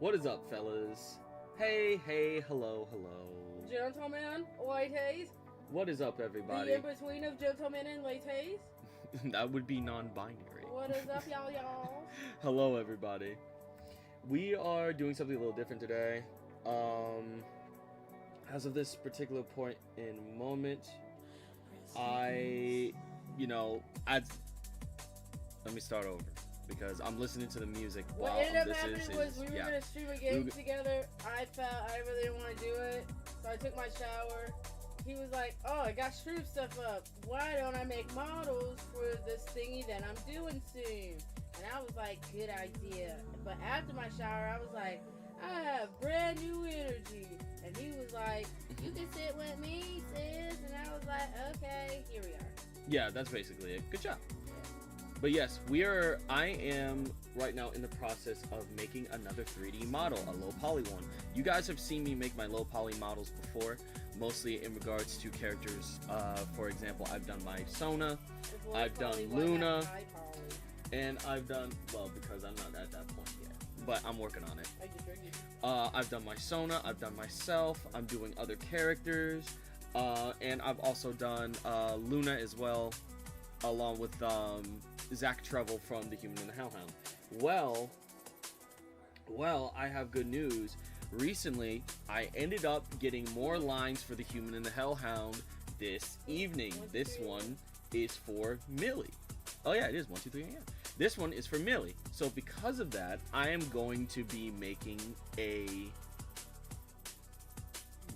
What is up, fellas? Hey, hello. Gentlemen, ladies. What is up, everybody? The in-between of gentlemen and ladies. That would be non-binary. What is up, y'all? Hello, everybody. We are doing something a little different today. As of this particular point in moment, let me start over. because I'm listening to the music What while ended up this happening was we were yeah. gonna stream a game We- together. I felt I really didn't want to do it, so I took my shower. He was like, "Oh, I got stream stuff up. Why don't I make models for this thingy that I'm doing soon?" And I was like, "Good idea." But after my shower, I was like, "I have brand new energy." And he was like, "You can sit with me, sis." And I was like, "Okay, here we are." Yeah, that's basically it. Good job. But yes, I am right now in the process of making another 3D model, a low poly one. You guys have seen me make my low poly models before, mostly in regards to characters. For example, I've done my Sona, Before I've done poly, Luna. like high poly. and I've done, well, because I'm not at that point yet, but I'm working on it. I just figured. I've done my Sona, I've done myself, I'm doing other characters, and I've also done Luna as well, along with Zach Trevel from The Human and the Hellhound. Well, I have good news. Recently, I ended up getting more lines for The Human and the Hellhound this evening. This one is for Millie. Oh yeah, it is 1, 2, 3 a.m. This one is for Millie. So because of that, I am going to be making a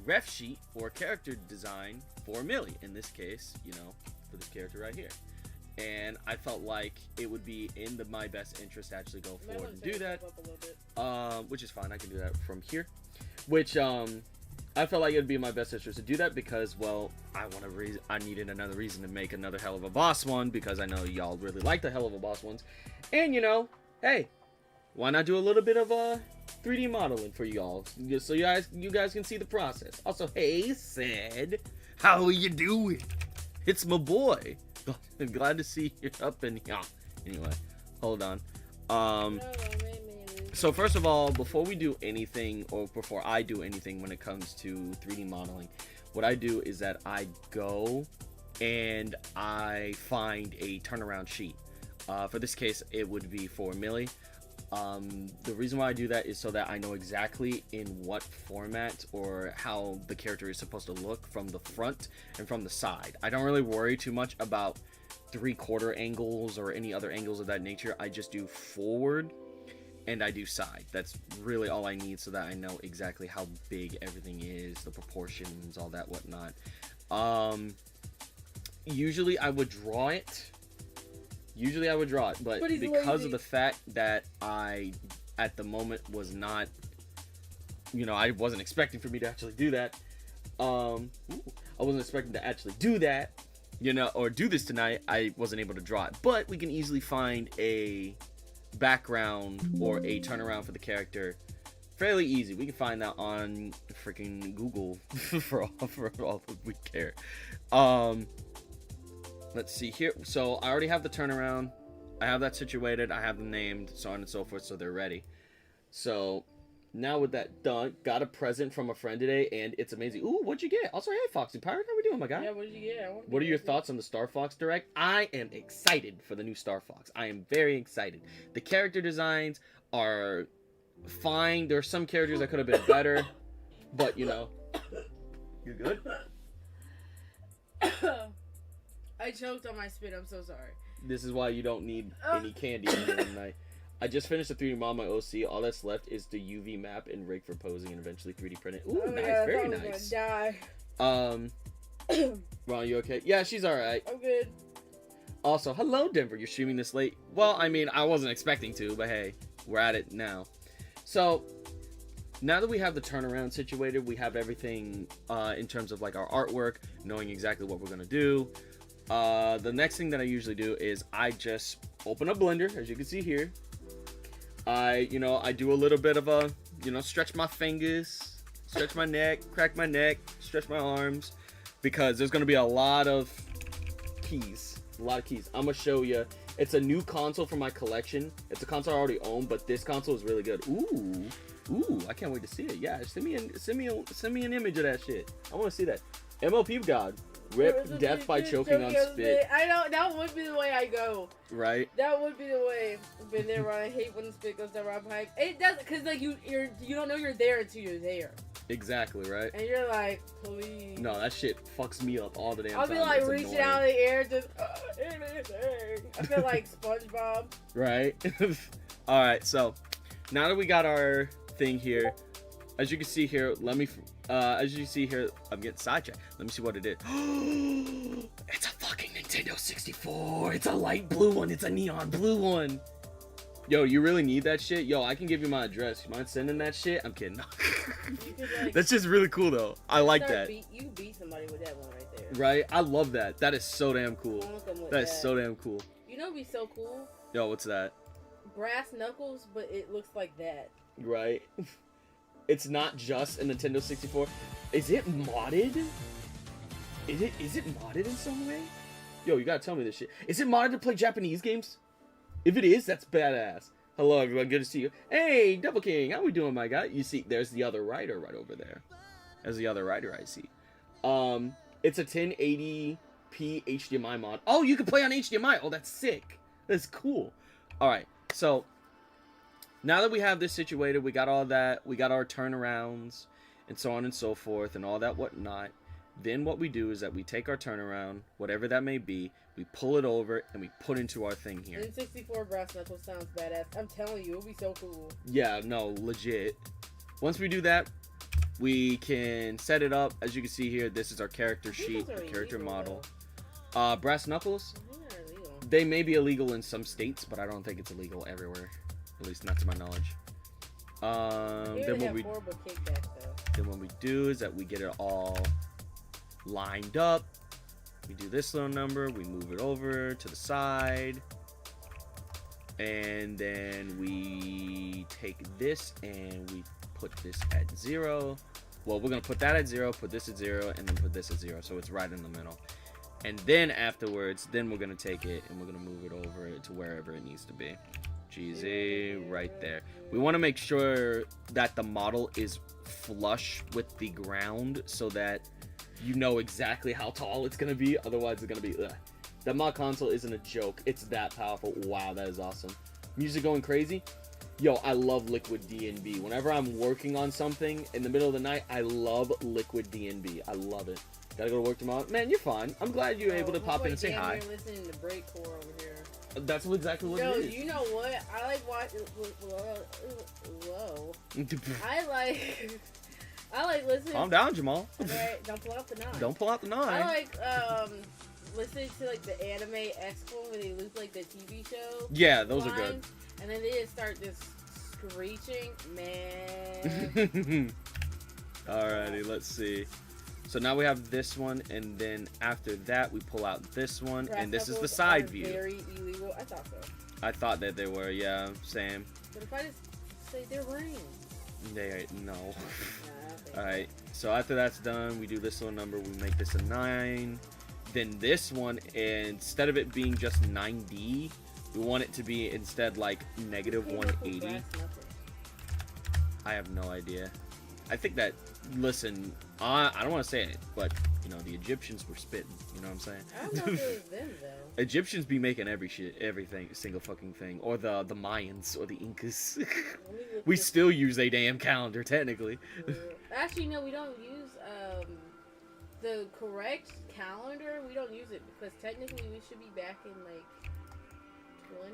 ref sheet or character design for Millie. In this case, for this character right here. And I felt like it would be in my best interest to actually go forward and do that. Which is fine. I can do that from here. Which I felt like it would be in my best interest to do that because, well, I needed another reason to make another Helluva Boss one because I know y'all really like the Helluva Boss ones. And hey, why not do a little bit of 3D modeling for y'all, just so you guys can see the process. Also, hey, Sid, how are you doing? It's my boy. I'm glad to see you up in here. Anyway, hold on. So first of all, before we do anything, or before I do anything when it comes to 3D modeling, what I do is that I go and I find a turnaround sheet. For this case, it would be for Millie. The reason why I do that is so that I know exactly in what format or how the character is supposed to look from the front and from the side. I don't really worry too much about 3/4 angles or any other angles of that nature. I just do forward and I do side. That's really all I need so that I know exactly how big everything is, the proportions, all that whatnot. Usually I would draw it, but because of the fact that I, at the moment, was not, I wasn't expecting for me to actually do that. I wasn't expecting to actually do that, or do this tonight. I wasn't able to draw it, but we can easily find a background or a turnaround for the character fairly easy. We can find that on freaking Google for all that we care. Let's see here. So I already have the turnaround. I have that situated. I have them named, so on and so forth, so they're ready. So now with that done, got a present from a friend today, and it's amazing. Ooh, what'd you get? Also, hey, Foxy Pirate, how we doing, my guy? Yeah, what did you get? What are your thoughts on the Star Fox Direct? I am excited for the new Star Fox. I am very excited. The character designs are fine. There are some characters that could have been better, but you're good? I choked on my spit. I'm so sorry. This is why you don't need any candy in the night. I just finished the 3D model, my OC. All that's left is the UV map and rig for posing and eventually 3D print it. Ooh, nice, yeah, very I was nice. Gonna die. Ron, you okay? Yeah, she's alright. I'm good. Also, hello, Denver. You're streaming this late. Well, I mean, I wasn't expecting to, but hey, we're at it now. So, now that we have the turnaround situated, we have everything in terms of like our artwork, knowing exactly what we're gonna do. The next thing that I usually do is I just open up Blender, as you can see here. I do a little bit of a, stretch my fingers, stretch my neck, crack my neck, stretch my arms, because there's gonna be a lot of keys. I'm gonna show you. It's a new console for my collection. It's a console I already own, but this console is really good. Ooh, I can't wait to see it. Yeah, send me an image of that shit. I want to see that. MLP God, rip death by choking on spit. I know that would be the way I go. Right. That would be the way. Been there, Ron. I hate when the spit goes down my pipe. It doesn't, cause like you don't know you're there until you're there. Exactly, right? And you're like, please. No, that shit fucks me up all the damn I'll time. be like It's reaching annoying. out in the air, just anything. I feel like SpongeBob. Right? Alright, so now that we got our thing here, as you can see here, as you see here, I'm getting sidetracked. Let me see what it is. It's a fucking Nintendo 64. It's a light blue one. It's a neon blue one. Yo, you really need that shit? Yo, I can give you my address. You mind sending that shit? I'm kidding. You could, like, That's just really cool, though. I like that. You beat somebody with that one right there. Right? I love that. That is so damn cool. That is so damn cool. You know what'd be so cool? Yo, what's that? Brass knuckles, but it looks like that. Right? It's not just a Nintendo 64. Is it modded? Is it modded in some way? Yo, you gotta tell me this shit. Is it modded to play Japanese games? If it is, that's badass. Hello, everyone. Good to see you. Hey, Double King. How we doing, my guy? You see, there's the other writer right over there. There's the other writer I see. It's a 1080p HDMI mod. Oh, you can play on HDMI. Oh, that's sick. That's cool. All right. So, now that we have this situated, we got all that. We got our turnarounds and so on and so forth and all that whatnot. Then what we do is that we take our turnaround, whatever that may be, we pull it over, and we put into our thing here. N64 brass knuckles sounds badass. I'm telling you, it'll be so cool. Yeah, no, legit. Once we do that, we can set it up. As you can see here, this is our character sheet, the character model. Brass knuckles, they may be illegal in some states, but I don't think it's illegal everywhere. At least not to my knowledge. Then what we do is that we get it all lined up. We do this little number, we move it over to the side, and then we take this and we put this at 0. Well, we're gonna put that at 0, put this at 0, and then put this at 0, so it's right in the middle. And then afterwards, then we're gonna take it and we're gonna move it over to wherever it needs to be. GZ, right there. We want to make sure that the model is flush with the ground so that you know exactly how tall it's gonna be. Otherwise, it's gonna be ugh. That mod console isn't a joke. It's that powerful. Wow, that is awesome. Music going crazy. Yo, I love Liquid DNB. Whenever I'm working on something in the middle of the night, I love Liquid DNB. I love it. Gotta go to work tomorrow. Man, you're fine. I'm glad you're able to pop in and say hi. Listening to breakcore over here. That's exactly what it is. Yo, you know what? I like watching. Whoa. I like listening. Calm down, Jamal. Right, don't pull out the knife. Don't pull out the knife. I like listening to like the anime expo where they loop like the TV show. Yeah, those are good. And then they just start just screeching, man. Alrighty, let's see. So now we have this one, and then after that we pull out this one, and this is the side view. Very illegal. I thought so. I thought that they were, yeah, same. But if I just say they're rings. They no. Nah, Alright, so after that's done, we do this little number, we make this a 9. Then this one, instead of it being just 9D, we want it to be instead like negative 180. I have no idea. I think that, listen, I don't want to say it, but, you know, the Egyptians were spitting, you know what I'm saying? I don't know if it was them, though. Egyptians be making everything, single fucking thing. Or the Mayans, or the Incas. We still use a damn calendar, technically. Actually, no, we don't use, the correct calendar. We don't use it, because technically we should be back in, like, 20...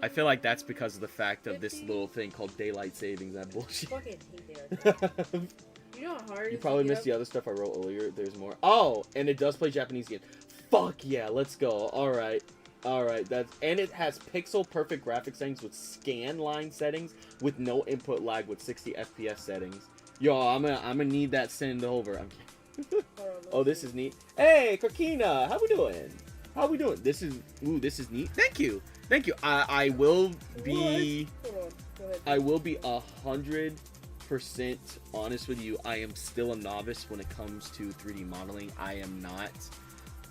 I feel like that's because of the fact of this little thing called daylight savings. That bullshit. I fucking hate daylight savings. You know how hard it is. You probably missed the other stuff I wrote earlier. There's more. Oh, and it does play Japanese games. Fuck yeah, let's go. All right, and it has pixel perfect graphics settings with scan line settings with no input lag with 60 FPS settings. Yo, I'm gonna need that send over. I'm kidding. Oh, this is neat. Hey, Krakina, how we doing? This is neat. Thank you. I will be. I will be 100% honest with you. I am still a novice when it comes to 3D modeling. I am not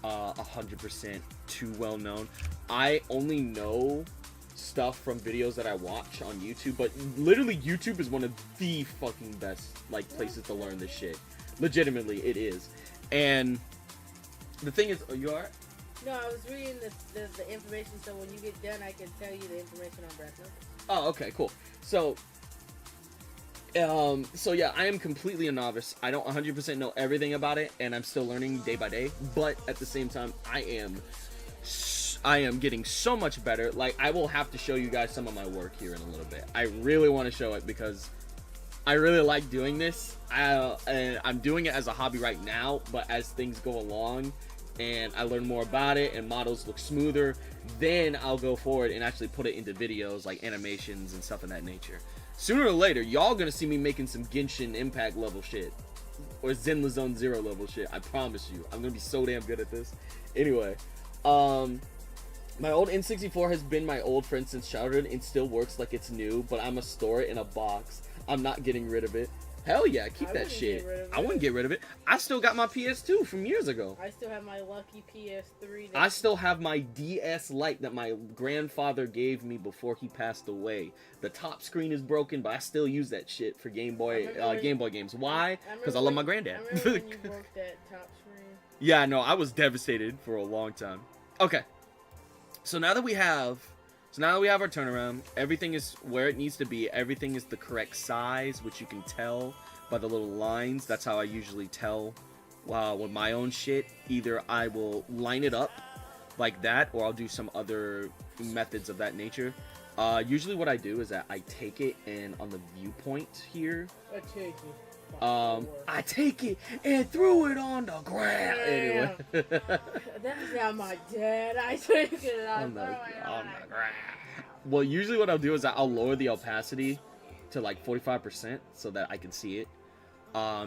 100% too well known. I only know stuff from videos that I watch on YouTube, but literally YouTube is one of the fucking best like places to learn this shit. Legitimately, it is. And the thing is, you alright? No, I was reading the information, so when you get done, I can tell you the information on brass knuckles. Oh, okay, cool. So, So yeah, I am completely a novice. I don't 100% know everything about it, and I'm still learning day by day. But at the same time, I am getting so much better. Like, I will have to show you guys some of my work here in a little bit. I really want to show it because I really like doing this. And I'm doing it as a hobby right now, but as things go along and I learn more about it and models look smoother, then I'll go forward and actually put it into videos like animations and stuff of that nature. Sooner or later, y'all gonna see me making some Genshin Impact level shit or Zenless Zone Zero level shit. I promise you, I'm gonna be so damn good at this. Anyway, my old N64 has been my old friend since childhood and still works like it's new, but I'm gonna store it in a box. I'm not getting rid of it. Hell yeah, keep that shit. I wouldn't get rid of it. I still got my PS2 from years ago. I still have my lucky PS3. I still have my DS Lite that my grandfather gave me before he passed away. The top screen is broken, but I still use that shit for Game Boy games. Why? Because I love my granddad. I remember when you broke that top screen. Yeah, no, I was devastated for a long time. Okay. So now that we have our turnaround, everything is where it needs to be. Everything is the correct size, which you can tell by the little lines. That's how I usually tell with my own shit. Either I will line it up like that, or I'll do some other methods of that nature. Usually what I do is that I take it and on the viewpoint here, I take it and threw it on the ground. Anyway. That's how my dad. I take it on the ground. Well, usually what I'll do is I'll lower the opacity to like 45% so that I can see it.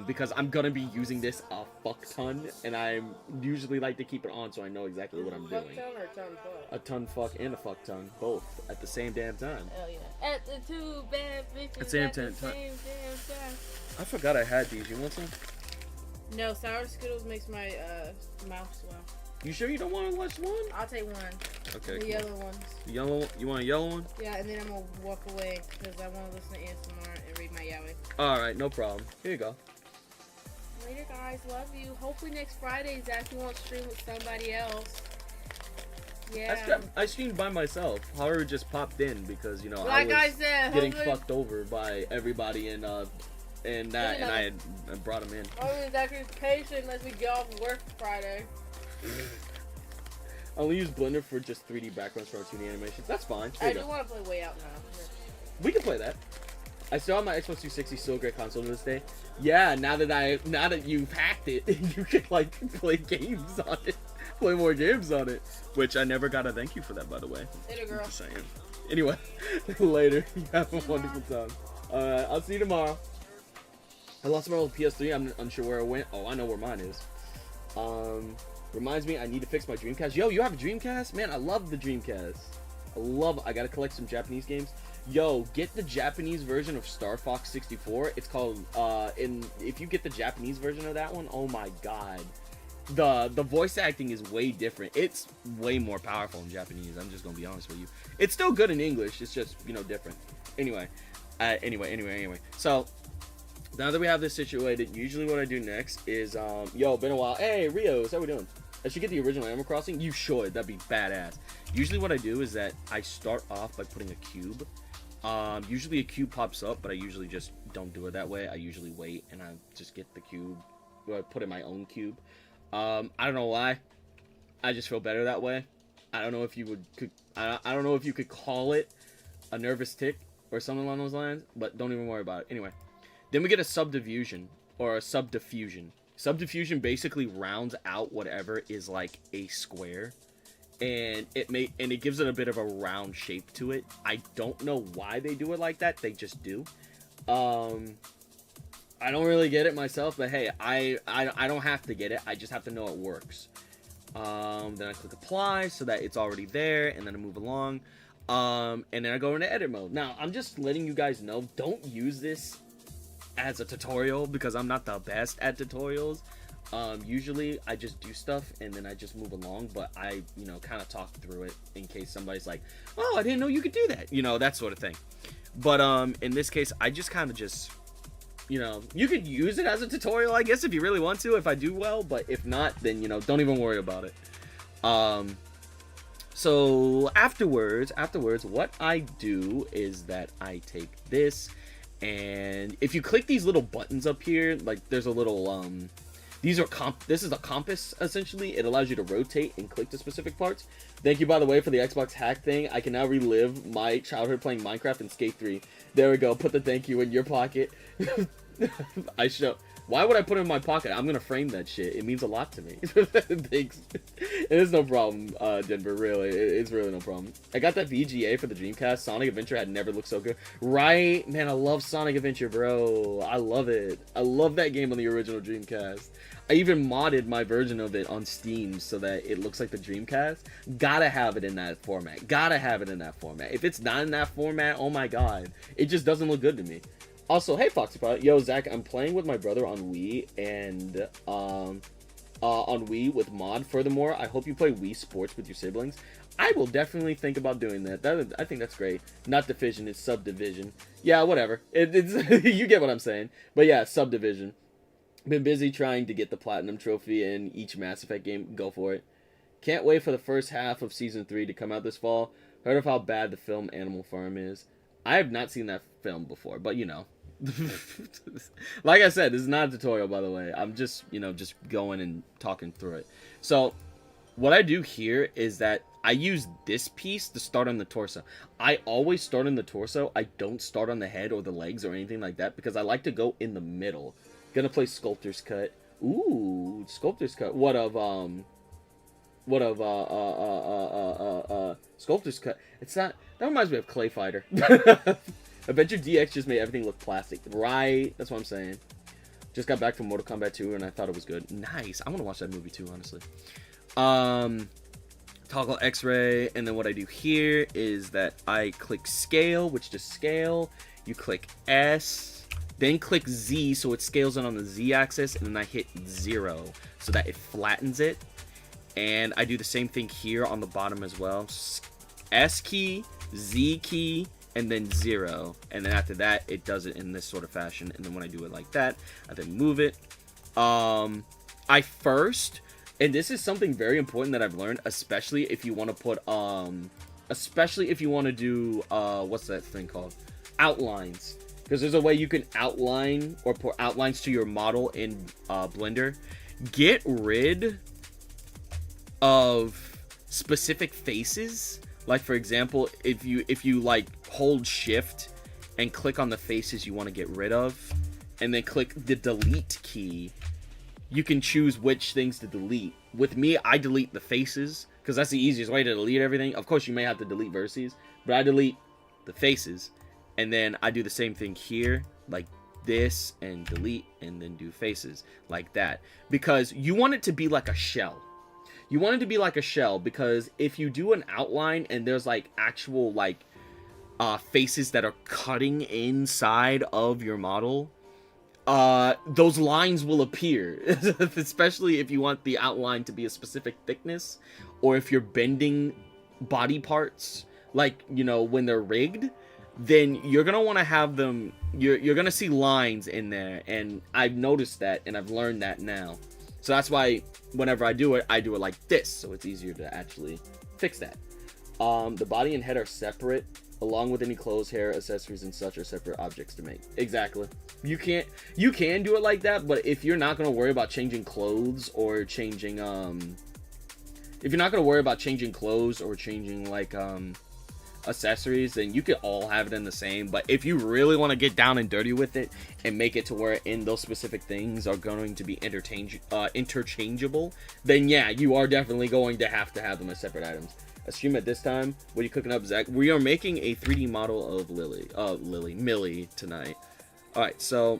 Because I'm gonna be using this a fuck ton, and I usually like to keep it on so I know exactly what I'm doing. A ton fuck and a fuck ton, both at the same damn time. Hell yeah! At the two bad bitches at the same time. I forgot I had these. You want some? No, sour Skittles makes my mouth swell. You sure you don't want to watch one? I'll take one. Okay. The cool. yellow ones. Yellow? You want a yellow one? Yeah, and then I'm gonna walk away because I want to listen to ASMR and read my yaoi. All right, no problem. Here you go. Later, guys. Love you. Hopefully next Friday Zach won't stream with somebody else. Yeah. I streamed by myself. Haru just popped in because like I said, getting fucked over by everybody and I brought him in. Hopefully Zach's patient unless we get off work Friday. I only use Blender for just 3D backgrounds for our 2D animations. That's fine. I do want to play Way Out now. We can play that. I still have my Xbox 360, still a great console to this day. Yeah, now that you've hacked it, you can like play games on it, play more games on it. Which I never got a thank you for that, by the way. Later, girl. Just saying. Anyway, later. You have a wonderful time. I'll see you tomorrow. I lost my old PS3. I'm unsure where it went. Oh, I know where mine is. Reminds me, I need to fix my Dreamcast. Yo, you have a Dreamcast? Man, I love the Dreamcast. I gotta collect some Japanese games. Yo, get the Japanese version of Star Fox 64. It's called, if you get the Japanese version of that one, oh my god. The voice acting is way different. It's way more powerful in Japanese. I'm just gonna be honest with you. It's still good in English. It's just, different. Anyway. So, now that we have this situated, usually what I do next is, yo, been a while. Hey, Rios, how we doing? I should get the original Animal Crossing. You should. That'd be badass. Usually what I do is that I start off by putting a cube. Usually a cube pops up, but I usually just don't do it that way. I usually wait and I just get the cube, or I put in my own cube. I don't know why. I just feel better that way. I don't know if you I don't know if you could call it a nervous tick or something along those lines, but don't even worry about it. Anyway, then we get a subdivision or a subdiffusion. Subdiffusion basically rounds out whatever is like a square, and it gives it a bit of a round shape to it. I don't know why they do it like that. They just do. I don't really get it myself, but hey, I don't have to get it. I just have to know it works. Then I click apply so that it's already there, and then I move along. And then I go into edit mode. Now, I'm just letting you guys know, don't use this as a tutorial because I'm not the best at tutorials. Usually I just do stuff and then I just move along, but I, kind of talk through it in case somebody's like, oh, I didn't know you could do that, that sort of thing. But in this case, I just kind of just, you could use it as a tutorial, I guess, if you really want to, if I do well, but if not, then, don't even worry about it. So afterwards, what I do is that I take this And if you click these little buttons up here, like there's a little this is a compass essentially. It allows you to rotate and click to specific parts. Thank you, by the way, for the Xbox hack thing. I can now relive my childhood playing Minecraft and Skate 3. There we go. Put the thank you in your pocket. I show. Why would I put it in my pocket? I'm gonna frame that shit. It means a lot to me. Thanks. It is no problem, Denver. Really, it's really no problem. I got that VGA for the Dreamcast. Sonic Adventure had never looked so good. Right, man. I love Sonic Adventure, bro. I love it. I love that game on the original Dreamcast. I even modded my version of it on Steam so that it looks like the Dreamcast. Gotta have it in that format. Gotta have it in that format. If it's not in that format, oh my god, it just doesn't look good to me. Also, hey Foxypod, yo Zach, I'm playing with my brother on Wii and on Wii with mod. Furthermore, I hope you play Wii Sports with your siblings. I will definitely think about doing that. I think that's great. Not Division, it's Subdivision. Yeah, whatever. It's you get what I'm saying. But yeah, Subdivision. Been busy trying to get the Platinum Trophy in each Mass Effect game. Go for it. Can't wait for the first half of Season 3 to come out this fall. Heard of how bad the film Animal Farm is. I have not seen that film before, but you know. Like I said, this is not a tutorial, by the way. I'm just, just going and talking through it. So, what I do here is that I use this piece to start on the torso. I always start on the torso. I don't start on the head or the legs or anything like that because I like to go in the middle. Gonna play Sculptor's Cut. Ooh, Sculptor's Cut. What of Sculptor's Cut? It's not. That reminds me of Clay Fighter. Adventure DX just made everything look plastic. Right? That's what I'm saying. Just got back from Mortal Kombat 2 and I thought it was good. Nice. I want to watch that movie too, honestly. Toggle X-ray, and then what I do here is that I click scale, which just scale. You click S, then click Z, so it scales in on the Z axis, and then I hit 0 so that it flattens it. And I do the same thing here on the bottom as well. S key, Z key, and then 0, and then after that it does it in this sort of fashion. And then when I do it like that, I then move it. I first, and this is something very important that I've learned, especially if you want to put especially if you want to do what's that thing called, outlines, because there's a way you can outline or put outlines to your model in Blender. Get rid of specific faces. Like, for example, if you like hold shift and click on the faces you want to get rid of, and then click the delete key, you can choose which things to delete. With me, I delete the faces because that's the easiest way to delete everything. Of course, you may have to delete verses, but I delete the faces, and then I do the same thing here, like this, and delete, and then do faces like that, because you want it to be like a shell. You want it to be like a shell, because if you do an outline and there's like actual like faces that are cutting inside of your model, those lines will appear. Especially if you want the outline to be a specific thickness, or if you're bending body parts, like, when they're rigged, then you're gonna want to have them, you're gonna see lines in there, and I've noticed that, and I've learned that now. So that's why whenever I do it like this, so it's easier to actually fix that. The body and head are separate, along with any clothes, hair, accessories, and such are separate objects to make. Exactly. You can do it like that, but if you're not gonna worry about changing clothes or changing like accessories, then you could all have it in the same. But if you really want to get down and dirty with it and make it to where in those specific things are going to be interchangeable, then yeah, you are definitely going to have them as separate items. I stream at this time. What are you cooking up, Zach? We are making a 3D model of Millie tonight. Alright, so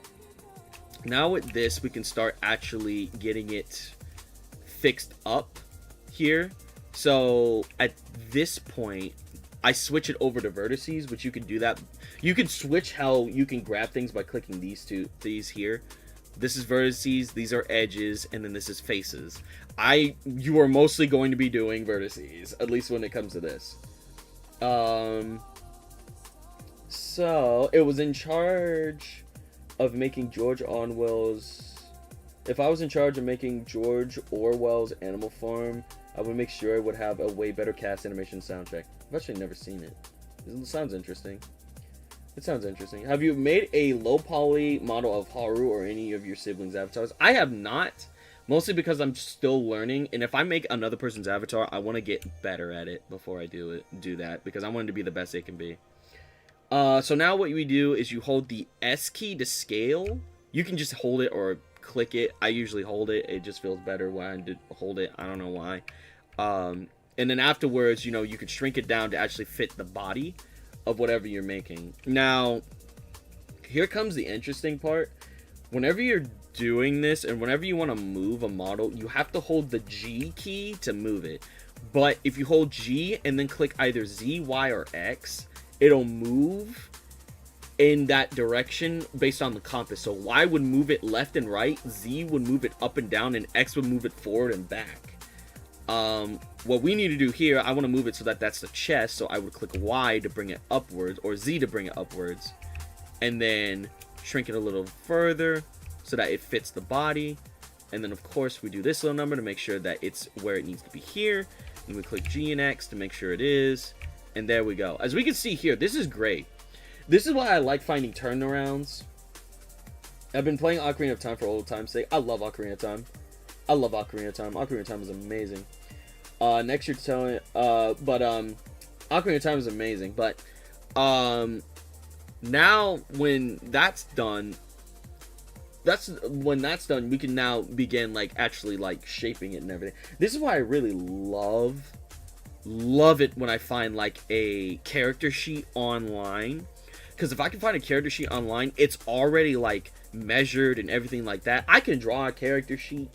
now with this, we can start actually getting it fixed up here. So at this point, I switch it over to vertices, which you can do that. You can switch how you can grab things by clicking these here. This is vertices, these are edges, and then this is faces. You are mostly going to be doing vertices, at least when it comes to this. So it was in charge of making George Orwell's. If I was in charge of making George Orwell's Animal Farm, I would make sure it would have a way better cast animation soundtrack. I've actually never seen it. It sounds interesting. It sounds interesting. Have you made a low poly model of Haru or any of your siblings' avatars? I have not. Mostly because I'm still learning, and if I make another person's avatar, I want to get better at it before I do that, because I want it to be the best it can be. So now what we do is you hold the S key to scale. You can just hold it or click it. I usually hold it. It just feels better when I hold it. I don't know why. And then afterwards, you know, you could shrink it down to actually fit the body of whatever you're making. Now, here comes the interesting part. Whenever you're doing this and whenever you want to move a model, you have to hold the G key to move it. But if you hold G and then click either Z, Y, or X, it'll move in that direction based on the compass. So Y would move it left and right, Z would move it up and down, and X would move it forward and back. What we need to do here, I want to move it so that that's the chest, so I would click Y to bring it upwards, or Z to bring it upwards, and then shrink it a little further so that it fits the body. And then of course we do this little number to make sure that it's where it needs to be here, and we click G and X to make sure it is, and there we go. As we can see here, this is great. This is why I like finding turnarounds. I've been playing Ocarina of Time for old time's sake. I love Ocarina of Time. I love Ocarina of Time. Ocarina of Time is amazing. Next you're telling Ocarina of Time is amazing, but now when that's done, we can now begin like actually like shaping it and everything. This is why I really love it when I find like a character sheet online, because if I can find a character sheet online, it's already like measured and everything like that. I can draw a character sheet,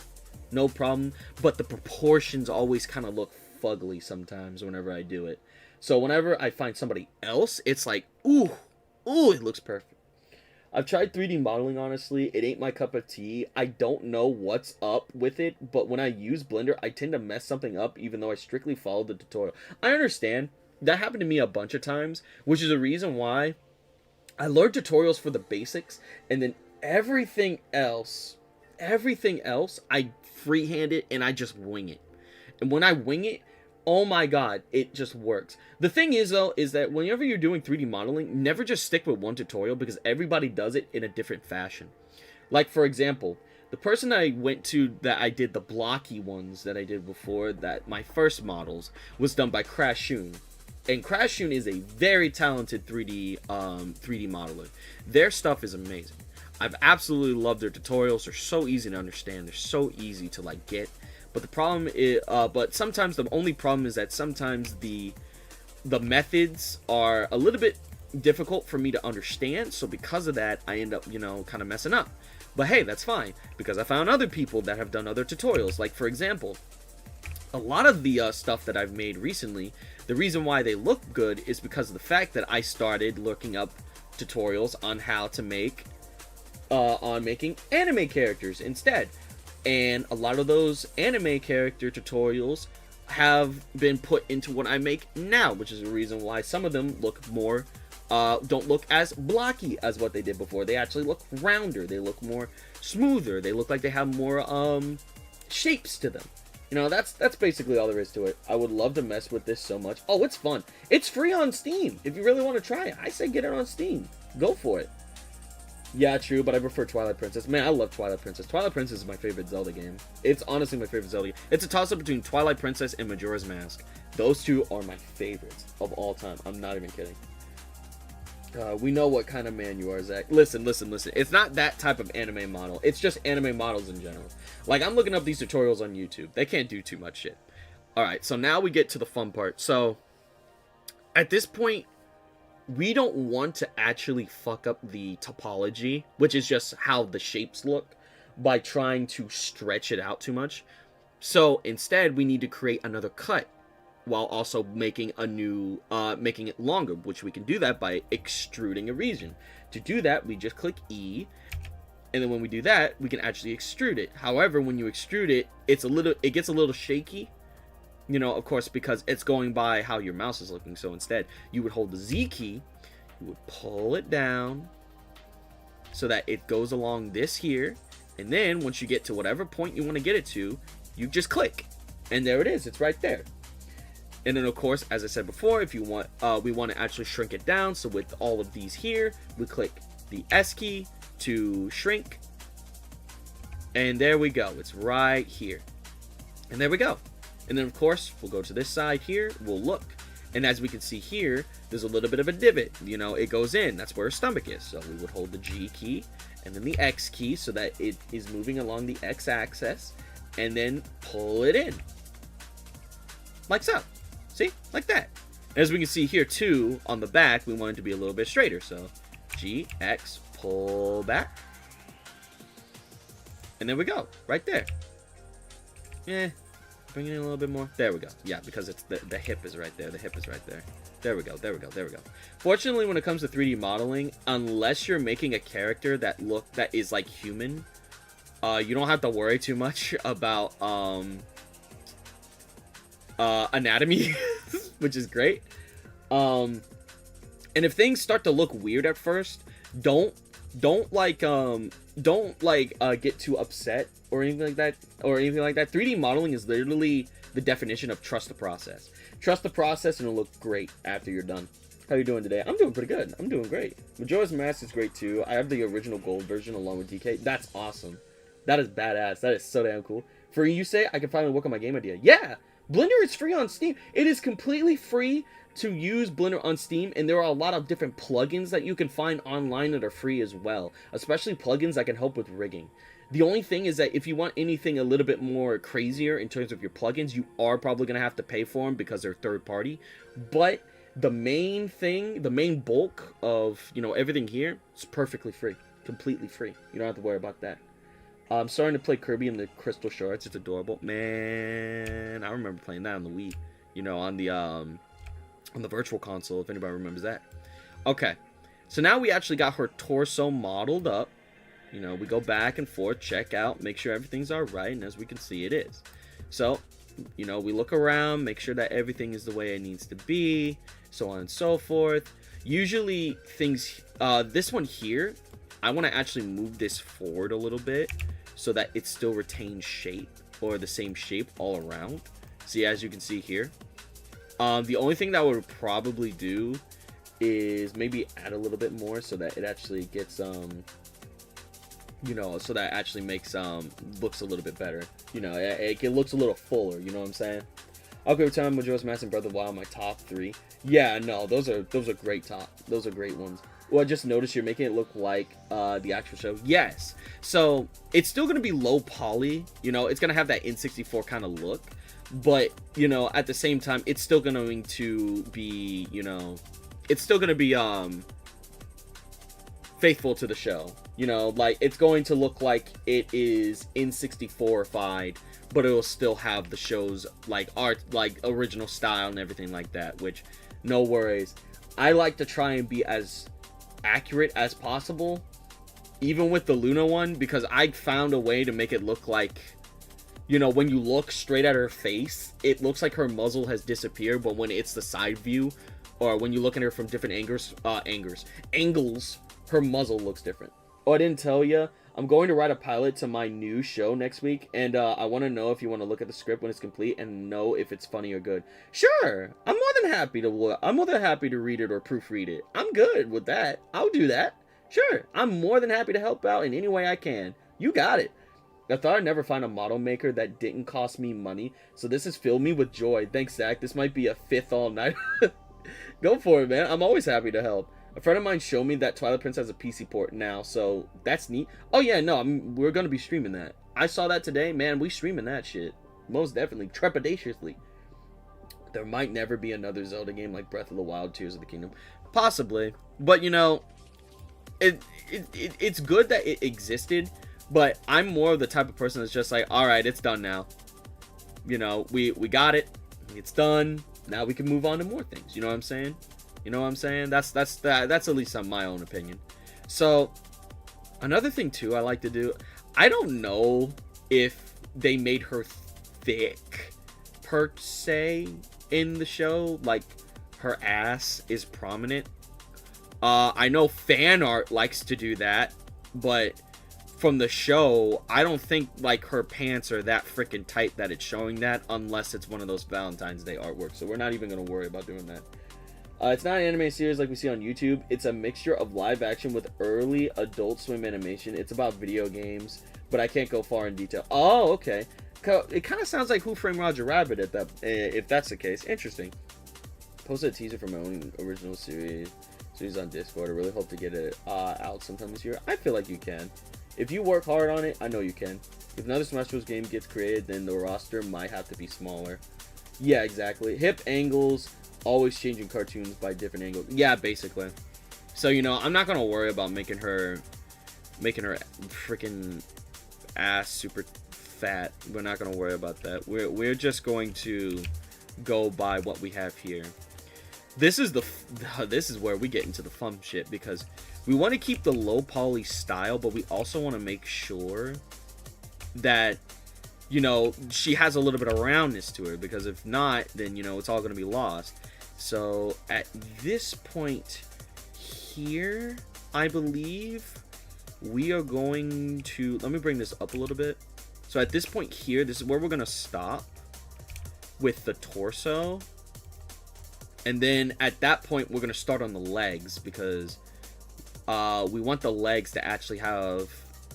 no problem, but the proportions always kind of look fugly sometimes whenever I do it. So whenever I find somebody else, it's like, ooh, it looks perfect. I've tried 3D modeling, honestly. It ain't my cup of tea. I don't know what's up with it, but when I use Blender, I tend to mess something up even though I strictly follow the tutorial. I understand. That happened to me a bunch of times, which is the reason why I learned tutorials for the basics, and then everything else, I freehand it and I just wing it. And when I wing it, oh my god, it just works. The thing is though, is that whenever you're doing 3D modeling, never just stick with one tutorial, because everybody does it in a different fashion. Like for example, the person I went to that I did the blocky ones that I did before, that my first models, was done by Crashoon. And Crashoon is a very talented 3D modeler. Their stuff is amazing. I've absolutely loved their tutorials. They're so easy to understand. They're so easy to like get. But the problem is, but sometimes the only problem is that sometimes the methods are a little bit difficult for me to understand. So because of that, I end up, you know, kind of messing up. But hey, that's fine, because I found other people that have done other tutorials. Like for example, a lot of the stuff that I've made recently, the reason why they look good is because of the fact that I started looking up tutorials on how to make, on making anime characters instead. And a lot of those anime character tutorials have been put into what I make now, which is the reason why some of them look more, don't look as blocky as what they did before. They actually look rounder. They look more smoother. They look like they have more shapes to them. You know, that's basically all there is to it. I would love to mess with this so much. Oh, it's fun. It's free on Steam. If you really want to try it, I say get it on Steam. Go for it. Yeah, true, but I prefer Twilight Princess. Man, I love Twilight Princess. Twilight Princess is my favorite Zelda game. It's honestly my favorite Zelda game. It's a toss-up between Twilight Princess and Majora's Mask. Those two are my favorites of all time. I'm not even kidding. We know what kind of man you are, Zach. Listen. It's not that type of anime model. It's just anime models in general. Like, I'm looking up these tutorials on YouTube. They can't do too much shit. Alright, so now we get to the fun part. So, at this point, we don't want to actually fuck up the topology, which is just how the shapes look, by trying to stretch it out too much. So instead, we need to create another cut while also making a new, making it longer, which we can do that by extruding a region. To do that, we just click E, and then when we do that, we can actually extrude it. However, when you extrude it, it gets a little shaky. You know, of course, because it's going by how your mouse is looking. So instead, you would hold the Z key, you would pull it down so that it goes along this here. And then once you get to whatever point you want to get it to, you just click. And there it is. It's right there. And then of course, as I said before, if you want, we want to actually shrink it down. So with all of these here, we click the S key to shrink. And there we go. It's right here. And there we go. And then of course, we'll go to this side here. We'll look. And as we can see here, there's a little bit of a divot. You know, it goes in. That's where her stomach is. So we would hold the G key and then the X key so that it is moving along the X axis. And then pull it in. Like so. See? Like that. As we can see here too, on the back, we want it to be a little bit straighter. So G, X, pull back. And there we go. Right there. Bring it in a little bit more. There we go. Yeah, because it's the hip is right there. The hip is right there. There we go. There we go. There we go. Fortunately, when it comes to 3D modeling, unless you're making a character that is like human, you don't have to worry too much about anatomy, which is great. And if things start to look weird at first, don't get too upset or anything like that. 3D modeling is literally the definition of trust the process. Trust the process and it'll look great after you're done. How you doing today? I'm doing pretty good. I'm doing great. Majora's Mask is great too. I have the original gold version along with DK. That's awesome. That is badass. That is so damn cool. For you say, I can finally work on my game idea. Yeah! Blender is free on Steam. It is completely free to use Blender on Steam, and there are a lot of different plugins that you can find online that are free as well, especially plugins that can help with rigging. The only thing is that if you want anything a little bit more crazier in terms of your plugins, you are probably going to have to pay for them because they're third party. But the main thing, the main bulk of, you know, everything here is perfectly free, completely free. You don't have to worry about that. I'm starting to play Kirby and the Crystal Shards. It's adorable. Man, I remember playing that on the Wii, you know, on the Virtual Console, if anybody remembers that. Okay, so now we actually got her torso modeled up. You know, we go back and forth, check out, make sure everything's all right, and as we can see, it is. So, you know, we look around, make sure that everything is the way it needs to be, so on and so forth. Usually, things, this one here, I want to actually move this forward a little bit so that it still retains shape, or the same shape all around. See, as you can see here. The only thing that I would probably do is maybe add a little bit more so that it actually gets, you know, so that actually makes, looks a little bit better. You know, it looks a little fuller, you know what I'm saying? Okay, time Majora's Mask and Breath of the Wild, my top 3. Yeah, no, those are great those are great ones. Well, I just noticed you're making it look like the actual show. Yes. So, it's still going to be low poly, you know, it's going to have that N64 kind of look. But, you know, at the same time, it's still going to be, you know, it's still going to be, faithful to the show. You know, like, it's going to look like it is N64-ified, but it will still have the show's, like, art, like, original style and everything like that, which, no worries. I like to try and be as accurate as possible, even with the Luna one, because I found a way to make it look like, you know, when you look straight at her face, it looks like her muzzle has disappeared, but when it's the side view, or when you look at her from different angles, her muzzle looks different. Oh, I didn't tell you, I'm going to write a pilot to my new show next week, and I want to know if you want to look at the script when it's complete and know if it's funny or good. Sure, I'm more than happy to read it or proofread it. I'm good with that. I'll do that. Sure, I'm more than happy to help out in any way I can. You got it. I thought I'd never find a model maker that didn't cost me money, so this has filled me with joy. Thanks, Zach. This might be a 5th all night. Go for it, man. I'm always happy to help. A friend of mine showed me that Twilight Princess has a PC port now, so that's neat. Oh yeah, no, we're gonna be streaming that. I saw that today, man. We streaming that shit, most definitely, trepidatiously. There might never be another Zelda game like Breath of the Wild, Tears of the Kingdom, possibly. But you know, it's good that it existed. But I'm more of the type of person that's just like, all right, it's done now. You know, we got it. It's done. Now we can move on to more things. You know what I'm saying? You know what I'm saying? That's at least my own opinion. So another thing too I like to do, I don't know if they made her thick per se in the show, like her ass is prominent. I know fan art likes to do that, but from the show, I don't think like her pants are that freaking tight that it's showing that, unless it's one of those Valentine's Day artworks. So we're not even gonna worry about doing that. It's not an anime series like we see on YouTube. It's a mixture of live action with early Adult Swim animation. It's about video games, but I can't go far in detail. Oh, okay. It kind of sounds like Who Framed Roger Rabbit at that, if that's the case. Interesting. Posted a teaser for my own original series on Discord. I really hope to get it out sometime this year. I feel like you can. If you work hard on it, I know you can. If another Smash Bros. Game gets created, then the roster might have to be smaller. Yeah, exactly. Hip angles, always changing cartoons by different angles. Yeah, basically. So, you know, I'm not going to worry about making her freaking ass super fat. We're not going to worry about that. We're just going to go by what we have here. This is where we get into the fun shit, because we want to keep the low poly style, but we also want to make sure that, you know, she has a little bit of roundness to her, because if not, then, you know, it's all going to be lost. So at this point here, I believe we are going to, let me bring this up a little bit. So at this point here, this is where we're going to stop with the torso. And then at that point, we're going to start on the legs, because we want the legs to actually have,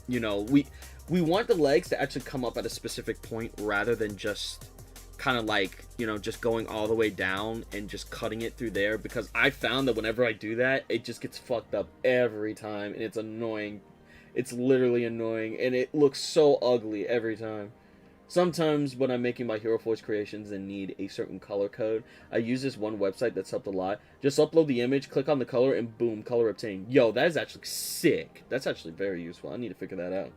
you know, we want the legs to actually come up at a specific point rather than just kind of like, you know, just going all the way down and just cutting it through there, because I found that whenever I do that, it just gets fucked up every time, and it's annoying. It's literally annoying, and it looks so ugly every time. Sometimes when I'm making my Hero Force creations and need a certain color code, I use this one website that's helped a lot. Just upload the image, click on the color, and boom, color obtained. Yo, that is actually sick. That's actually very useful. I need to figure that out.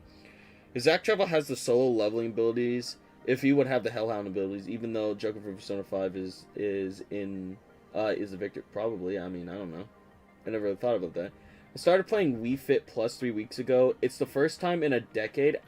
If Zack Trevor has the solo leveling abilities, if he would have the Hellhound abilities, even though Joker for Persona 5 is the victor, probably. I mean, I don't know. I never really thought about that. I started playing Wii Fit Plus 3 weeks ago. It's the first time in a decade,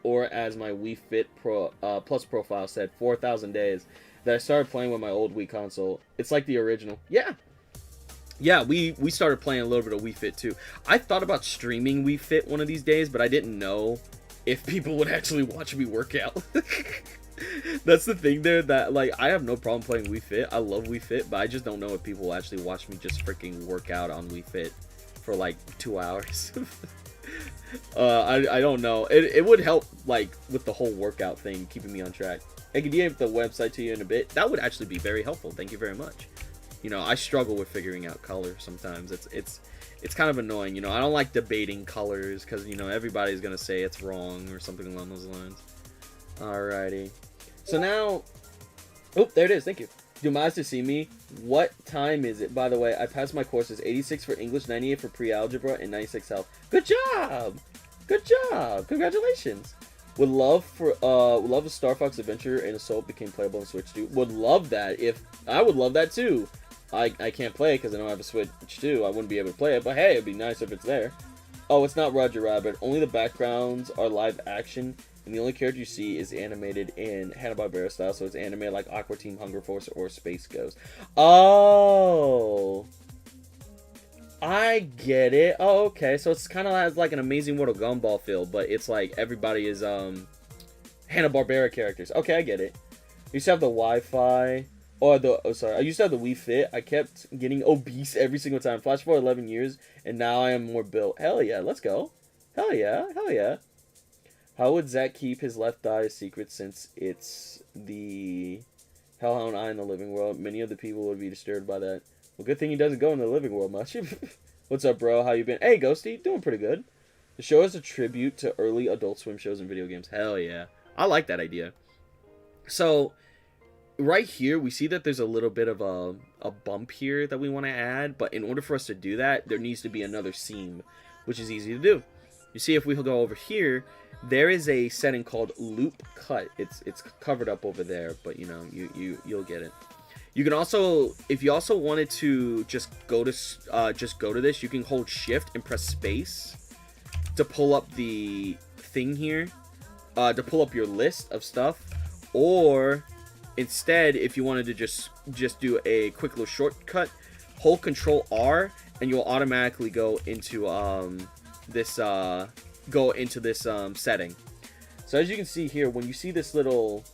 or as my Wii Fit Plus profile said, 4,000 days, that I started playing with my old Wii console. It's like the original. Yeah, we started playing a little bit of Wii Fit too. I thought about streaming Wii Fit one of these days, but I didn't know if people would actually watch me work out. That's the thing there, that like I have no problem playing Wii Fit. I love Wii Fit, but I just don't know if people will actually watch me just freaking work out on Wii Fit for like 2 hours. I don't know. It would help like with the whole workout thing, keeping me on track. I can DM the website to you in a bit. That would actually be very helpful. Thank you very much. You know, I struggle with figuring out color sometimes. It's kind of annoying. You know, I don't like debating colors, because, you know, everybody's gonna say it's wrong or something along those lines. Alrighty. So now, oh, there it is. Thank you. Dumas to see me. What time is it? By the way, I passed my courses. 86 for English, 98 for pre-algebra, and 96 health. Good job! Good job! Congratulations! Would love a Star Fox Adventure and Assault became playable on Switch too. Would love that. I would love that too. I can't play it because I don't have a Switch too. I wouldn't be able to play it, but hey, it'd be nice if it's there. Oh, it's not Roger Rabbit. Only the backgrounds are live action, and the only character you see is animated in Hanna-Barbera style, so it's animated like Aqua Team, Hunger Force, or Space Ghost. Oh, I get it. Oh, okay. So it's kind of like an Amazing World of Gumball feel, but it's like everybody is Hanna-Barbera characters. Okay, I get it. I used to have the Wi-Fi. I used to have the Wii Fit. I kept getting obese every single time. Flash forward 11 years, and now I am more built. Hell yeah, let's go. Hell yeah, hell yeah. How would Zack keep his left eye a secret, since it's the Hellhound eye in the living world? Many of the people would be disturbed by that. Well, good thing he doesn't go in the living world much. What's up, bro? How you been? Hey, Ghosty. Doing pretty good. The show is a tribute to early Adult Swim shows and video games. Hell yeah. I like that idea. So, right here, we see that there's a little bit of a bump here that we want to add. But in order for us to do that, there needs to be another seam, which is easy to do. You see, if we go over here, there is a setting called Loop Cut. It's covered up over there, but you know, you'll get it. You can also, if you also wanted to just go to this, you can hold Shift and press Space to pull up the thing here, to pull up your list of stuff. Or instead, if you wanted to just do a quick little shortcut, hold Control R, and you'll automatically go into this go into this setting. So as you can see here, when you see this little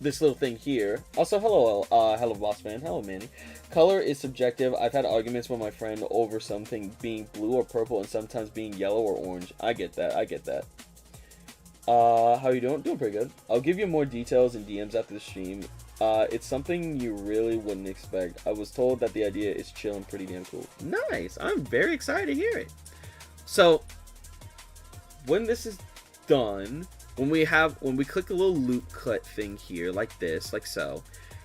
thing here. Also, hello, hello, boss man. Hello, Manny. Color is subjective. I've had arguments with my friend over something being blue or purple and sometimes being yellow or orange. I get that. I get that. How you doing? Doing pretty good. I'll give you more details in DMs after the stream. It's something you really wouldn't expect. I was told that the idea is chill and pretty damn cool. Nice. I'm very excited to hear it. So, when this is done, when we click a little loop cut thing here, like this, like so,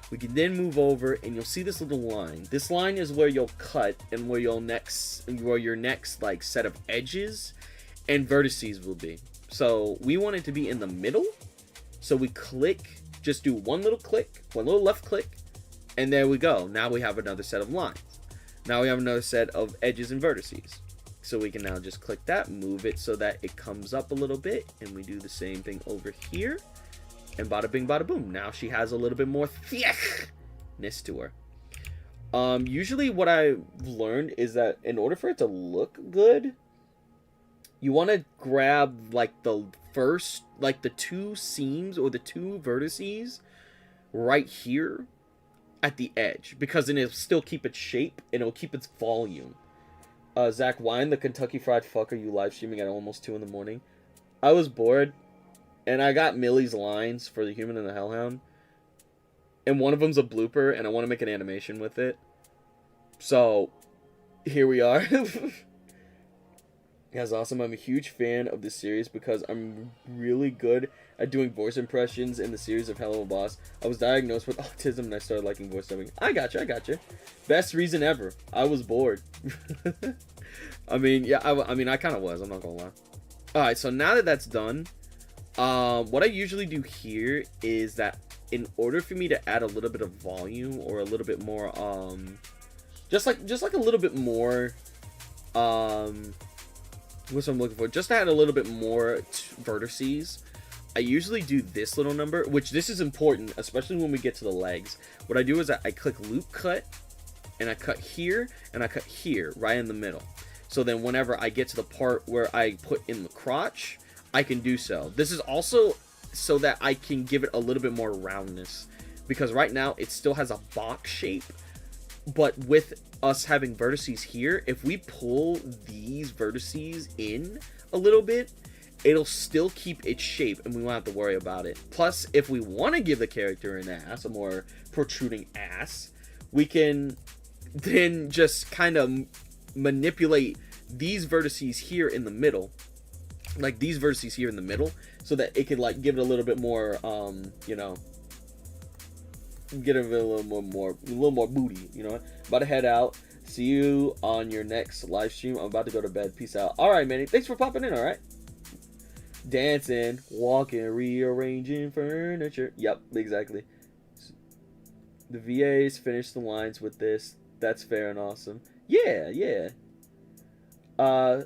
we can then move over and you'll see this little line. This line is where you'll cut and where your next like set of edges and vertices will be. So we want it to be in the middle. So we click, just do one little click, one little left click, and there we go. Now we have another set of lines. Now we have another set of edges and vertices. So we can now just click that, move it so that it comes up a little bit, and we do the same thing over here. And bada bing, bada boom. Now she has a little bit more thickness to her. Usually what I've learned is that in order for it to look good, you want to grab like the first, like the two seams or the two vertices right here at the edge, because then it'll still keep its shape and it'll keep its volume. Zach, why in the Kentucky Fried Fuck are you live streaming at almost 2 in the morning? I was bored, and I got Millie's lines for the Human and the Hellhound, and one of them's a blooper, and I want to make an animation with it. So, here we are. That's awesome. I'm a huge fan of this series because I'm really good at doing voice impressions in the series of Helluva Boss. I was diagnosed with autism and I started liking voice dubbing. I gotcha. Best reason ever. I was bored. I mean, yeah, I kind of was. I'm not gonna lie. Alright, so now that that's done, what I usually do here is that in order for me to add a little bit of volume or a little bit more, just like a little bit more, what's what I'm looking for, just to add a little bit more vertices, I usually do this little number, which this is important, especially when we get to the legs. What I do is I click loop cut, and I cut here, and I cut here, right in the middle. So then whenever I get to the part where I put in the crotch, I can do so. This is also so that I can give it a little bit more roundness, because right now it still has a box shape, but with us having vertices here, if we pull these vertices in a little bit, it'll still keep its shape and we won't have to worry about it. Plus, if we want to give the character an ass, a more protruding ass, we can then just kind of manipulate these vertices here in the middle, like these vertices here in the middle, so that it can like give it a little bit more, you know, get it a little more booty, you know. About to head out. See you on your next live stream. I'm about to go to bed. Peace out. All right, Manny. Thanks for popping in. All right. Dancing, walking, rearranging furniture. Yep, exactly. The VAs finished the lines with this. That's fair and awesome. Yeah. So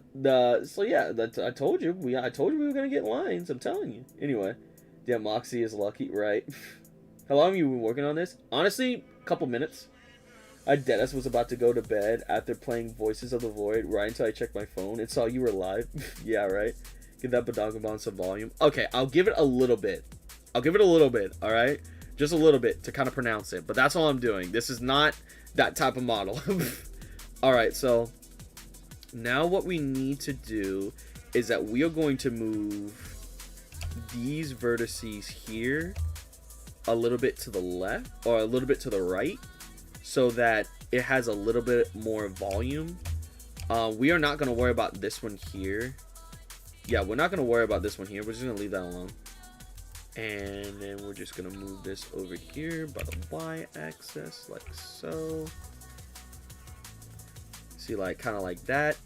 yeah, I told you we were gonna get lines. I'm telling you. Anyway, damn, Moxie is lucky, right? How long have you been working on this? Honestly, a couple minutes. I deadass was about to go to bed after playing Voices of the Void right until I checked my phone and saw you were live. Yeah, right? Give that Badongamon some volume. Okay, I'll give it a little bit. Alright? Just a little bit to kind of pronounce it. But that's all I'm doing. This is not that type of model. Alright, so now what we need to do is that we are going to move these vertices here a little bit to the left or a little bit to the right, so that it has a little bit more volume. We are not going to worry about this one here. Yeah, we're not going to worry about this one here. We're just going to leave that alone. And then we're just going to move this over here by the y-axis, like so. See, like, kind of like that.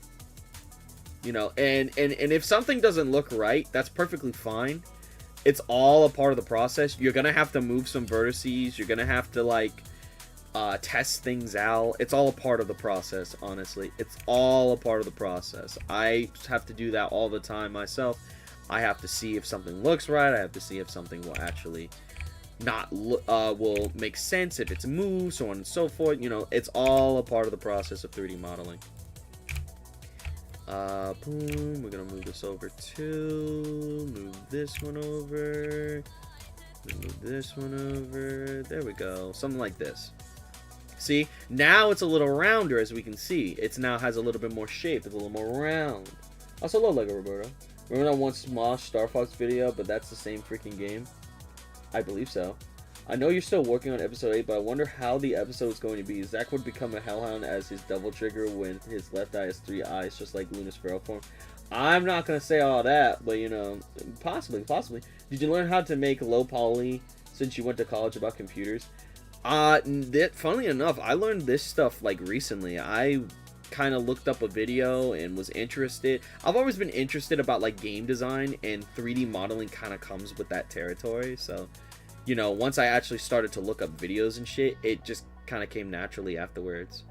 You know, and if something doesn't look right, that's perfectly fine. It's all a part of the process. You're going to have to move some vertices. You're going to have to, like, test things out. It's all a part of the process, honestly. It's all a part of the process. I have to do that all the time myself. I have to see if something looks right. I have to see if something will actually will make sense, if it's moved, so on and so forth. You know, it's all a part of the process of 3D modeling. Boom. We're gonna move this over too. Move this one over. Move this one over. There we go. Something like this. See, now it's a little rounder, as we can see. It now has a little bit more shape. It's a little more round. Also, hello, Lego Roberto. Remember that one Smosh Star Fox video, but that's the same freaking game? I believe so. I know you're still working on episode 8, but I wonder how the episode is going to be. Zach would become a hellhound as his double trigger when his left eye has 3 eyes, just like Luna's feral form. I'm not going to say all that, but you know, possibly. Did you learn how to make low poly since you went to college about computers? Funnily enough, I learned this stuff like recently. I kind of looked up a video and was interested. I've always been interested about like game design, and 3D modeling kind of comes with that territory. So, you know, once I actually started to look up videos and shit, it just kind of came naturally afterwards.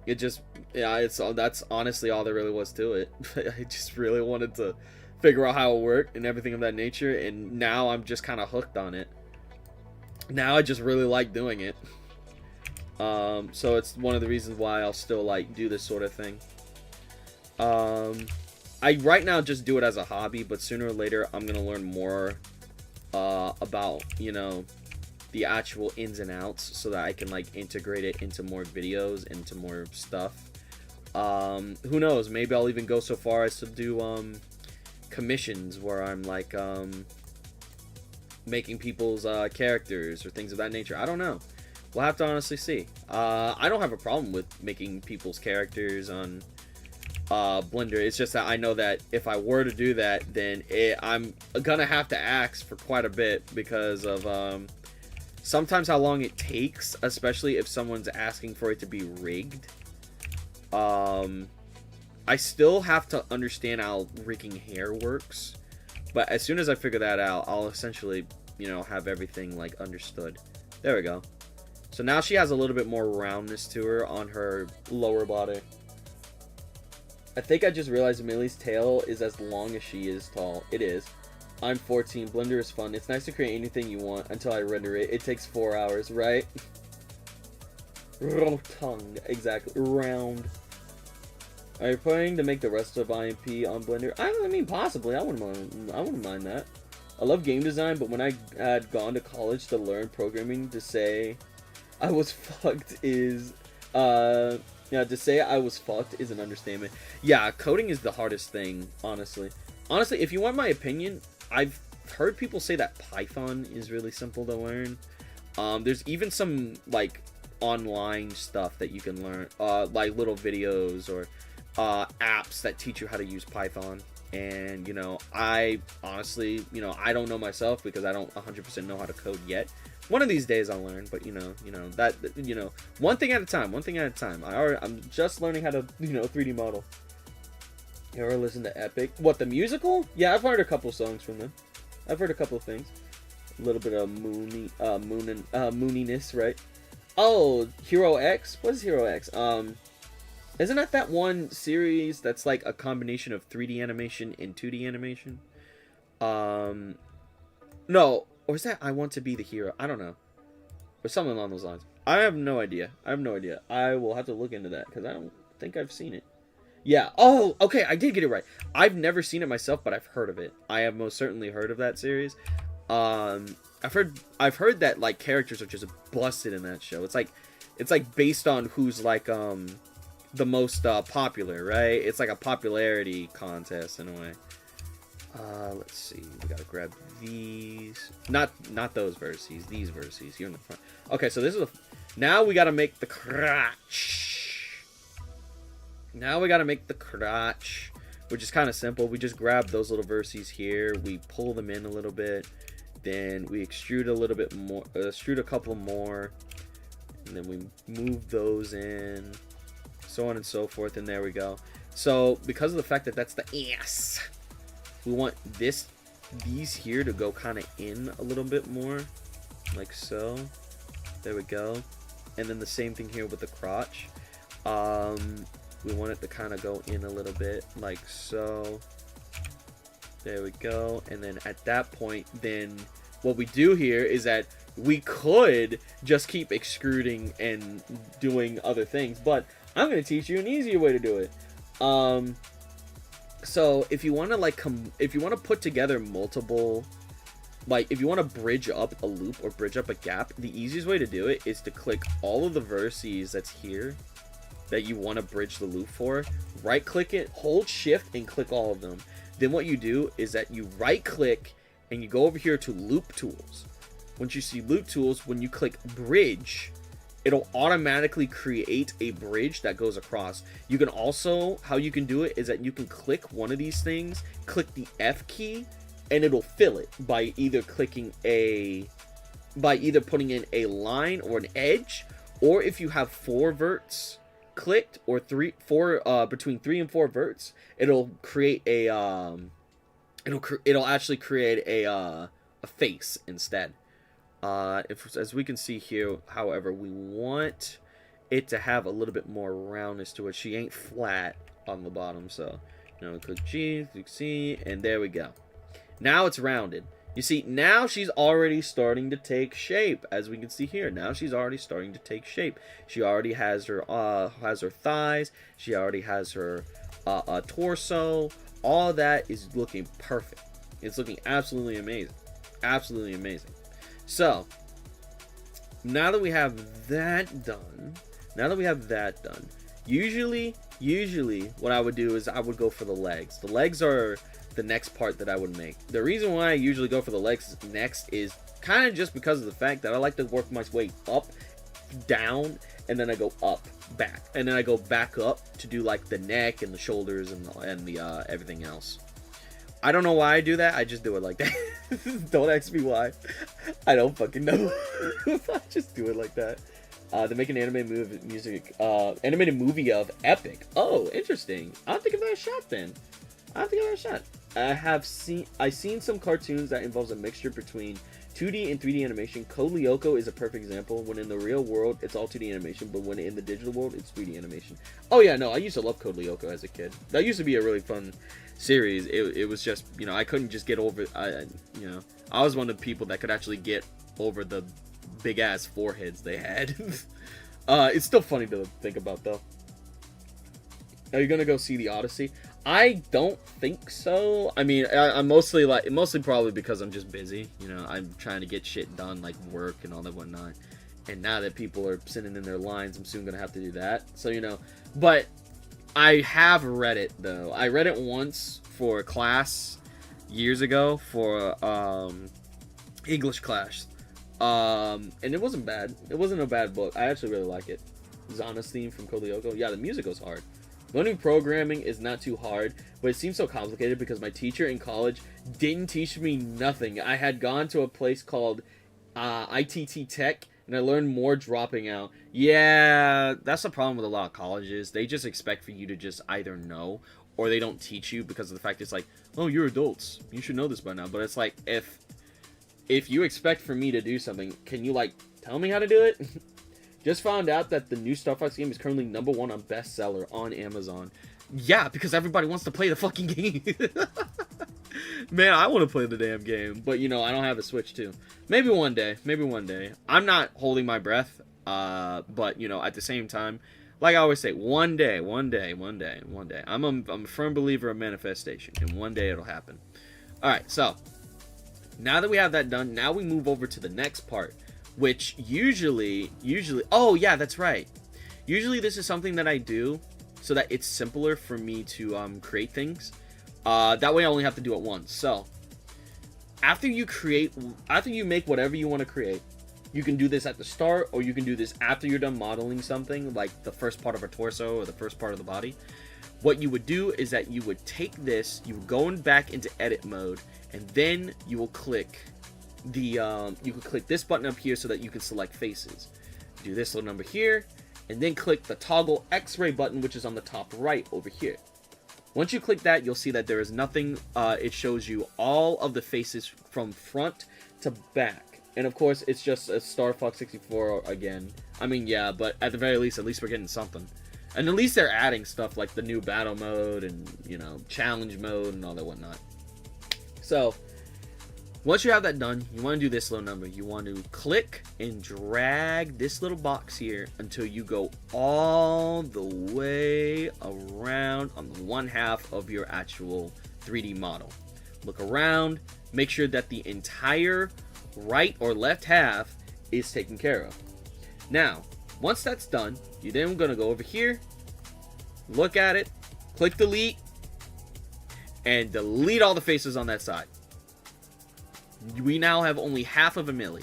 It just, yeah, that's honestly all there really was to it. I just really wanted to figure out how it worked and everything of that nature, and now I'm just kind of hooked on it. Now I just really like doing it. So it's one of the reasons why I'll still like do this sort of thing. I right now just do it as a hobby, but sooner or later I'm gonna learn more about, you know, the actual ins and outs, so that I can like integrate it into more videos, into more stuff. Who knows, maybe I'll even go so far as to do commissions where I'm like making people's characters or things of that nature. I don't know. We'll have to honestly see. I don't have a problem with making people's characters on Blender. It's just that I know that if I were to do that, then I'm gonna have to ask for quite a bit, because of sometimes how long it takes, especially if someone's asking for it to be rigged. I still have to understand how rigging hair works, but as soon as I figure that out, I'll essentially, you know, have everything like understood. There we go. So now she has a little bit more roundness to her on her lower body. I think I just realized Millie's tail is as long as she is tall. It is. I'm 14. Blender is fun. It's nice to create anything you want until I render it. It takes 4 hours, right? Rotund. Exactly. Round. Are you planning to make the rest of IMP on Blender? I mean, possibly. I wouldn't mind that. I love game design, but when I had gone to college to learn programming, to say I was fucked is yeah, to say I was fucked is an understatement. Yeah, coding is the hardest thing, honestly. Honestly, if you want my opinion, I've heard people say that Python is really simple to learn. There's even some like online stuff that you can learn, like little videos or apps that teach you how to use Python. And you know, I honestly, you know, I don't know myself because I don't 100% know how to code yet. One of these days I'll learn, but you know that, you know, one thing at a time. I'm just learning how to, you know, 3D model. You ever listen to Epic? What, the musical? Yeah, I've heard a couple songs from them. I've heard a couple of things. A little bit of mooniness, right? Oh, Hero X? What is Hero X? Isn't that one series that's like a combination of 3D animation and 2D animation? No. Or is that I Want to Be the Hero? I don't know. Or something along those lines. I have no idea. I will have to look into that, because I don't think I've seen it. Yeah. Oh, okay. I did get it right. I've never seen it myself, but I've heard of it. I have most certainly heard of that series. I've heard that like characters are just busted in that show. It's like based on who's like the most popular, right? It's like a popularity contest in a way. Let's see. We gotta grab these. Not those verses. These verses here in the front. Okay, so this is now we gotta make the crotch. Now we gotta make the crotch, which is kind of simple. We just grab those little verses here. We pull them in a little bit. Then we extrude a little bit more. Extrude a couple more. And then we move those in. So on and so forth. And there we go. So because of the fact that that's the ass, we want these here to go kind of in a little bit more, like so. There we go. And then the same thing here with the crotch. We want it to kind of go in a little bit, like so. There we go. And then at that point, then what we do here is that we could just keep extruding and doing other things, but I'm going to teach you an easier way to do it. So if you want to like if you want to put together multiple, like if you want to bridge up a loop or bridge up a gap, the easiest way to do it is to click all of the vertices that's here that you want to bridge the loop for, right click it, hold shift and click all of them. Then what you do is that you right click and you go over here to loop tools. Once you see loop tools, when you click bridge, it'll automatically create a bridge that goes across. You can also, how you can do it is that you can click one of these things, click the F key, and it'll fill it by either putting in a line or an edge, or if you have 4 verts clicked or between 3 and 4 verts, it'll create a it'll actually create a face instead. As we can see here, however, we want it to have a little bit more roundness to it. She ain't flat on the bottom, so click G, click C, and there we go. Now it's rounded. You see, now she's already starting to take shape, as we can see here. Now she's already starting to take shape. She already has her thighs. She already has her torso. All that is looking perfect. It's looking absolutely amazing. Absolutely amazing. So, now that we have that done, usually what I would do is I would go for the legs. The legs are the next part that I would make. The reason why I usually go for the legs next is kind of just because of the fact that I like to work my way up, down, and then I go up, back, and then I go back up to do like the neck and the shoulders and the everything else. I don't know why I do that. I just do it like that. Don't ask me why. I don't fucking know. I just do it like that. They make an animated movie of Epic. Oh, interesting. I'll have to give that a shot then. I've seen some cartoons that involves a mixture between 2D and 3D animation. Code Lyoko is a perfect example. When in the real world, it's all 2D animation, but when in the digital world, it's 3D animation. Oh yeah, no, I used to love Code Lyoko as a kid. That used to be a really fun series. It was just, I couldn't just get over, I was one of the people that could actually get over the big ass foreheads they had. It's still funny to think about though. Are you gonna go see the Odyssey? I don't think so. I mean, I'm mostly probably because I'm just busy. I'm trying to get shit done, like work and all that whatnot. And now that people are sitting in their lines, I'm soon gonna have to do that. So but I have read it though. I read it once for class years ago for English class. And it wasn't bad. It wasn't a bad book. I actually really like it. Zana's theme from Code Lyoko. Yeah, the music goes hard. Learning programming is not too hard, but it seems so complicated because my teacher in college didn't teach me nothing. I had gone to a place called ITT Tech, and I learned more dropping out. Yeah, that's the problem with a lot of colleges. They just expect for you to just either know, or they don't teach you because of the fact it's like, oh, you're adults. You should know this by now. But it's like, if you expect for me to do something, can you, tell me how to do it? Just found out that the new Star Fox game is currently #1 on bestseller on Amazon. Yeah, because everybody wants to play the fucking game. Man, I want to play the damn game. But, I don't have a Switch, too. Maybe one day. I'm not holding my breath. But, at the same time, like I always say, one day. I'm a firm believer of manifestation. And one day it'll happen. Alright, so. Now that we have that done, now we move over to the next part. Which usually, oh yeah, that's right. Usually this is something that I do so that it's simpler for me to create things. That way I only have to do it once. So, after you make whatever you want to create, you can do this at the start, or you can do this after you're done modeling something, like the first part of a torso or the first part of the body. What you would do is that you would take this, you would go back into edit mode, and then you will click you can click this button up here so that you can select faces. Do this little number here, and then click the toggle X-ray button, which is on the top right over here. Once you click that, you'll see that there is nothing. It shows you all of the faces from front to back, and of course it's just a Star Fox 64 again. I mean, yeah, but at the very least, at least we're getting something. And at least they're adding stuff like the new battle mode and challenge mode and all that whatnot. So once you have that done, you want to do this little number. You want to click and drag this little box here until you go all the way around around on the one half of your actual 3D model. Look around, make sure that the entire right or left half is taken care of. Now, once that's done, you're then going to go over here, look at it, click delete, and delete all the faces on that side. We now have only half of a Millie.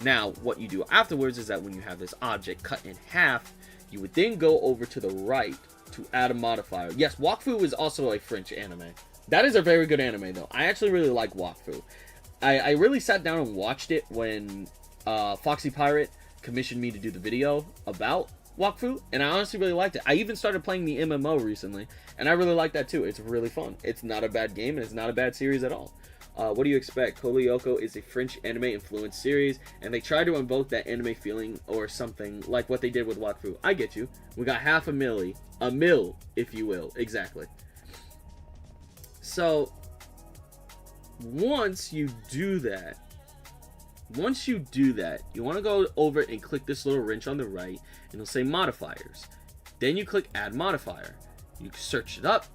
Now, what you do afterwards is that when you have this object cut in half, you would then go over to the right to add a modifier. Yes, Wakfu is also a French anime. That is a very good anime, though. I actually really like Wakfu. I really sat down and watched it when Foxy Pirate commissioned me to do the video about Wakfu, and I honestly really liked it. I even started playing the MMO recently, and I really like that too. It's really fun. It's not a bad game, and it's not a bad series at all. What do you expect? Kolyoko is a French anime influenced series, and they try to invoke that anime feeling or something like what they did with Wakfu. I get you. We got half a Millie. A mill, if you will. Exactly. So, once you do that, you want to go over and click this little wrench on the right, and it'll say modifiers. Then you click add modifier. You search it up,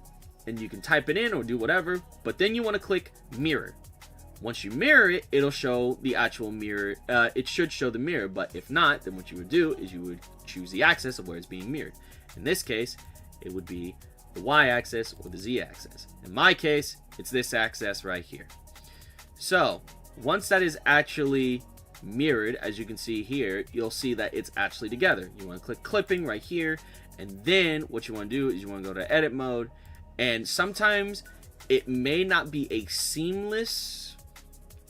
and you can type it in or do whatever, but then you want to click mirror. Once you mirror it, it'll show the actual mirror. It should show the mirror, but if not, then what you would do is you would choose the axis of where it's being mirrored. In this case, it would be the y-axis or the z-axis. In my case, it's this axis right here. So, once that is actually mirrored, as you can see here, you'll see that it's actually together. You want to click clipping right here, and then what you want to do is you want to go to edit mode, and sometimes it may not be a seamless,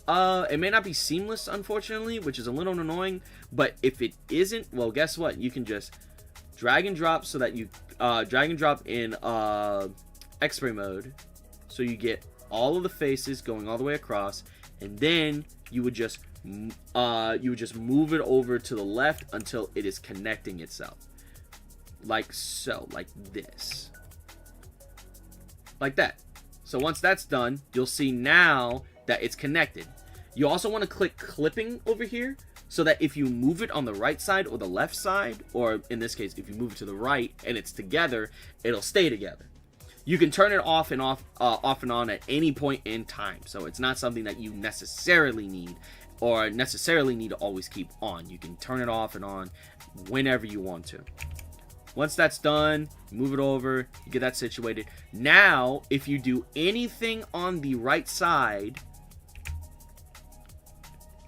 unfortunately, which is a little annoying, but if it isn't, well, guess what? You can just drag and drop so that you, drag and drop in X-ray mode, so you get all of the faces going all the way across, and then you would just move it over to the left until it is connecting itself, like so, like this, like that. So once that's done, you'll see now that it's connected. You also want to click clipping over here so that if you move it on the right side or the left side, or in this case, if you move it to the right and it's together, it'll stay together. You can turn it off and on at any point in time. So it's not something that you necessarily need to always keep on. You can turn it off and on whenever you want to. Once that's done, move it over, you get that situated. Now, if you do anything on the right side,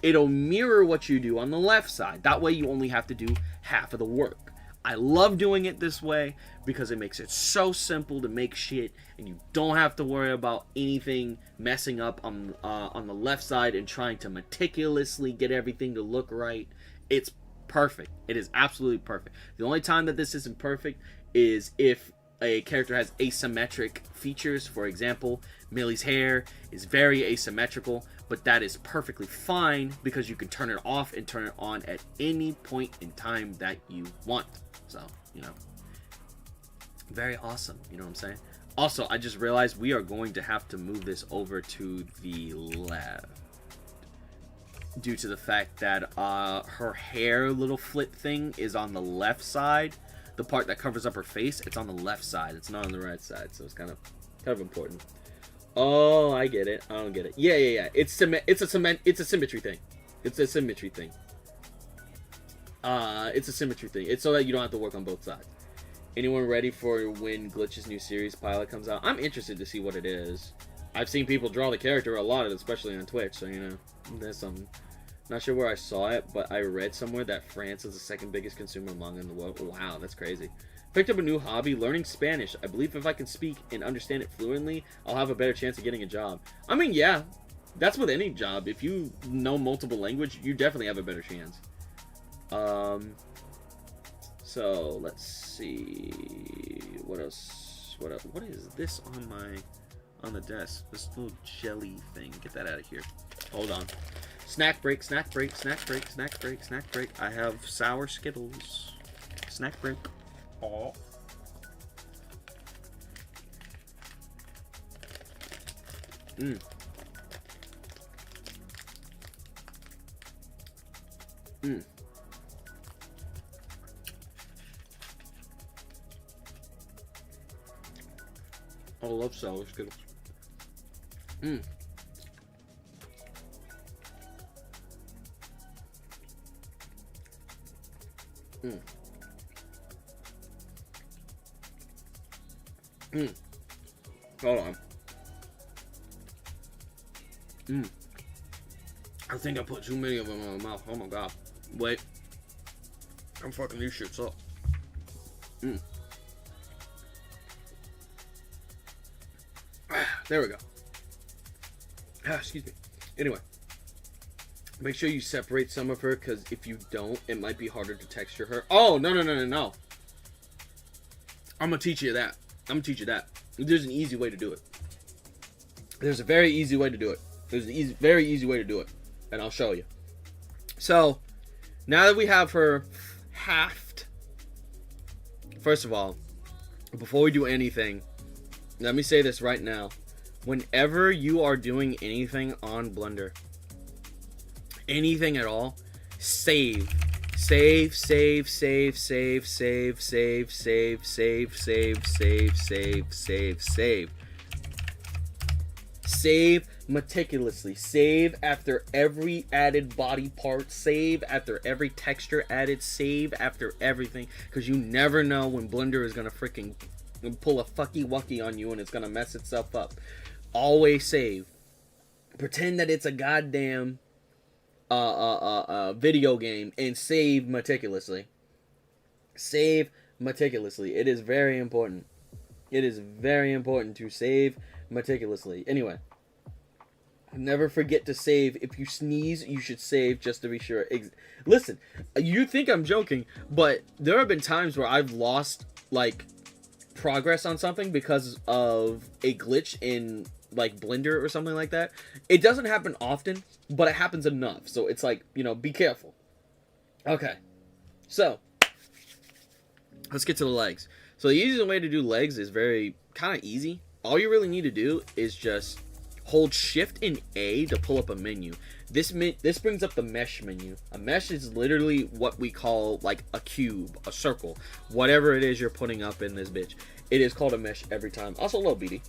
it'll mirror what you do on the left side. That way you only have to do half of the work. I love doing it this way because it makes it so simple to make shit, and you don't have to worry about anything messing up on the left side and trying to meticulously get everything to look right. It's perfect. It is absolutely perfect. The only time that this isn't perfect is if a character has asymmetric features. For example, Millie's hair is very asymmetrical, but that is perfectly fine because you can turn it off and turn it on at any point in time that you want. So, you know, very awesome. You know what I'm saying? Also, I just realized we are going to have to move this over to the left due to the fact that her hair little flip thing is on the left side. The part that covers up her face, it's on the left side. It's not on the right side, so it's kind of important. Oh, I get it. I don't get it. Yeah. It's a symmetry thing. It's a symmetry thing. It's a symmetry thing. It's so that you don't have to work on both sides. Anyone ready for when Glitch's new series pilot comes out? I'm interested to see what it is. I've seen people draw the character a lot, especially on Twitch, so you know, there's something. Not sure where I saw it, but I read somewhere that France is the second biggest consumer manga in the world. Wow, that's crazy. Picked up a new hobby, learning Spanish. I believe if I can speak and understand it fluently, I'll have a better chance of getting a job. I mean, yeah, that's with any job. If you know multiple language, you definitely have a better chance. So let's see what else. What is this on the desk? This little jelly thing. Get that out of here. Hold on. Snack break, snack break, snack break, snack break, snack break. I have sour Skittles. Snack break. Oh. Mm. Mm. I love sour Skittles. Mmm. Mmm. Mmm. Hold on. Mmm. I think I put too many of them in my mouth. Oh my god. Wait. I'm fucking these shits up. Mmm. There we go. Excuse me. Anyway. Make sure you separate some of her, because if you don't, it might be harder to texture her. Oh, no. I'm going to teach you that. There's an easy way to do it. There's a very easy way to do it. Very easy way to do it. And I'll show you. So, now that we have her halved, first of all, before we do anything, let me say this right now. Whenever you are doing anything on Blender, anything at all, save. Save meticulously. Save after every added body part. Save after every texture added. Save after everything. Because you never know when Blender is going to freaking pull a fucky wucky on you and it's going to mess itself up. Always save. Pretend that it's a goddamn video game and save meticulously. Save meticulously. It is very important. It is very important to save meticulously. Anyway, never forget to save. If you sneeze, you should save just to be sure. Listen, you think I'm joking, but there have been times where I've lost like progress on something because of a glitch in like Blender or something like that. It doesn't happen often, but it happens enough. So it's like, you know, be careful. Okay. So, let's get to the legs. So the easiest way to do legs is very kind of easy. All you really need to do is just hold Shift and A to pull up a menu. This brings up the mesh menu. A mesh is literally what we call like a cube, a circle, whatever it is you're putting up in this bitch. It is called a mesh every time. Also, low BD.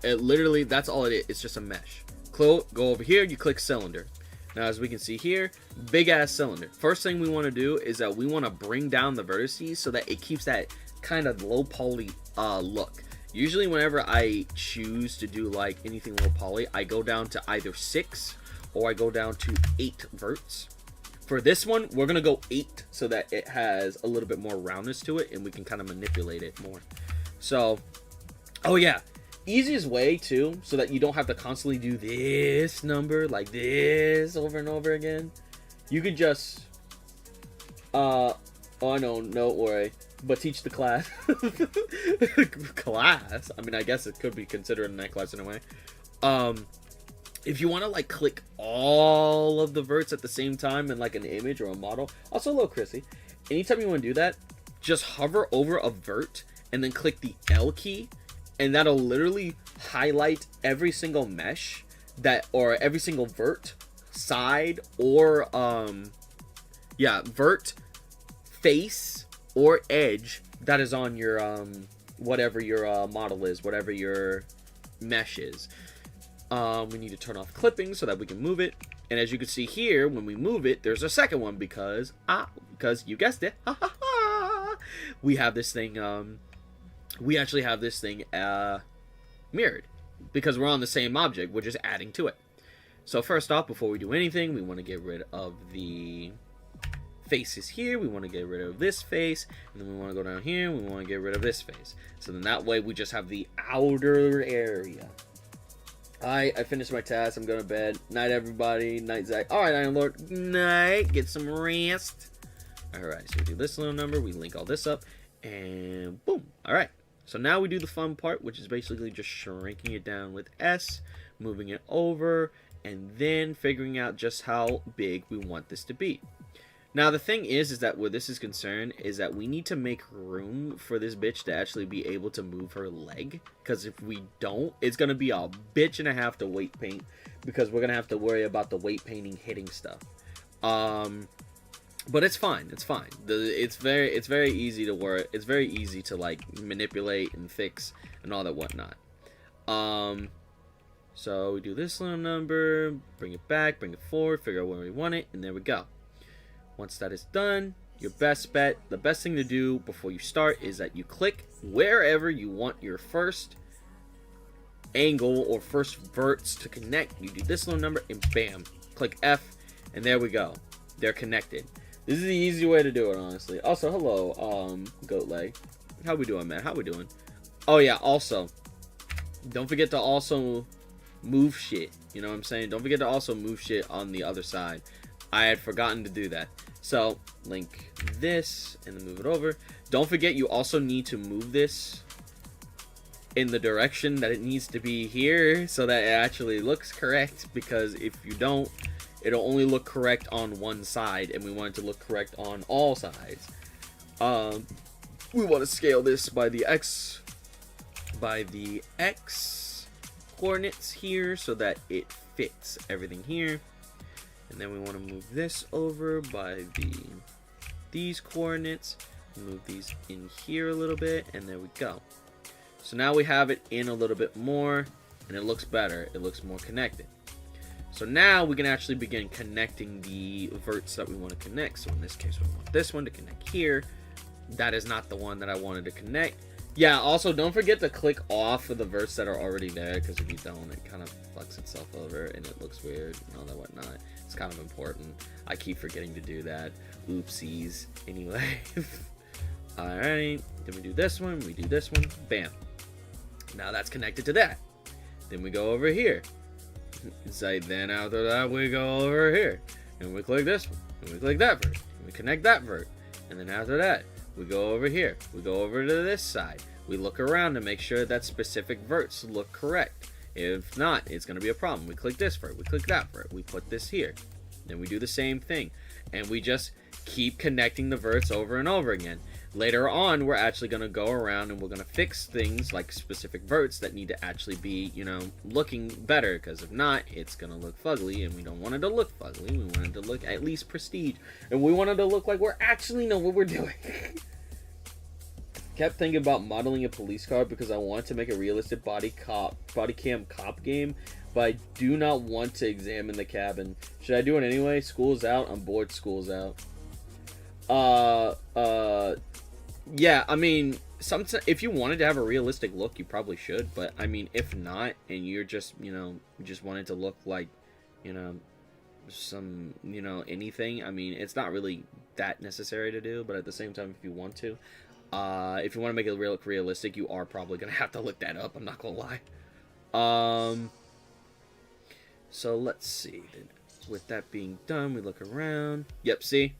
It literally, that's all it is. It's just a mesh. Go over here, you click cylinder. Now, as we can see here, big ass cylinder. First thing we want to do is that we want to bring down the vertices so that it keeps that kind of low poly look. Usually whenever I choose to do like anything low poly, I go down to either 6 or I go down to 8 verts. For this one, we're going to go 8 so that it has a little bit more roundness to it and we can kind of manipulate it more. So, oh yeah, easiest way too, so that you don't have to constantly do this number like this over and over again. You could just, oh no, don't worry, but teach the class. Class? I mean, I guess it could be considered a night class in a way. If you want to like click all of the verts at the same time in like an image or a model, also low Chrissy, anytime you want to do that, just hover over a vert and then click the L key, and that'll literally highlight every single mesh that, or every single vert, side, or vert, face, or edge that is on your whatever your model is, whatever your mesh is. We need to turn off clipping so that we can move it. And as you can see here, when we move it, there's a second one because you guessed it, we have this thing. We actually have this thing mirrored because we're on the same object. We're just adding to it. So first off, before we do anything, we want to get rid of the faces here. We want to get rid of this face, and then we want to go down here. And we want to get rid of this face. So then that way we just have the outer area. I finished my task. I'm going to bed. Night, everybody. Night, Zach. All right, Iron Lord. Night. Get some rest. All right. So we do this little number. We link all this up, and boom. All right. So now we do the fun part, which is basically just shrinking it down with S, moving it over, and then figuring out just how big we want this to be. Now, the thing is that where this is concerned is that we need to make room for this bitch to actually be able to move her leg. Because if we don't, it's going to be a bitch and a half to weight paint. Because we're going to have to worry about the weight painting hitting stuff. But it's fine. It's fine. It's very easy to work. It's very easy to like manipulate and fix and all that whatnot. So we do this little number, bring it back, bring it forward, figure out where we want it, and there we go. Once that is done, your best bet, the best thing to do before you start is that you click wherever you want your first angle or first verts to connect. You do this little number and bam, click F, and there we go. They're connected. This is the easy way to do it, honestly. Also, hello, goat leg. How we doing, man? How we doing? Oh yeah, also, don't forget to also move shit. You know what I'm saying? Don't forget to also move shit on the other side. I had forgotten to do that. So, link this and then move it over. Don't forget you also need to move this in the direction that it needs to be here so that it actually looks correct, because if you don't, it'll only look correct on one side, and we want it to look correct on all sides. We want to scale this by the x coordinates here so that it fits everything here. And then we want to move this over by these coordinates, move these in here a little bit, and there we go. So now we have it in a little bit more, and it looks better. It looks more connected. So now we can actually begin connecting the verts that we want to connect. So in this case, we want this one to connect here. That is not the one that I wanted to connect. Yeah, also don't forget to click off of the verts that are already there, because if you don't, it kind of fucks itself over and it looks weird and all that whatnot. It's kind of important. I keep forgetting to do that. Oopsies. Anyway. Alright, then we do this one, we do this one, bam. Now that's connected to that. Then we go over here. It's like, then after that we go over here. And we click this one, and we click that vert, and we connect that vert. And then after that, we go over here. We go over to this side. We look around to make sure that specific verts look correct. If not, it's going to be a problem. We click this vert. We click that vert. We put this here. Then we do the same thing. And we just keep connecting the verts over and over again. Later on, we're actually going to go around and we're going to fix things like specific verts that need to actually be, you know, looking better. Because if not, it's going to look fugly. And we don't want it to look fugly. We want it to look at least prestige. And we want it to look like we actually know what we're doing. Kept thinking about modeling a police car because I want to make a realistic body cam cop game, but I do not want to examine the cabin. Should I do it anyway? School's out. I'm bored. School's out. Yeah, I mean, if you wanted to have a realistic look, you probably should, but I mean, if not, and you're just, you know, just wanted to look like, you know, some, you know, anything, I mean, it's not really that necessary to do, but at the same time, if you want to, if you want to make it look realistic, you are probably going to have to look that up, I'm not going to lie. So let's see, with that being done, we look around, yep, see?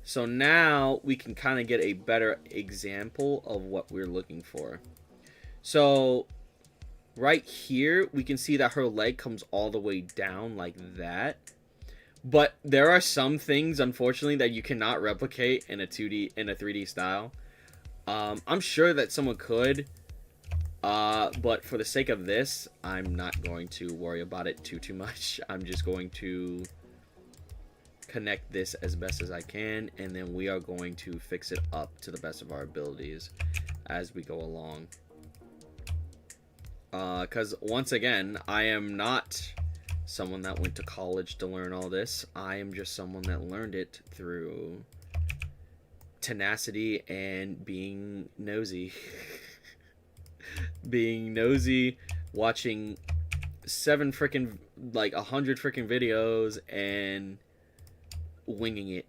So now we can kind of get a better example of what we're looking for. So right here, we can see that her leg comes all the way down like that. But there are some things, unfortunately, that you cannot replicate in a 3D style. I'm sure that someone could. But for the sake of this, I'm not going to worry about it too much. I'm just going to connect this as best as I can, and then we are going to fix it up to the best of our abilities as we go along. Because once again, I am not someone that went to college to learn all this. I am just someone that learned it through tenacity and being nosy. Being nosy, watching 100 freaking videos and winging it.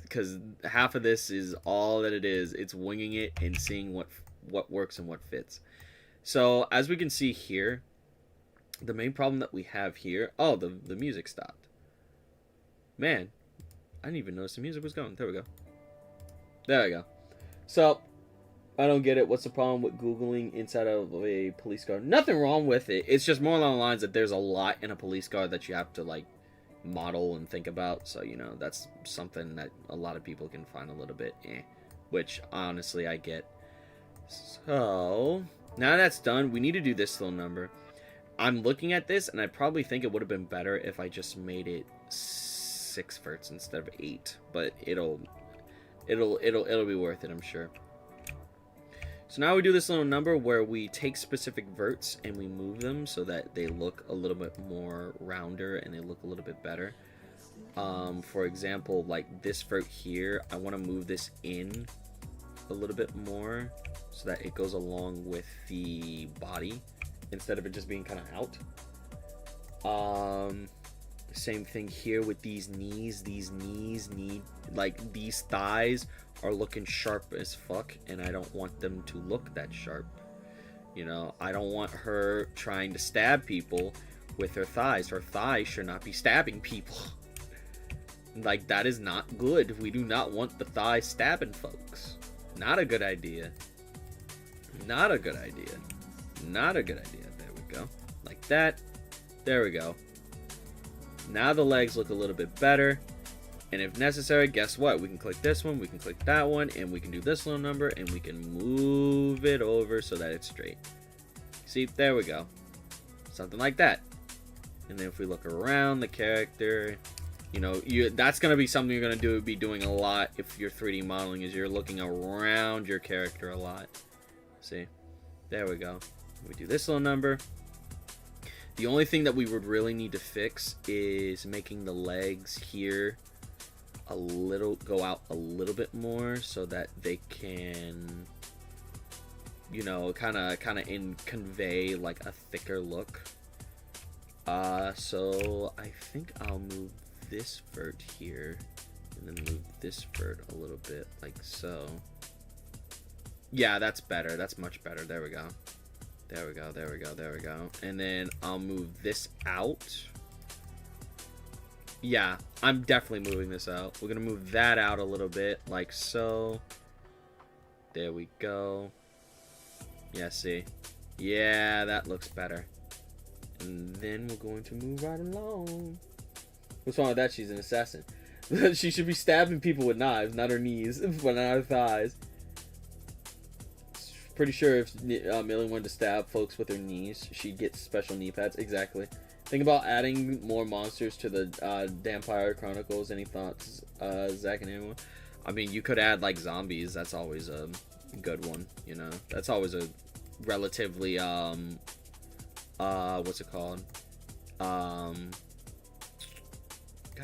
Because half of this is all that it is. It's winging it and seeing what works and what fits. So as we can see here, the main problem that we have here, oh, the music stopped. Man, I didn't even notice the music was going. There we go. There we go. So I don't get it. What's the problem with Googling inside of a police car? Nothing wrong with it. It's just more along the lines that there's a lot in a police car that you have to, like, model and think about. So, you know, that's something that a lot of people can find a little bit which, honestly, I get. So, now that's done, we need to do this little number. I'm looking at this, and I probably think it would have been better if I just made it 6 verts instead of 8, but it'll be worth it, I'm sure. So now we do this little number where we take specific verts and we move them so that they look a little bit more rounder and they look a little bit better. For example, like this vert here, I want to move this in a little bit more so that it goes along with the body instead of it just being kind of out. Same thing here with these knees. These knees need, like, these thighs are looking sharp as fuck, and I don't want them to look that sharp. You know, I don't want her trying to stab people with her thighs. Her thighs should not be stabbing people. Like, that is not good. We do not want the thighs stabbing folks. Not a good idea. Not a good idea. Not a good idea. There we go. Like that. There we go. Now the legs look a little bit better. And if necessary, guess what? We can click this one, we can click that one, and we can do this little number, and we can move it over so that it's straight. See, there we go. Something like that. And then if we look around the character, you know, that's going to be something you're going to be doing a lot if you're 3D modeling, is you're looking around your character a lot. See, there we go. We do this little number. The only thing that we would really need to fix is making the legs here go out a little bit more so that they can, you know, kind of convey like a thicker look. So I think I'll move this vert here and then move this vert a little bit like so. Yeah, that's better. That's much better. There we go. There we go, there we go, there we go. And then I'll move this out. Yeah, I'm definitely moving this out. We're going to move that out a little bit, like so. There we go. Yeah, see? Yeah, that looks better. And then we're going to move right along. What's wrong with that? She's an assassin. She should be stabbing people with knives, not her knees, but not her thighs. Pretty sure if Millie wanted to stab folks with her knees, she'd get special knee pads. Exactly. Think about adding more monsters to the Vampire Chronicles. Any thoughts, Zach and anyone? I mean, you could add like zombies. That's always a good one. You know, that's always a relatively what's it called? God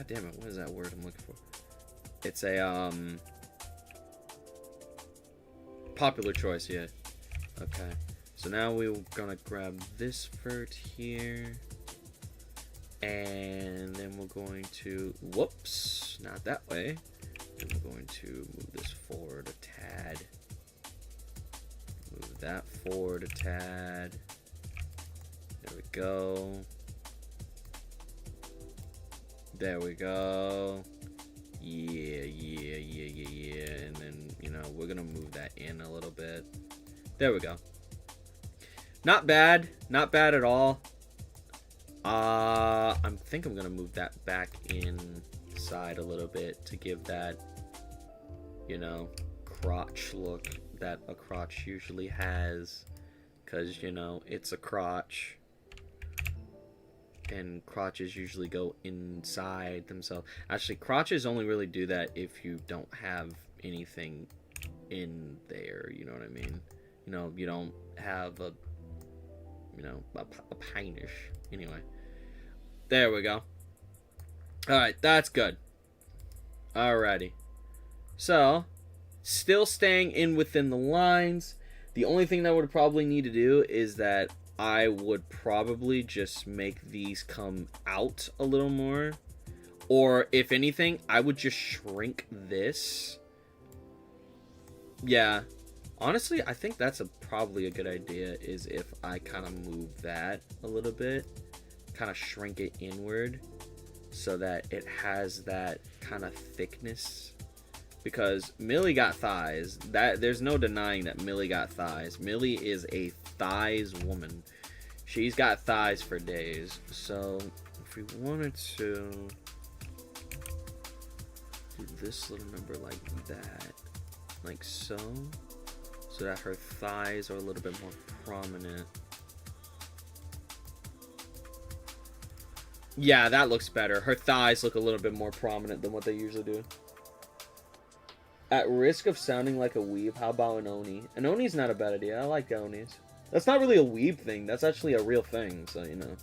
damn it! What is that word I'm looking for? It's a popular choice, yeah. Okay, so now we're gonna grab this vert here, and then we're going to, whoops, not that way. And we're going to move this forward a tad. Move that forward a tad. There we go. There we go. Yeah. And then, you know, we're gonna move that in a little bit. There we go. Not bad. Not bad at all. I think I'm gonna move that back inside a little bit to give that, you know, crotch look that a crotch usually has. Because, you know, it's a crotch. And crotches usually go inside themselves. Actually, crotches only really do that if you don't have anything in there, you know what I mean? You know, you don't have a, you know, a pinish. Anyway, there we go. Alright, that's good. Alrighty. So, still staying in within the lines. The only thing that I would probably need to do is that I would probably just make these come out a little more. Or, if anything, I would just shrink this. Yeah. Honestly, I think that's probably a good idea, is if I kind of move that a little bit. Kind of shrink it inward. So that it has that kind of thickness. Because Millie got thighs. There's no denying that Millie got thighs. Millie is a thighs woman. She's got thighs for days. So if we wanted to do this little number like that, like so that her thighs are a little bit more prominent. Yeah, that looks better. Her thighs look a little bit more prominent than what they usually do. At risk of sounding like a weeb, how about an oni? An oni's not a bad idea. I like onis. That's not really a weeb thing. That's actually a real thing, so you know.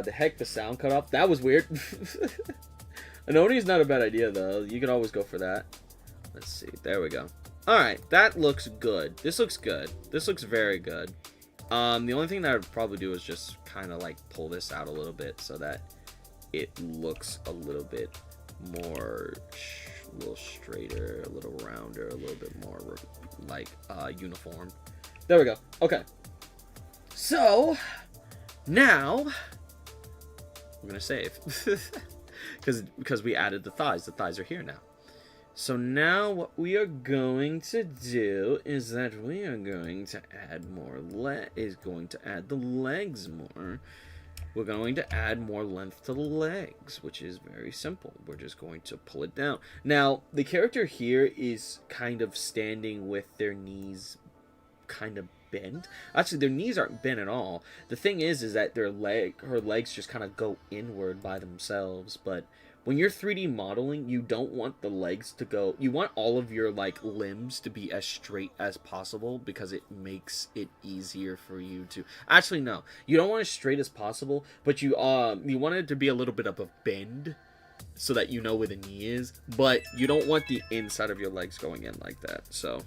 The heck, the sound cut off? That was weird. An oni is not a bad idea, though. You can always go for that. Let's see. There we go. Alright, that looks good. This looks good. This looks very good. The only thing that I would probably do is just kind of like pull this out a little bit so that it looks a little bit more, a little straighter, a little rounder, a little bit more like uniform. There we go. Okay. So now we're gonna save because we added the thighs. The thighs are here now. So now what we are going to do is that we are going to add more add the legs more. We're going to add more length to the legs, which is very simple. We're just going to pull it down. Now, the character here is kind of standing with their knees kind of bent. Actually, their knees aren't bent at all. The thing is that her legs just kind of go inward by themselves, but when you're 3D modeling, you don't want the legs to go... You want all of your, like, limbs to be as straight as possible because it makes it easier for you to... Actually, no. You don't want it straight as possible, but you want it to be a little bit of a bend so that you know where the knee is, but you don't want the inside of your legs going in like that. So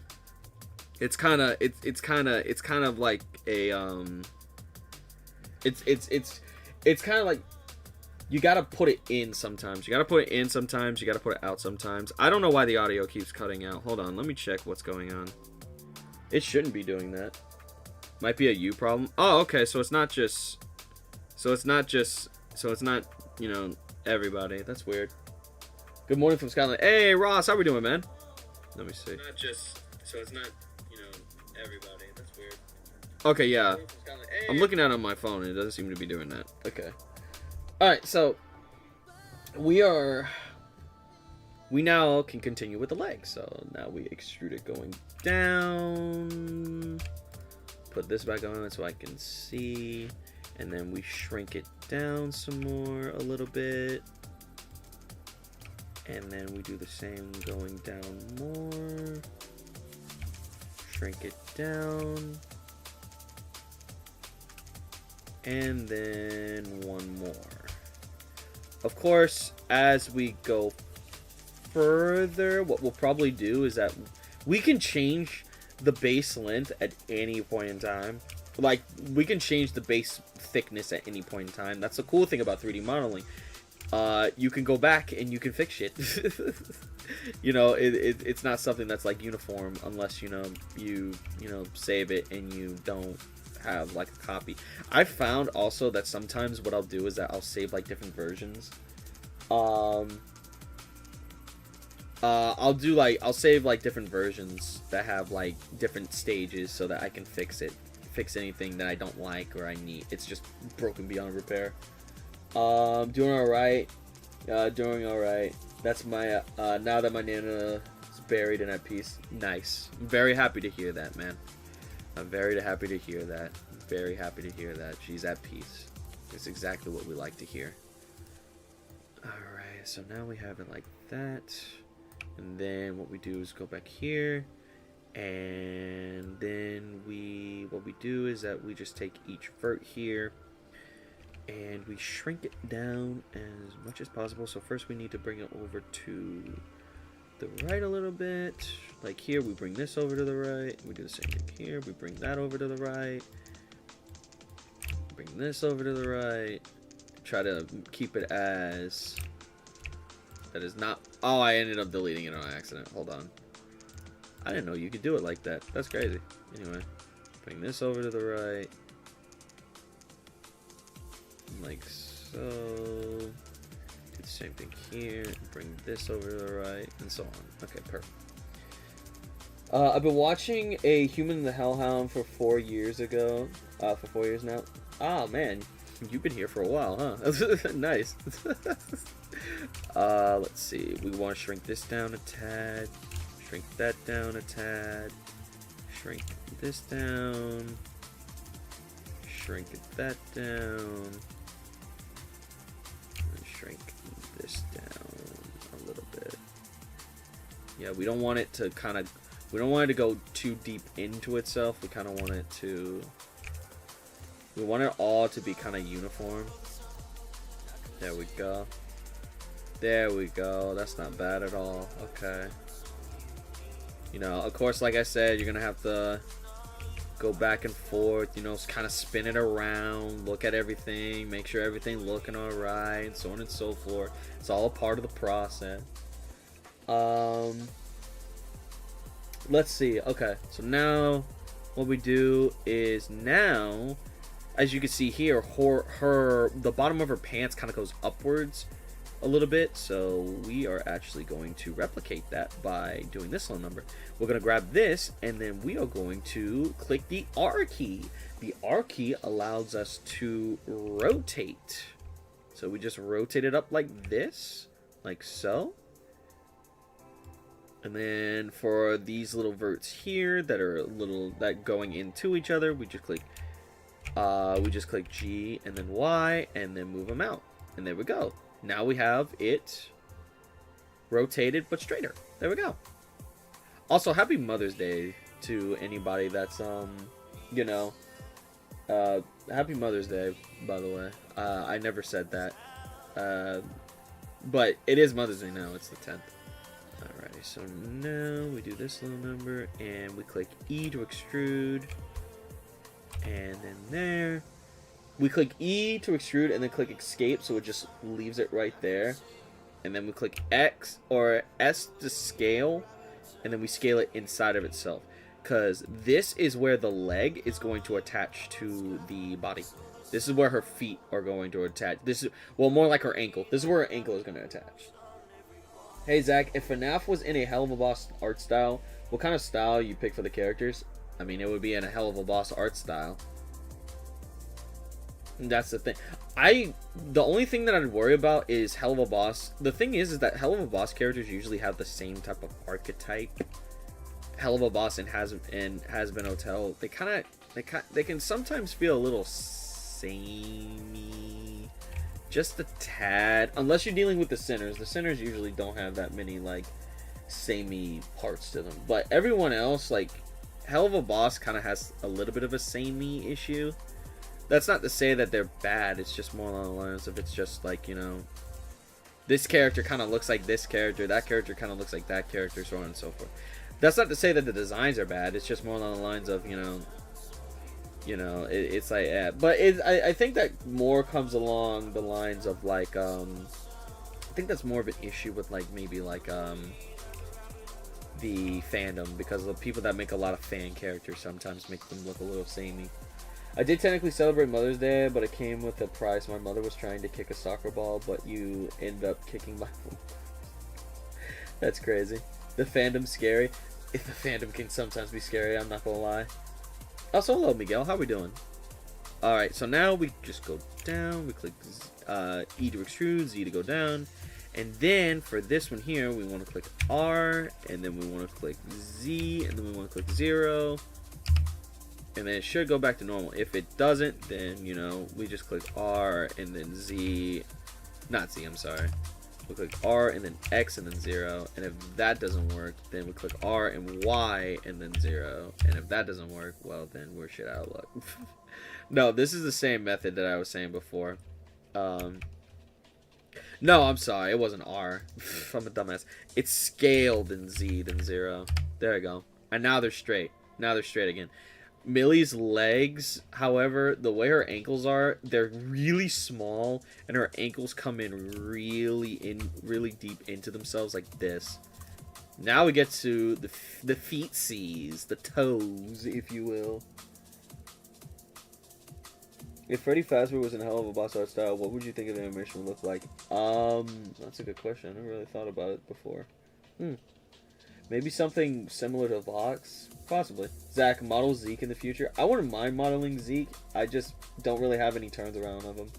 it's kind of like a it's kind of like you gotta put it in sometimes. You gotta put it in sometimes. You gotta put it out sometimes. I don't know why the audio keeps cutting out. Hold on, let me check what's going on. It shouldn't be doing that. Might be a you problem. Oh, okay. So it's not, you know, everybody. That's weird. Good morning from Scotland. Hey, Ross, how we doing, man? Let me see. It's not, you know, everybody. That's weird. Okay, yeah. I'm looking at it on my phone and it doesn't seem to be doing that. Okay. Alright, so we now can continue with the legs. So now we extrude it going down. Put this back on so I can see. And then we shrink it down some more a little bit. And then we do the same going down more. Shrink it down. And then one more. Of course, as we go further, what we'll probably do is that we can change the base length at any point in time. Like, we can change the base thickness at any point in time. That's the cool thing about 3D modeling. You can go back and you can fix shit. You know, it's not something that's like uniform unless, you know, save it and you don't have like a copy. I found also that sometimes what I'll do is that I'll save like different versions. I'll save like different versions that have like different stages so that I can fix anything that I don't like or I need. It's just broken beyond repair. Doing alright. Doing alright. That's my now that my Nana is buried and at peace. Nice. I'm very happy to hear that, man. I'm very happy to hear that. Very happy to hear that. She's at peace. It's exactly what we like to hear. Alright, so now we have it like that. And then what we do is go back here. And then what we do is that we just take each vert here. And we shrink it down as much as possible. So first we need to bring it over to the right a little bit. Like here, we bring this over to the right. We do the same thing here. We bring that over to the right. Bring this over to the right. Try to keep it as... That is not... Oh, I ended up deleting it on accident. Hold on. I didn't know you could do it like that. That's crazy. Anyway, bring this over to the right. Like so. Do the same thing here. Bring this over to the right, and so on. Okay, perfect. I've been watching A Human in the Hellhound for 4 years ago. For 4 years now. Oh man, you've been here for a while, huh? Nice. Let's see. We want to shrink this down a tad. Shrink that down a tad. Shrink this down. shrink that down. And shrink this down a little bit. Yeah, we don't want it to kind of... We don't want it to go too deep into itself. We kind of want it to... We want it all to be kind of uniform. There we go. There we go. That's not bad at all. Okay. You know, of course, like I said, you're going to have to go back and forth, you know, kind of spin it around, look at everything, make sure everything looking all right, and so on and so forth. It's all a part of the process. Let's see. Okay, so now what we do is now, as you can see here, the bottom of her pants kind of goes upwards a little bit, so we are actually going to replicate that by doing this little number. We're going to grab this, and then we are going to click the R key. The R key allows us to rotate. So we just rotate it up like this, like so. And then for these little verts here that are that going into each other, we just click G and then Y and then move them out. And there we go. Now we have it rotated but straighter. There we go. Also, happy Mother's Day to anybody that's you know, happy Mother's Day, by the way. I never said that. But it is Mother's Day now. It's the 10th. Alrighty, so now we do this little number and we click E to extrude. And then there. We click E to extrude and then click escape, so it just leaves it right there. And then we click X or S to scale, and then we scale it inside of itself. Because this is where the leg is going to attach to the body. This is where her feet are going to attach. This is, well, more like her ankle. This is where her ankle is going to attach. Hey Zach, if FNAF was in a Helluva Boss art style, what kind of style you pick for the characters? I mean, it would be in a Helluva Boss art style. That's the thing. The only thing that I'd worry about is Helluva Boss. The thing is that Helluva Boss characters usually have the same type of archetype. Helluva Boss and Has Been Hotel, they can sometimes feel a little samey. Just a tad. Unless you're dealing with the Sinners. The Sinners usually don't have that many, like, samey parts to them. But everyone else, like, Helluva Boss kind of has a little bit of a samey issue. That's not to say that they're bad. It's just more along the lines of, it's just like, you know, this character kind of looks like this character. That character kind of looks like that character, so on and so forth. That's not to say that the designs are bad. It's just more along the lines of, you know, it's like, but I think that more comes along the lines of like, I think that's more of an issue with like maybe like the fandom, because the people that make a lot of fan characters sometimes make them look a little samey. I did technically celebrate Mother's Day, but it came with a price. My mother was trying to kick a soccer ball, but you end up kicking my phone. That's crazy. The fandom's scary. If the fandom can sometimes be scary, I'm not gonna lie. Also, hello, Miguel. How we doing? Alright, so now we just go down. We click E to extrude, Z to go down. And then, for this one here, we want to click R, and then we want to click Z, and then we want to click 0. And then it should go back to normal. If it doesn't, then, you know, we just click R, and then Z. Not Z, I'm sorry. We click R, and then X, and then 0. And if that doesn't work, then we click R and Y, and then 0. And if that doesn't work, well, then we're shit out of luck. No, this is the same method that I was saying before. No, I'm sorry. It wasn't R. I'm a dumbass. It's scaled in Z, then 0. There we go. And now they're straight. Now they're straight again. Millie's legs, however, the way her ankles are, they're really small, and her ankles come in really deep into themselves like this. Now we get to the feetsies, the toes, if you will. If Freddy Fazbear was in a Helluva Boss art style, what would you think of the animation would look like? That's a good question. I never really thought about it before. Maybe something similar to Vox? Possibly. Zach, model Zeke in the future? I wouldn't mind modeling Zeke. I just don't really have any turns around of him.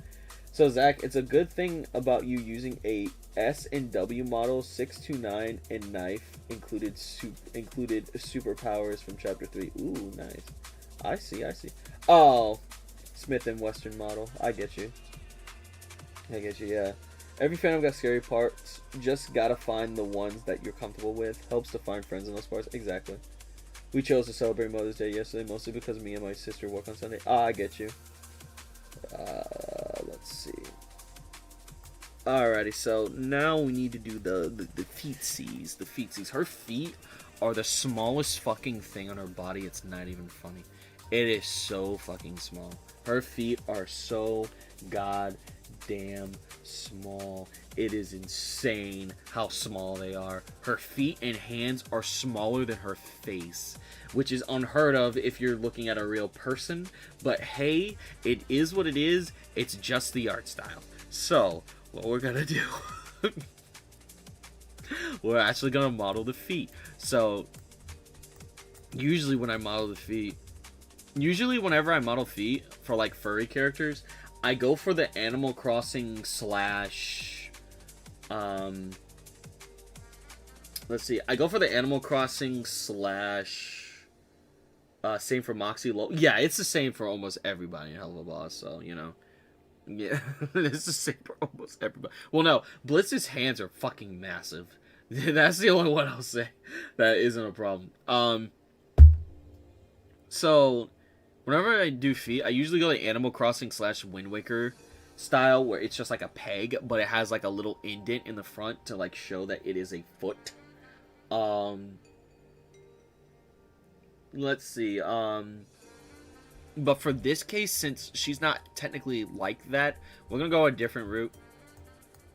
So, Zach, it's a good thing about you using a S and W model, 629, and knife included superpowers from Chapter 3. Ooh, nice. I see. Oh, Smith and Western model. I get you. Yeah. Every fandom got scary parts. Just gotta find the ones that you're comfortable with. Helps to find friends in those parts. Exactly. We chose to celebrate Mother's Day yesterday, mostly because me and my sister work on Sunday. I get you. Let's see. Alrighty, so now we need to do the feetsies. The feetsies. Her feet are the smallest fucking thing on her body. It's not even funny. It is so fucking small. Her feet are so goddamn small. It is insane how small they are. Her feet and hands are smaller than her face, which is unheard of if you're looking at a real person. But hey, it is what it is. It's just the art style. So, what we're gonna do... we're actually gonna model the feet. So, usually when I model the feet... Usually whenever I model feet for, like, furry characters, I go for the Animal Crossing slash... let's see. I go for the Animal Crossing slash... same for Moxie. Yeah, it's the same for almost everybody in Helluva Boss, so, you know. Yeah, it's the same for almost everybody. Well, no, Blitz's hands are fucking massive. That's the only one I'll say that isn't a problem. So, whenever I do feet, I usually go the Animal Crossing slash Wind Waker style, where it's just like a peg, but it has like a little indent in the front to like show that it is a foot. Let's see, but for this case, since she's not technically like that, we're going to go a different route,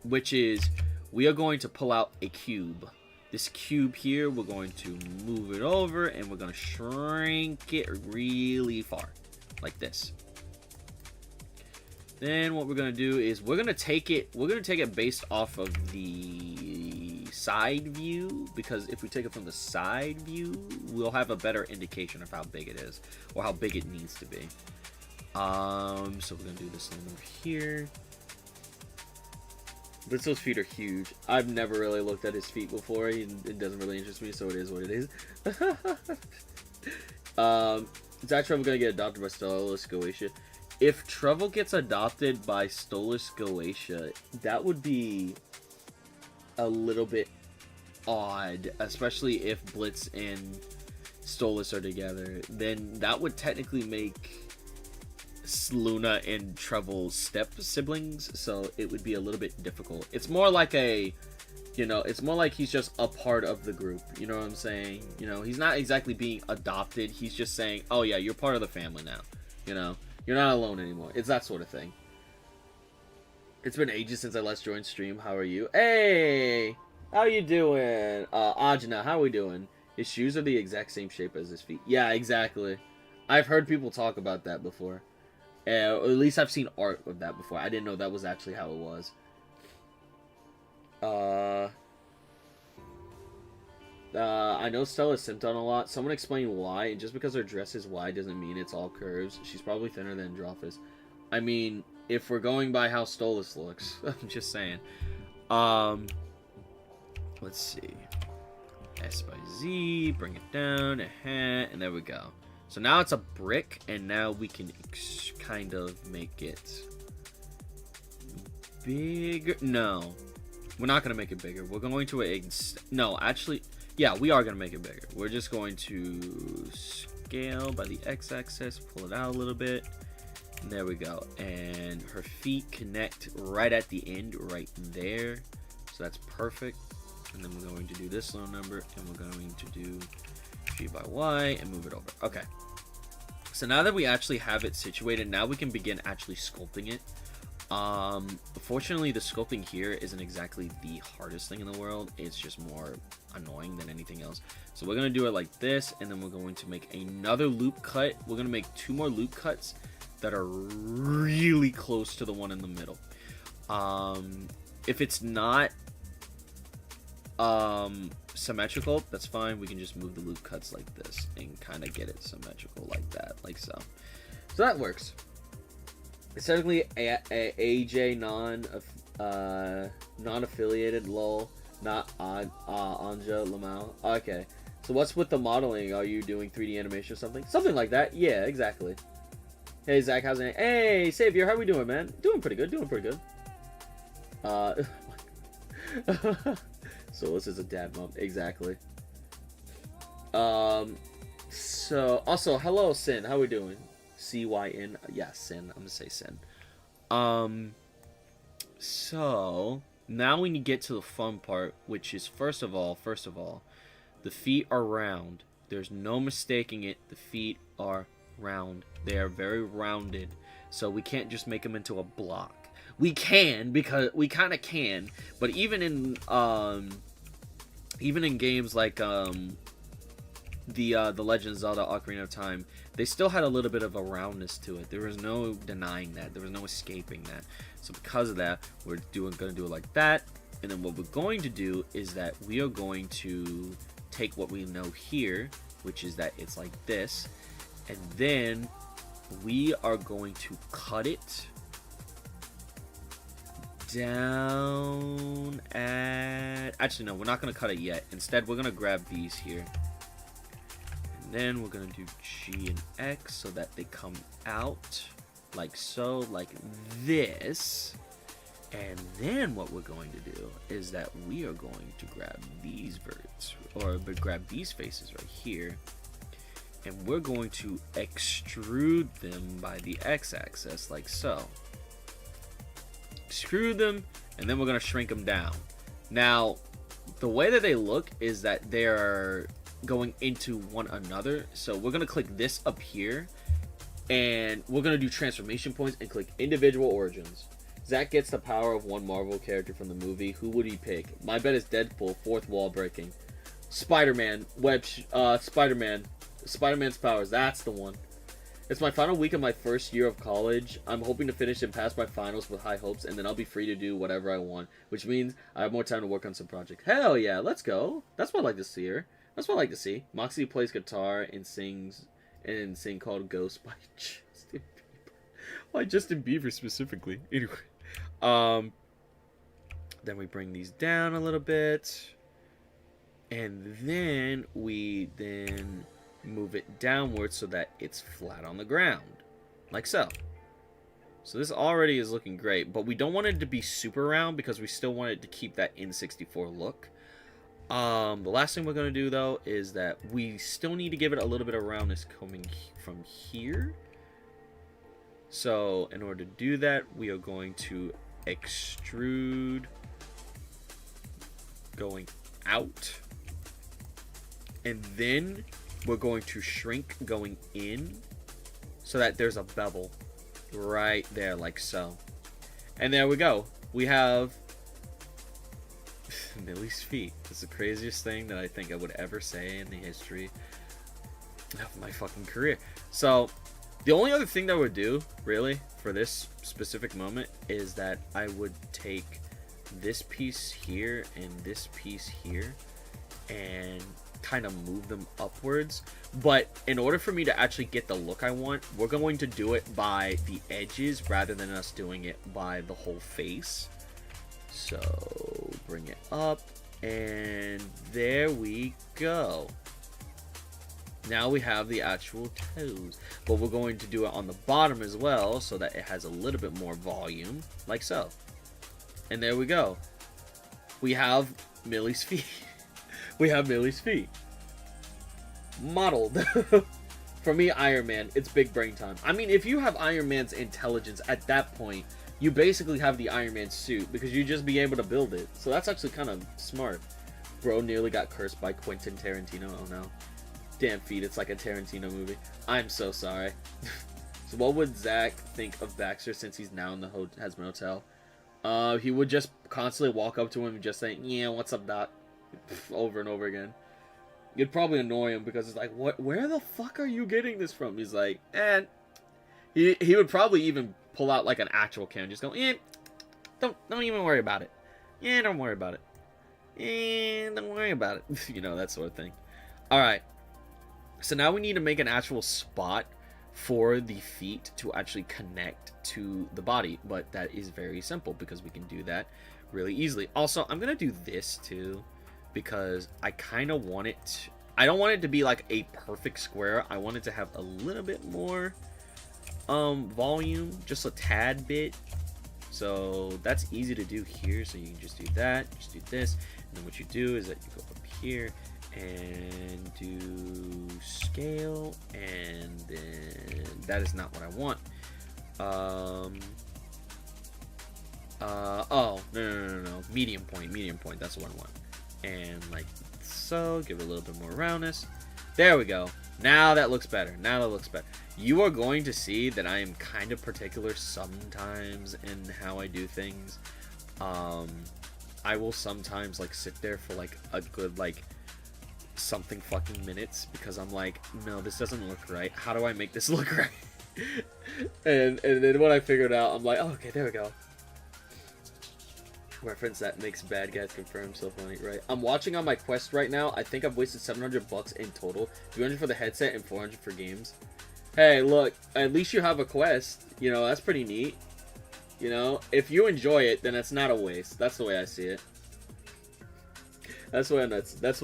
which is we are going to pull out a cube. This cube here, we're going to move it over, and we're going to shrink it really far, like this. Then what we're going to do is we're going to take it based off of the side view, because if we take it from the side view, we'll have a better indication of how big it is, or how big it needs to be. So we're going to do this thing over here. Blitzo's feet are huge. I've never really looked at his feet before. It doesn't really interest me, so it is what it is. Is that Trevor going to get adopted by Stolas Goetia? If Trevor gets adopted by Stolas Goetia, that would be a little bit odd, especially if Blitz and Stolas are together. Then that would technically make Luna and Trevor step siblings, so it would be a little bit difficult. It's more like it's more like he's just a part of the group. You know what I'm saying? You know, he's not exactly being adopted. He's just saying, oh yeah, you're part of the family now. You know? You're not alone anymore. It's that sort of thing. It's been ages since I last joined stream. How are you? Hey! How you doing? Ajna, how are we doing? His shoes are the exact same shape as his feet. Yeah, exactly. I've heard people talk about that before. Or at least I've seen art of that before. I didn't know that was actually how it was. I know Stella simped on a lot. Someone explain why. And just because her dress is wide doesn't mean it's all curves. She's probably thinner than Androphis. I mean, if we're going by how Stolas looks, I'm just saying. Let's see. S by Z, bring it down, a hat, and there we go. So now it's a brick, and now we can kind of make it bigger. No, we're not going to make it bigger. We're going to no, actually, yeah, we are going to make it bigger. We're just going to scale by the x-axis, pull it out a little bit. And there we go. And her feet connect right at the end, right there. So that's perfect. And then we're going to do this little number, and we're going to do G by Y and move it over. Okay. So now that we actually have it situated, now we can begin actually sculpting it. Fortunately, the sculpting here isn't exactly the hardest thing in the world. It's just more annoying than anything else. So we're going to do it like this, and then we're going to make another loop cut. We're going to make 2 more loop cuts that are really close to the one in the middle. If it's not symmetrical, that's fine. We can just move the loop cuts like this and kind of get it symmetrical like that, like so. So that works. It's technically AJ non-affiliated, lol, not Anja Lamau. Okay, so what's with the modeling? Are you doing 3D animation or something? Something like that. Yeah, exactly. Hey, Zach, how's it? Hey, Savior, how we doing, man? Doing pretty good, So this is a dad mom, exactly. So, also, hello, Sin, how we doing? C-Y-N, yeah, Sin, I'm gonna say Sin. So, now we need to get to the fun part, which is, first of all, the feet are round. There's no mistaking it, the feet are round. They are very rounded, so we can't just make them into a block. We can, because we kind of can, but even in games like the Legend of Zelda Ocarina of Time, they still had a little bit of a roundness to it. There was no denying that. There was no escaping that. So because of that, we're going to do it like that. And then what we're going to do is that we are going to take what we know here, which is that it's like this, and then we are going to cut it down at... Actually, no, we're not going to cut it yet. Instead, we're going to grab these here. And then we're going to do G and X so that they come out like so, like this. And then what we're going to do is that we are going to grab these verts, or grab these faces right here. And we're going to extrude them by the x-axis like so. Extrude them, and then we're going to shrink them down. Now, the way that they look is that they're going into one another. So we're going to click this up here, and we're going to do transformation points and click individual origins. Zach gets the power of one Marvel character from the movie. Who would he pick? My bet is Deadpool, fourth wall breaking. Spider-Man, Spider-Man's powers, that's the one. It's my final week of my first year of college. I'm hoping to finish and pass my finals with high hopes, and then I'll be free to do whatever I want, which means I have more time to work on some projects. Hell yeah, let's go. That's what I like to see her. That's what I like to see. Moxie plays guitar and sings in a sing called Ghost by Justin Bieber. Why Justin Bieber specifically? Anyway. Then we bring these down a little bit. And then we move it downwards so that it's flat on the ground. Like so. So this already is looking great, but we don't want it to be super round because we still want it to keep that N64 look. The last thing we're going to do though is that we still need to give it a little bit of roundness coming from here. So in order to do that, we are going to extrude going out, and then we're going to shrink going in so that there's a bevel right there like so. And there we go. We have Millie's feet. It's the craziest thing that I think I would ever say in the history of my fucking career. So the only other thing that I would do, really, for this specific moment is that I would take this piece here and this piece here and kind of move them upwards. But in order for me to actually get the look I want, we're going to do it by the edges rather than us doing it by the whole face. So bring it up, and there we go. Now we have the actual toes, but we're going to do it on the bottom as well so that it has a little bit more volume, like so. And there we go. We have Millie's feet. We have Millie's feet. Modeled. For me, Iron Man, it's big brain time. I mean, if you have Iron Man's intelligence at that point, you basically have the Iron Man suit because you just be able to build it. So that's actually kind of smart. Bro nearly got cursed by Quentin Tarantino. Oh no. Damn feet, it's like a Tarantino movie. I'm so sorry. So what would Zach think of Baxter since he's now in the Hasbro Hotel? He would just constantly walk up to him and just say, yeah, what's up, Doc? Over and over again. It'd probably annoy him because it's like, what? Where the fuck are you getting this from? He's like, and he would probably even pull out like an actual can and just go, don't even worry about it. Yeah, don't worry about it. Don't worry about it. You know, that sort of thing. Alright. So now we need to make an actual spot for the feet to actually connect to the body. But that is very simple because we can do that really easily. Also, I'm going to do this too because I kind of want it... I don't want it to be like a perfect square. I want it to have a little bit more volume just a tad bit. So that's easy to do here. So you can just do that, just do this, and then what you do is that you go up here and do scale, and then that is not what I want. Oh, no, medium point, that's what I want. And like so, give it a little bit more roundness. There we go. Now that looks better. You are going to see that I am kind of particular sometimes in how I do things. I will sometimes like sit there for like a good like something fucking minutes because I'm like, no, this doesn't look right. How do I make this look right? and then when I figured out, I'm like, oh, okay, there we go. Reference that makes bad guys confirm, so funny, right? I'm watching on my Quest right now. I think I've wasted $700 in total. 300 for the headset and 400 for games. Hey, look, at least you have a Quest. You know, that's pretty neat. You know, if you enjoy it, then it's not a waste. That's the way I see it. That's the way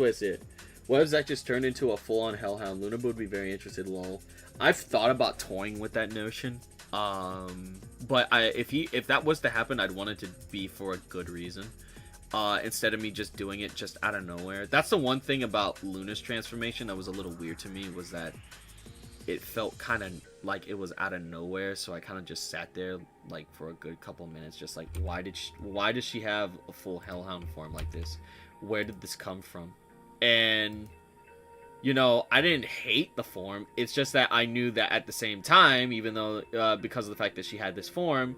I see it. What if Zach just turned into a full-on Hellhound? Luna would be very interested, lol. I've thought about toying with that notion. But if that was to happen, I'd want it to be for a good reason. Instead of me just doing it just out of nowhere. That's the one thing about Luna's transformation that was a little weird to me, was that it felt kind of like it was out of nowhere. So I kind of just sat there like for a good couple minutes, just like, why does she have a full Hellhound form like this? Where did this come from? And you know, I didn't hate the form. It's just that I knew that at the same time, even though because of the fact that she had this form,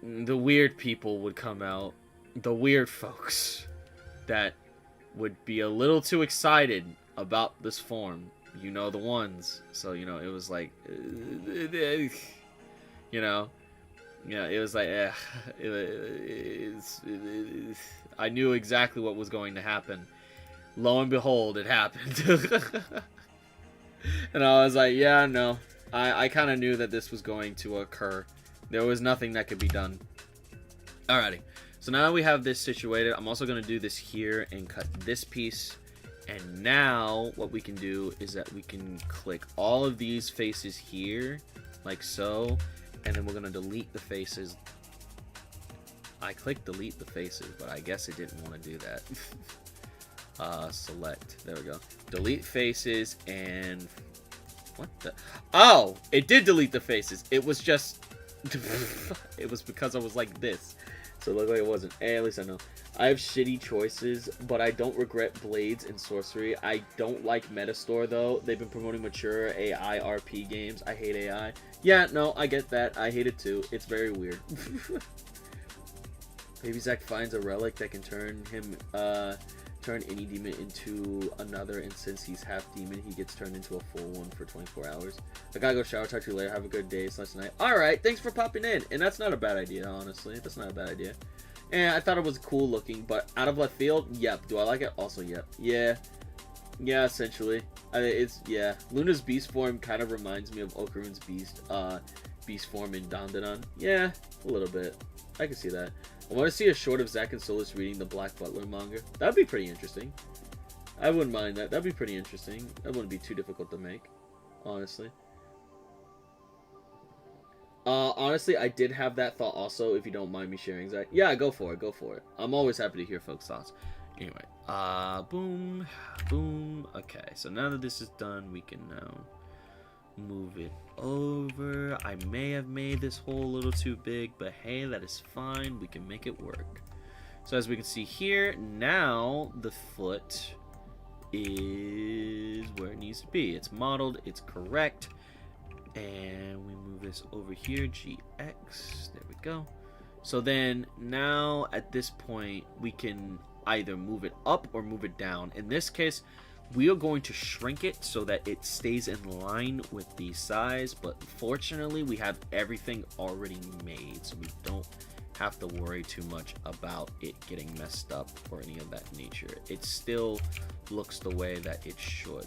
the weird people would come out, the weird folks that would be a little too excited about this form. You know, the ones. So, you know, it was like, you know, yeah, it was like, I knew exactly what was going to happen. Lo and behold, it happened. And I was like, yeah, no. I kind of knew that this was going to occur. There was nothing that could be done. Alrighty. So now we have this situated. I'm also going to do this here and cut this piece. And now what we can do is that we can click all of these faces here, like so. And then we're going to delete the faces. I clicked delete the faces, but I guess it didn't want to do that. Select, there we go, delete faces, and what the, oh, it did delete the faces. It was just it was because I was like this, so it looked like it wasn't. At least I know I have shitty choices, but I don't regret blades and sorcery. I don't like Metastore though. They've been promoting mature AI RP games. I hate AI. Yeah, no, I get that. I hate it too. It's very weird. Maybe Zach finds a relic that can turn him turn any demon into another, and since he's half demon, he gets turned into a full one for 24 hours. I gotta go shower, talk to you later, have a good day, / night. Alright, thanks for popping in, and that's not a bad idea, honestly. That's not a bad idea. And I thought it was cool looking, but out of left field, yep. Do I like it? Also, yep. Yeah, essentially. It's, yeah. Luna's beast form kind of reminds me of Okarun's beast form in Dandadan. Yeah, a little bit. I can see that. I want to see a short of Zack and Stolas reading the Black Butler manga. That'd be pretty interesting. I wouldn't mind that. That'd be pretty interesting. That wouldn't be too difficult to make, honestly. Honestly, I did have that thought also, if you don't mind me sharing, Zach. Yeah, go for it. Go for it. I'm always happy to hear folks' thoughts. Anyway, boom, boom. Okay, so now that this is done, we can now move it over. I may have made this hole a little too big, but hey, that is fine. We can make it work. So as we can see here, now the foot is where it needs to be. It's modeled, it's correct. And we move this over here, GX, there we go. So then now at this point, we can either move it up or move it down. In this case, we are going to shrink it so that it stays in line with the size, but fortunately we have everything already made, so we don't have to worry too much about it getting messed up or any of that nature. It still looks the way that it should,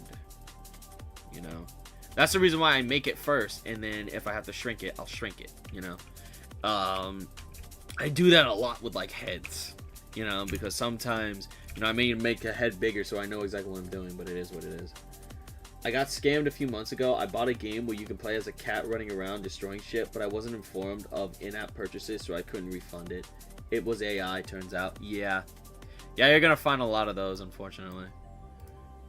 you know. That's the reason why I make it first, and then if I have to shrink it, I'll shrink it, you know. I do that a lot with like heads, you know, because sometimes, you know, I may make a head bigger so I know exactly what I'm doing, but it is what it is. I got scammed a few months ago. I bought a game where you can play as a cat running around destroying shit, but I wasn't informed of in-app purchases, so I couldn't refund it. It was AI, turns out. Yeah. Yeah, you're gonna find a lot of those, unfortunately.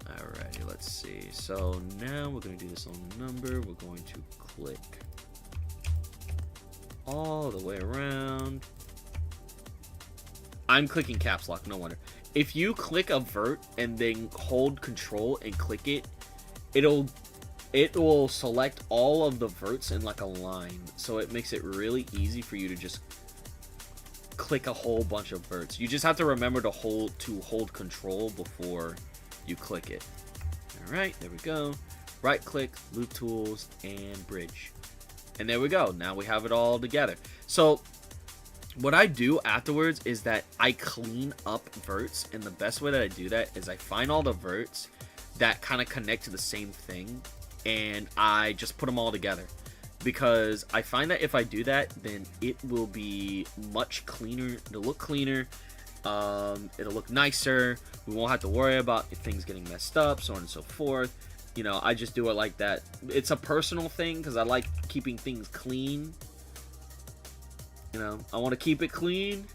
Alrighty, let's see. So now we're gonna do this on number. We're going to click all the way around. I'm clicking caps lock, no wonder. If you click a vert and then hold control and click it, it will select all of the verts in like a line, so it makes it really easy for you to just click a whole bunch of verts. You just have to remember to hold control before you click it. All right, there we go. Right click, loop tools, and bridge, and there we go. Now we have it all together. So what I do afterwards is that I clean up verts, and the best way that I do that is I find all the verts that kind of connect to the same thing, and I just put them all together, because I find that if I do that, then it will be much cleaner. It'll look cleaner, it'll look nicer. We won't have to worry about things getting messed up, so on and so forth. You know, I just do it like that. It's a personal thing because I like keeping things clean. You know, I want to keep it clean,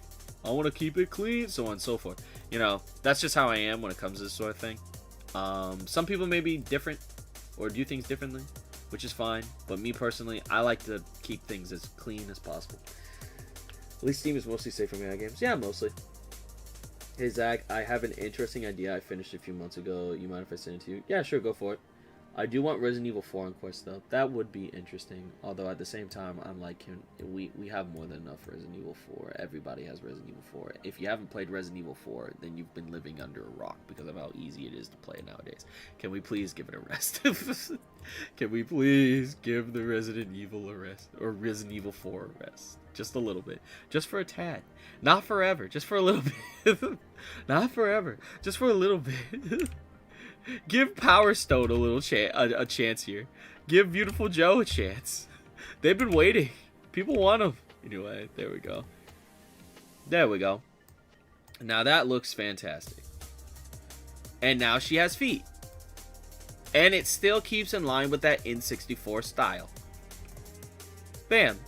so on and so forth. You know, that's just how I am when it comes to this sort of thing. Some people may be different or do things differently, which is fine, but me personally, I like to keep things as clean as possible. At least Steam is mostly safe from AI games. Yeah, mostly. Hey Zach, I have an interesting idea I finished a few months ago. You mind if I send it to you? Yeah, sure, go for it. I do want Resident Evil 4 on Quest though. That would be interesting. Although at the same time, I'm like, we have more than enough Resident Evil 4. Everybody has Resident Evil 4. If you haven't played Resident Evil 4, then you've been living under a rock because of how easy it is to play nowadays. Can we please give it a rest? Can we please give the Resident Evil a rest? Or Resident Evil 4 a rest? Just a little bit. Just for a tad. Not forever. Just for a little bit. Not forever. Just for a little bit. Give Power Stone a little a chance here. Give Beautiful Joe a chance. They've been waiting. People want them. Anyway, there we go. There we go. Now that looks fantastic. And now she has feet. And it still keeps in line with that N64 style. Bam.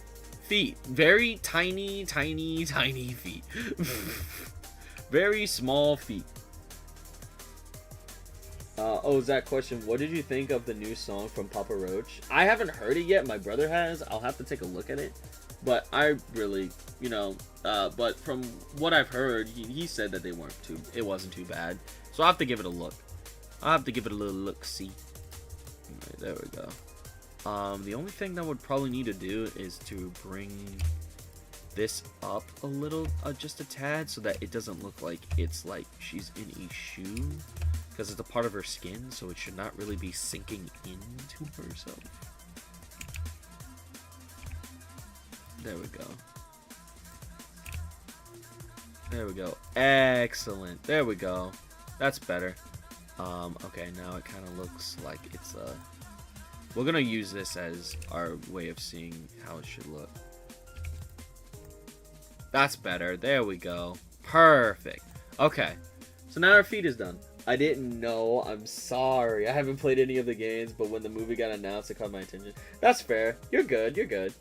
Feet. Very tiny, tiny, tiny feet. Very small feet. Oh, Zach, question. What did you think of the new song from Papa Roach? I haven't heard it yet. My brother has. I'll have to take a look at it. But I really, you know, but from what I've heard, he said that it wasn't too bad. So I'll have to give it a look. I'll have to give it a little look-see. Right, there we go. The only thing that would probably need to do is to bring this up a little, just a tad, so that it doesn't look like it's like she's in a shoe. Because it's a part of her skin, so it should not really be sinking into herself. There we go. There we go. Excellent. There we go. That's better. Okay, now it kind of looks like it's we're gonna use this as our way of seeing how it should look. That's better. There we go. Perfect. Okay. So now our feet is done. I didn't know. I'm sorry. I haven't played any of the games, but when the movie got announced, it caught my attention. That's fair. You're good. You're good.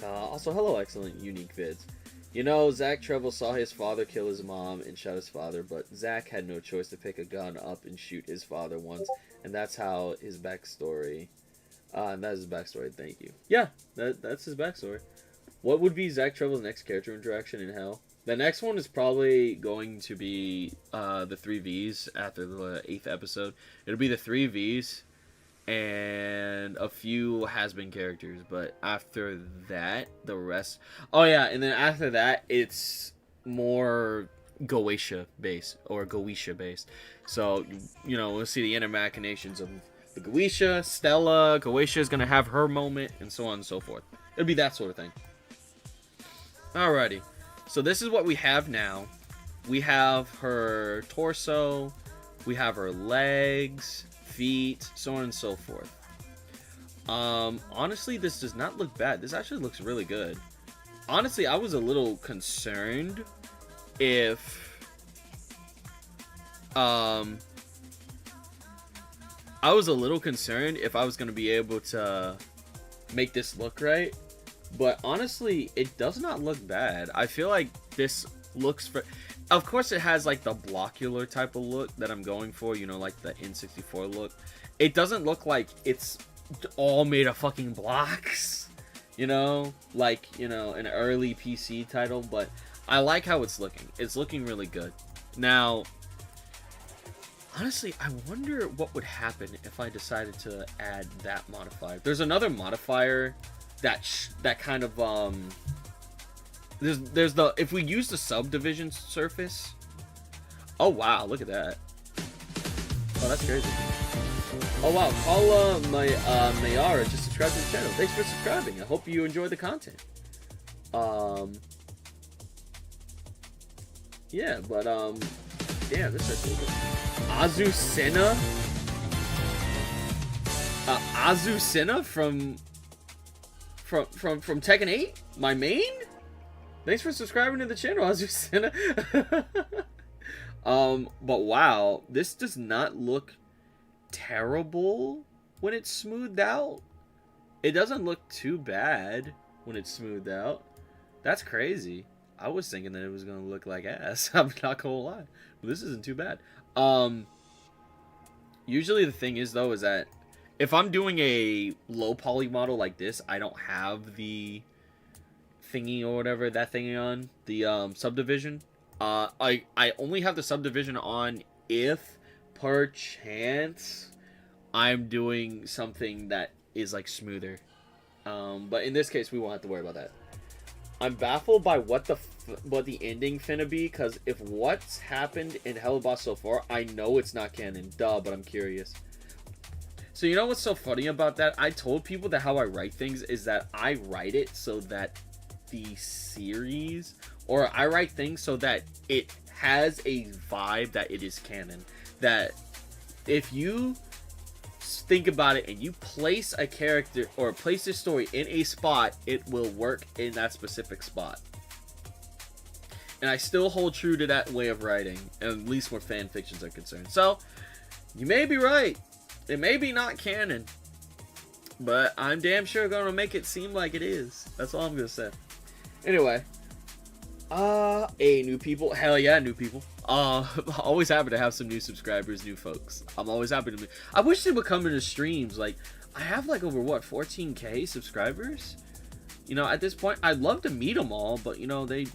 Also, hello, excellent, unique vids. You know, Zach Treble saw his father kill his mom and shot his father, but Zach had no choice to pick a gun up and shoot his father once, and that's how his backstory. And that's his backstory. Thank you. Yeah, that's his backstory. What would be Zach Treble's next character interaction in Hell? The next one is probably going to be the 3 Vs after the 8th episode. It'll be the 3 Vs and a few has-been characters, but after that, the rest... Oh yeah, and then after that, it's more Goetia based, or Goetia based. So, you know, we'll see the inner machinations of the Goetia, Stella, Goetia is going to have her moment, and so on and so forth. It'll be that sort of thing. Alrighty. So this is what we have now. We have her torso, we have her legs, feet, so on and so forth. Honestly, this does not look bad. This actually looks really good. Honestly, I was a little concerned if I was a little concerned if I was going to be able to make this look right. But honestly, it does not look bad. I feel like this looks for... Of course, it has like the blockular type of look that I'm going for. You know, like the N64 look. It doesn't look like it's all made of fucking blocks. You know? Like, you know, an early PC title. But I like how it's looking. It's looking really good. Now... Honestly, I wonder what would happen if I decided to add that modifier. There's another modifier that kind of there's the if we use the subdivision surface. Oh wow, look at that. Oh, that's crazy. Oh wow, Paula Mayara just subscribed to the channel. Thanks for subscribing. I hope you enjoy the content. Yeah, but yeah, this is really good. Azucena? Azucena from Tekken 8? My main? Thanks for subscribing to the channel, Azucena. But wow, this does not look terrible when it's smoothed out. It doesn't look too bad when it's smoothed out. That's crazy. I was thinking that it was gonna look like ass. I'm not gonna lie. But this isn't too bad. Usually the thing is though is that if I'm doing a low poly model like this, I don't have the thingy or whatever that thingy on the subdivision. I only have the subdivision on if perchance I'm doing something that is like smoother. But in this case, we won't have to worry about that. I'm baffled by what the ending finna be, because if what's happened in Helluva so far, I know it's not canon, duh, but I'm curious. So you know what's so funny about that? I told people that how I write things is that I write it so that the series, or I write things so that it has a vibe that it is canon. That if you think about it and you place a character or place a story in a spot, it will work in that specific spot. And I still hold true to that way of writing, at least where fan fictions are concerned. So you may be right, it may be not canon, but I'm damn sure gonna make it seem like it is. That's all I'm gonna say. Anyway, new people, hell yeah, new people. Always happy to have some new subscribers, new folks. I'm always happy to meet. I wish they would come into streams. Like, I have like over what, 14k subscribers. You know, at this point, I'd love to meet them all, but you know, a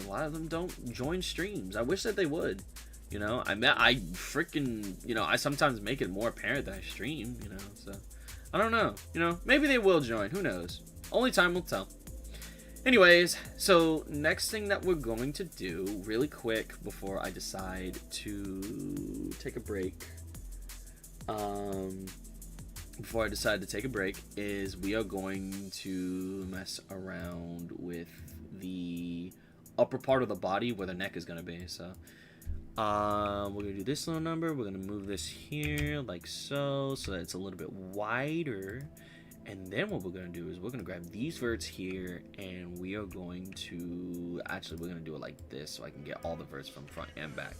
lot of them don't join streams. I wish that they would. You know, I freaking, you know, I sometimes make it more apparent that I stream. You know, so I don't know. You know, maybe they will join. Who knows? Only time will tell. Anyways, so next thing that we're going to do really quick before I decide to take a break, is we are going to mess around with the upper part of the body where the neck is going to be. So we're going to do this little number. We're going to move this here like so that it's a little bit wider. And then what we're going to do is we're going to grab these verts here, and we are going to, actually we're going to do it like this so I can get all the verts from front and back.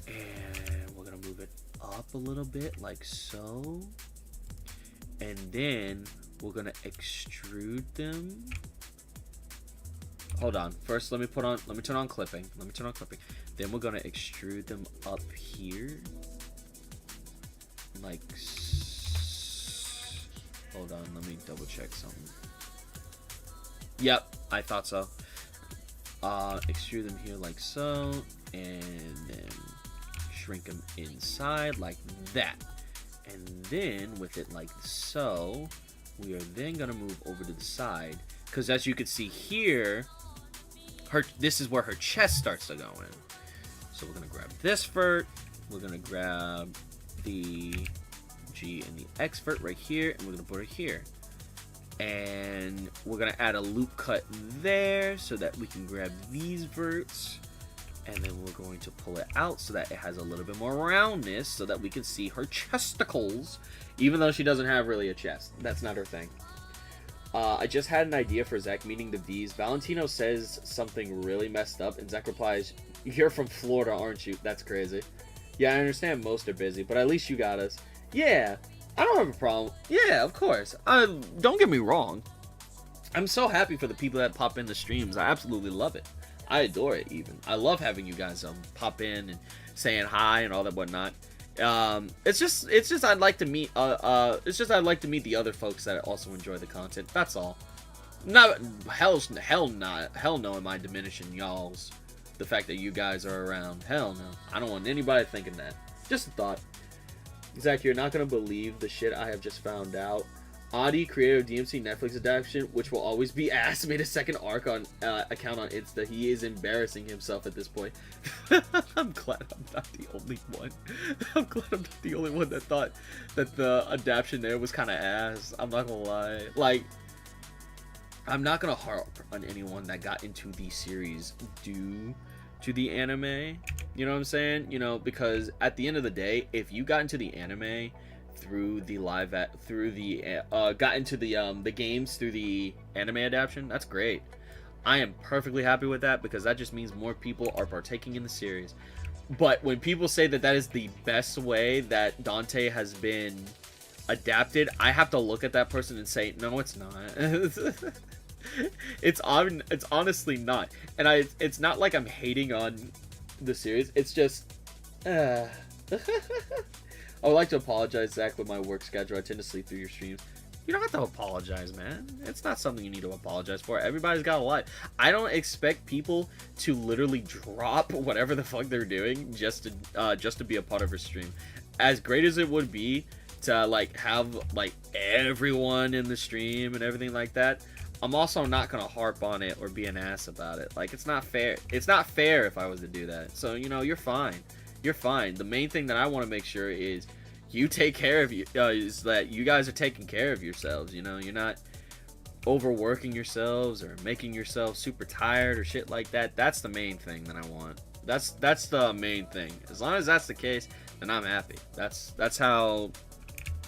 And we're going to move it up a little bit like so. And then we're going to extrude them. Hold on. First, let me turn on clipping. Then we're going to extrude them up here. Like so. Hold on, let me double check something. Yep, I thought so. Extrude them here like so, and then shrink them inside like that. And then with it like so, we are then gonna move over to the side, because as you can see here, this is where her chest starts to go in. So we're gonna grab this vert, we're gonna grab the G and the X vert right here, and we're gonna put it here, and we're gonna add a loop cut there so that we can grab these verts, and then we're going to pull it out so that it has a little bit more roundness so that we can see her chesticles, even though she doesn't have really a chest. That's not her thing. I just had an idea for Zach meeting the V's. Valentino says something really messed up, and Zach replies, "You're from Florida, aren't you?" That's crazy. Yeah, I understand most are busy, but at least you got us. Yeah, I don't have a problem. Yeah, of course. Don't get me wrong. I'm so happy for the people that pop in the streams. I absolutely love it. I adore it even. I love having you guys pop in and saying hi and all that whatnot. It's just I'd like to meet I'd like to meet the other folks that also enjoy the content. That's all. Not hell no am I diminishing y'all's the fact that you guys are around. Hell no. I don't want anybody thinking that. Just a thought. Zach, you're not gonna believe the shit I have just found out. Audi, creator of DMC Netflix adaptation, which will always be asked, made a second arc on account on Insta. He is embarrassing himself at this point. I'm glad I'm not the only one. I'm glad I'm not the only one that thought that the adaptation there was kind of ass. I'm not gonna lie. Like, I'm not gonna harp on anyone that got into the series due to the anime. You know what I'm saying? You know, because at the end of the day, if you got into the anime through the got into the games through the anime adaptation, that's great. I am perfectly happy with that because that just means more people are partaking in the series. But when people say that that is the best way that Dante has been adapted, I have to look at that person and say, no, it's not. It's honestly not. And it's not like I'm hating on the series. It's just I would like to apologize, Zach, with my work schedule. I tend to sleep through your streams. You don't have to apologize, man. It's not something you need to apologize for. Everybody's got a life. I don't expect people to literally drop whatever the fuck they're doing just to be a part of your stream. As great as it would be to like have like everyone in the stream and everything like that, I'm also not gonna harp on it or be an ass about it. Like, it's not fair. It's not fair if I was to do that. So, you know, you're fine. You're fine. The main thing that I want to make sure is you take care of you. Is that you guys are taking care of yourselves. You know, you're not overworking yourselves or making yourselves super tired or shit like that. That's the main thing that I want. That's the main thing. As long as that's the case, then I'm happy.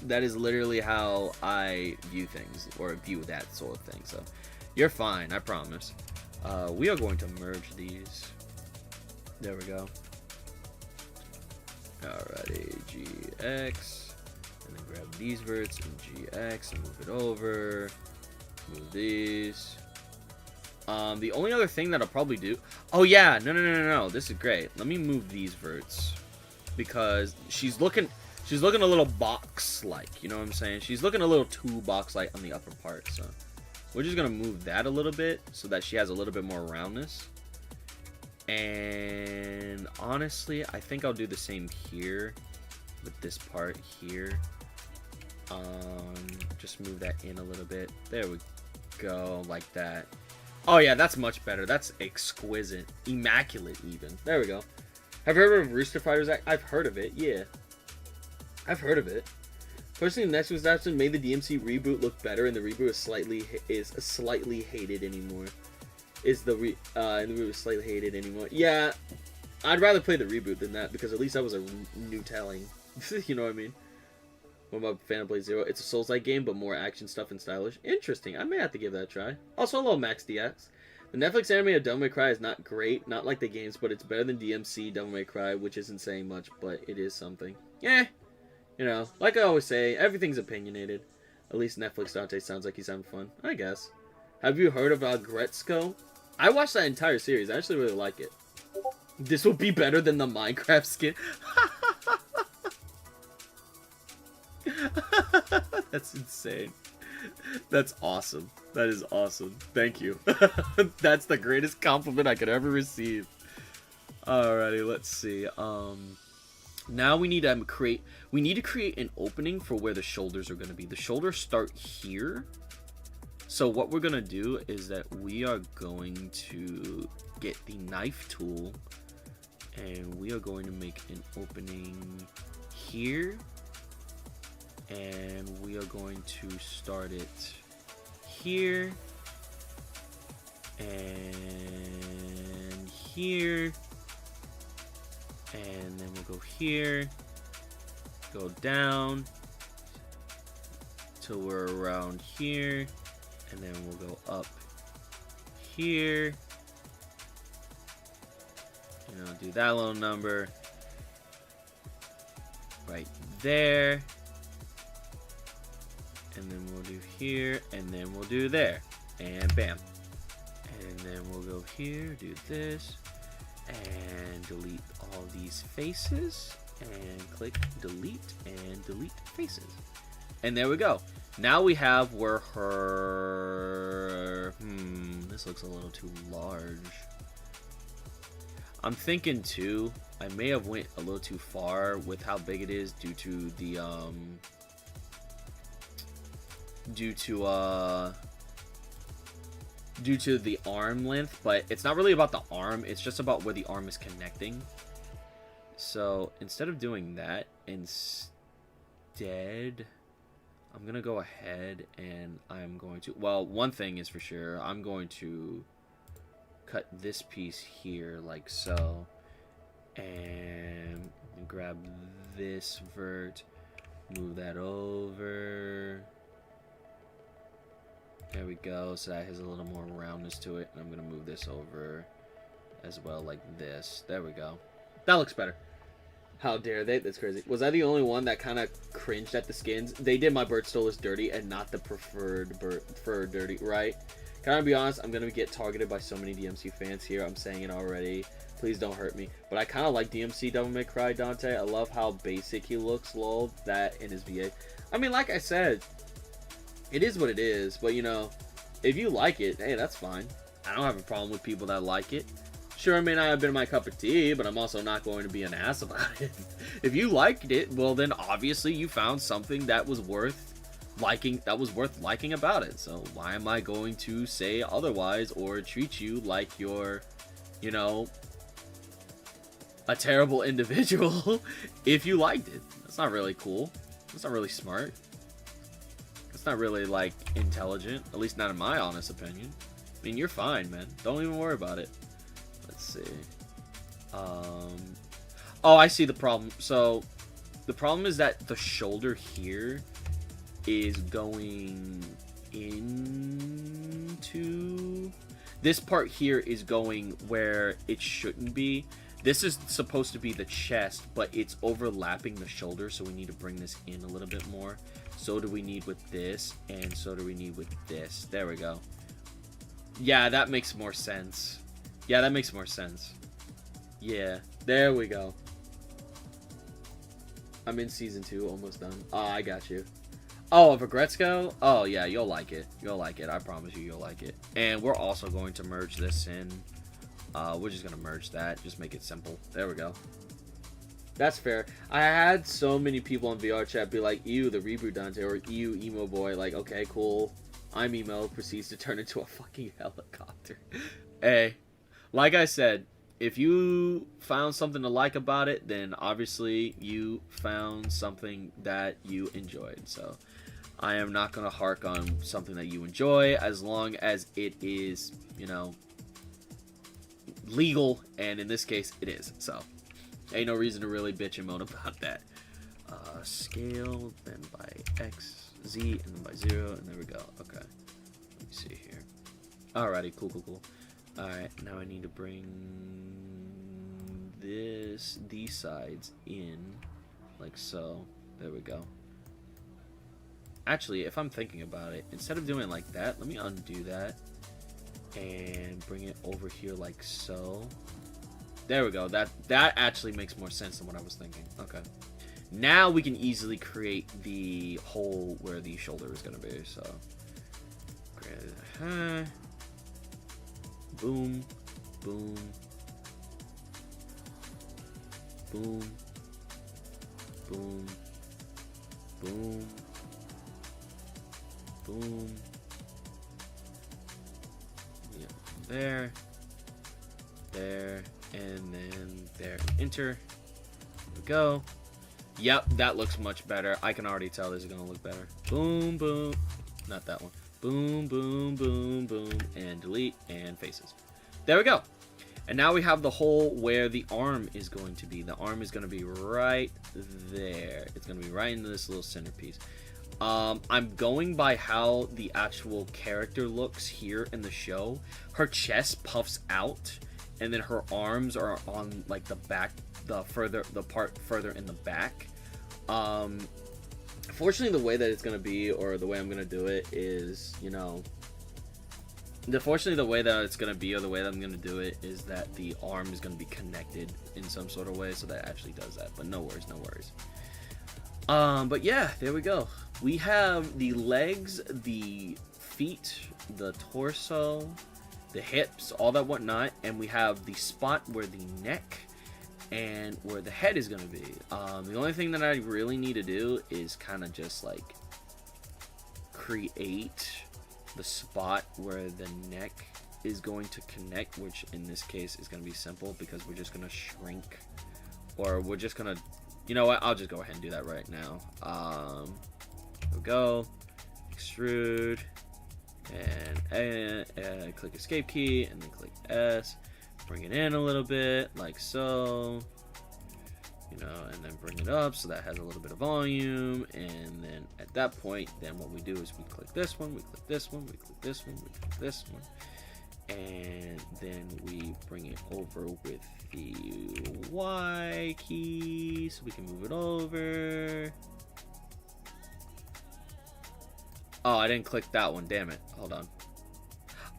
That is literally how I view things, or view that sort of thing. So, you're fine, I promise. We are going to merge these. There we go. Alrighty, GX. And then grab these verts and GX and move it over. Move these. The only other thing that I'll probably do... Oh, yeah, no. This is great. Let me move these verts. Because she's looking a little box-like, you know what I'm saying? She's looking a little too box-like on the upper part, so we're just gonna move that a little bit so that she has a little bit more roundness. And honestly, I think I'll do the same here with this part here. Just move that in a little bit. There we go, like that. Oh yeah, that's much better. That's exquisite, immaculate even. There we go. Have you heard of Rooster Fighters Act? I've heard of it, yeah. I've heard of it. Personally, the next one's actually made the DMC reboot look better, and the reboot is slightly hated anymore. And the reboot is slightly hated anymore. Yeah, I'd rather play the reboot than that because at least that was a new telling. You know what I mean? What about Phantom Blade Zero? It's a Souls-like game, but more action stuff and stylish. Interesting. I may have to give that a try. Also, hello, Max DX. The Netflix anime of Devil May Cry is not great, not like the games, but it's better than DMC Devil May Cry, which isn't saying much, but it is something. Yeah. You know, like I always say, everything's opinionated. At least Netflix Dante sounds like he's having fun, I guess. Have you heard of Gretzko? I watched that entire series. I actually really like it. This will be better than the Minecraft skin. That's insane. That's awesome. That is awesome. Thank you. That's the greatest compliment I could ever receive. Alrighty, let's see. Now we need to create an opening for where the shoulders are going to be. The shoulders start here. So what we're going to do is that we are going to get the knife tool and we are going to make an opening here. And we are going to start it here and here. And then we'll go here, go down till we're around here, and then we'll go up here. You know, do that little number. right there. And then we'll do here, and then we'll do there. And bam. And then we'll go here, do this, and delete all these faces, and click delete, and delete faces. And there we go. Now we have where her... this looks a little too large. I'm thinking too, I may have went a little too far with how big it is due to the, due to the arm length, but it's not really about the arm, it's just about where the arm is connecting. So instead of doing that, instead I'm gonna go ahead and I'm going to, well, one thing is for sure, I'm going to cut this piece here like so, and grab this vert, move that over. There we go, so that has a little more roundness to it, and I'm going to move this over as well, like this. There we go. That looks better. How dare they? That's crazy. Was I the only one that kind of cringed at the skins? They did my bird Stolas dirty and not the preferred bird fur dirty, right? Can I be honest? I'm going to get targeted by so many DMC fans here. I'm saying it already. Please don't hurt me. But I kind of like DMC Devil May Cry Dante. I love how basic he looks, lol. That in his VA. I mean, like I said, it is what it is, but you know, if you like it, hey, that's fine. I don't have a problem with people that like it. Sure, it may not have been my cup of tea, but I'm also not going to be an ass about it. If you liked it, well then obviously you found something that was worth liking, about it. So why am I going to say otherwise or treat you like you're, you know, a terrible individual if you liked it? That's not really cool. That's not really smart. Not really like intelligent, at least not in my honest opinion. I mean, you're fine, man, don't even worry about it. Let's see. Oh, I see the problem. So the problem is that the shoulder here is going into this part here, is going where it shouldn't be. This is supposed to be the chest, but it's overlapping the shoulder, so we need to bring this in a little bit more. So do we need with this, and so do we need with this. There we go. Yeah, that makes more sense. Yeah, that makes more sense. Yeah, there we go. I'm in season 2, almost done. Oh, I got you. Oh, of Agretzko? Oh, yeah, you'll like it. You'll like it. I promise you, you'll like it. And we're also going to merge this in. We're just going to merge that. Just make it simple. There we go. That's fair. I had so many people in VR chat be like, ew, the reboot Dante, or ew, emo boy. Like, okay, cool. I'm emo. Proceeds to turn into a fucking helicopter. Hey, like I said, if you found something to like about it, then obviously you found something that you enjoyed. So I am not going to hark on something that you enjoy as long as it is, you know, legal. And in this case, it is. So ain't no reason to really bitch and moan about that. Scale, then by X, Z, and then by 0, and there we go. Okay. Let me see here. Alrighty, cool. Alright, now I need to bring these sides in, like so. There we go. Actually, if I'm thinking about it, instead of doing it like that, let me undo that and bring it over here like so. There we go. That actually makes more sense than what I was thinking. Okay. Now we can easily create the hole where the shoulder is going to be. So, boom, boom, boom, boom, boom, boom. Yeah, there, and then there. Enter. There we go. Yep, that looks much better. I can already tell this is going to look better. Boom, boom. Not that one. Boom, boom, boom, boom. And delete and faces. There we go. And now we have the hole where the arm is going to be. The arm is going to be right there. It's going to be right into this little centerpiece. I'm going by how the actual character looks here in the show. Her chest puffs out, and then her arms are on like the back, the part further in the back. Fortunately, the way that it's gonna be, or the way I'm gonna do it, is, you know, fortunately the way that it's gonna be, or the way that I'm gonna do it, is that the arm is gonna be connected in some sort of way, so that actually does that. But no worries, no worries. But yeah, there we go. We have the legs, the feet, the torso, the hips, all that whatnot, and we have the spot where the neck and where the head is going to be. The only thing that I really need to do is kind of just like create the spot where the neck is going to connect, which in this case is going to be simple because we're just going to shrink, or we're just going to, you know what, I'll just go ahead and do that right now. Here we go, extrude, and click escape key, and then click S. Bring it in a little bit, like so, you know, and then bring it up so that has a little bit of volume, and then at that point, then what we do is we click this one, we click this one, we click this one, we click this one, and then we bring it over with the Y key so we can move it over. Oh, I didn't click that one, damn it, hold on.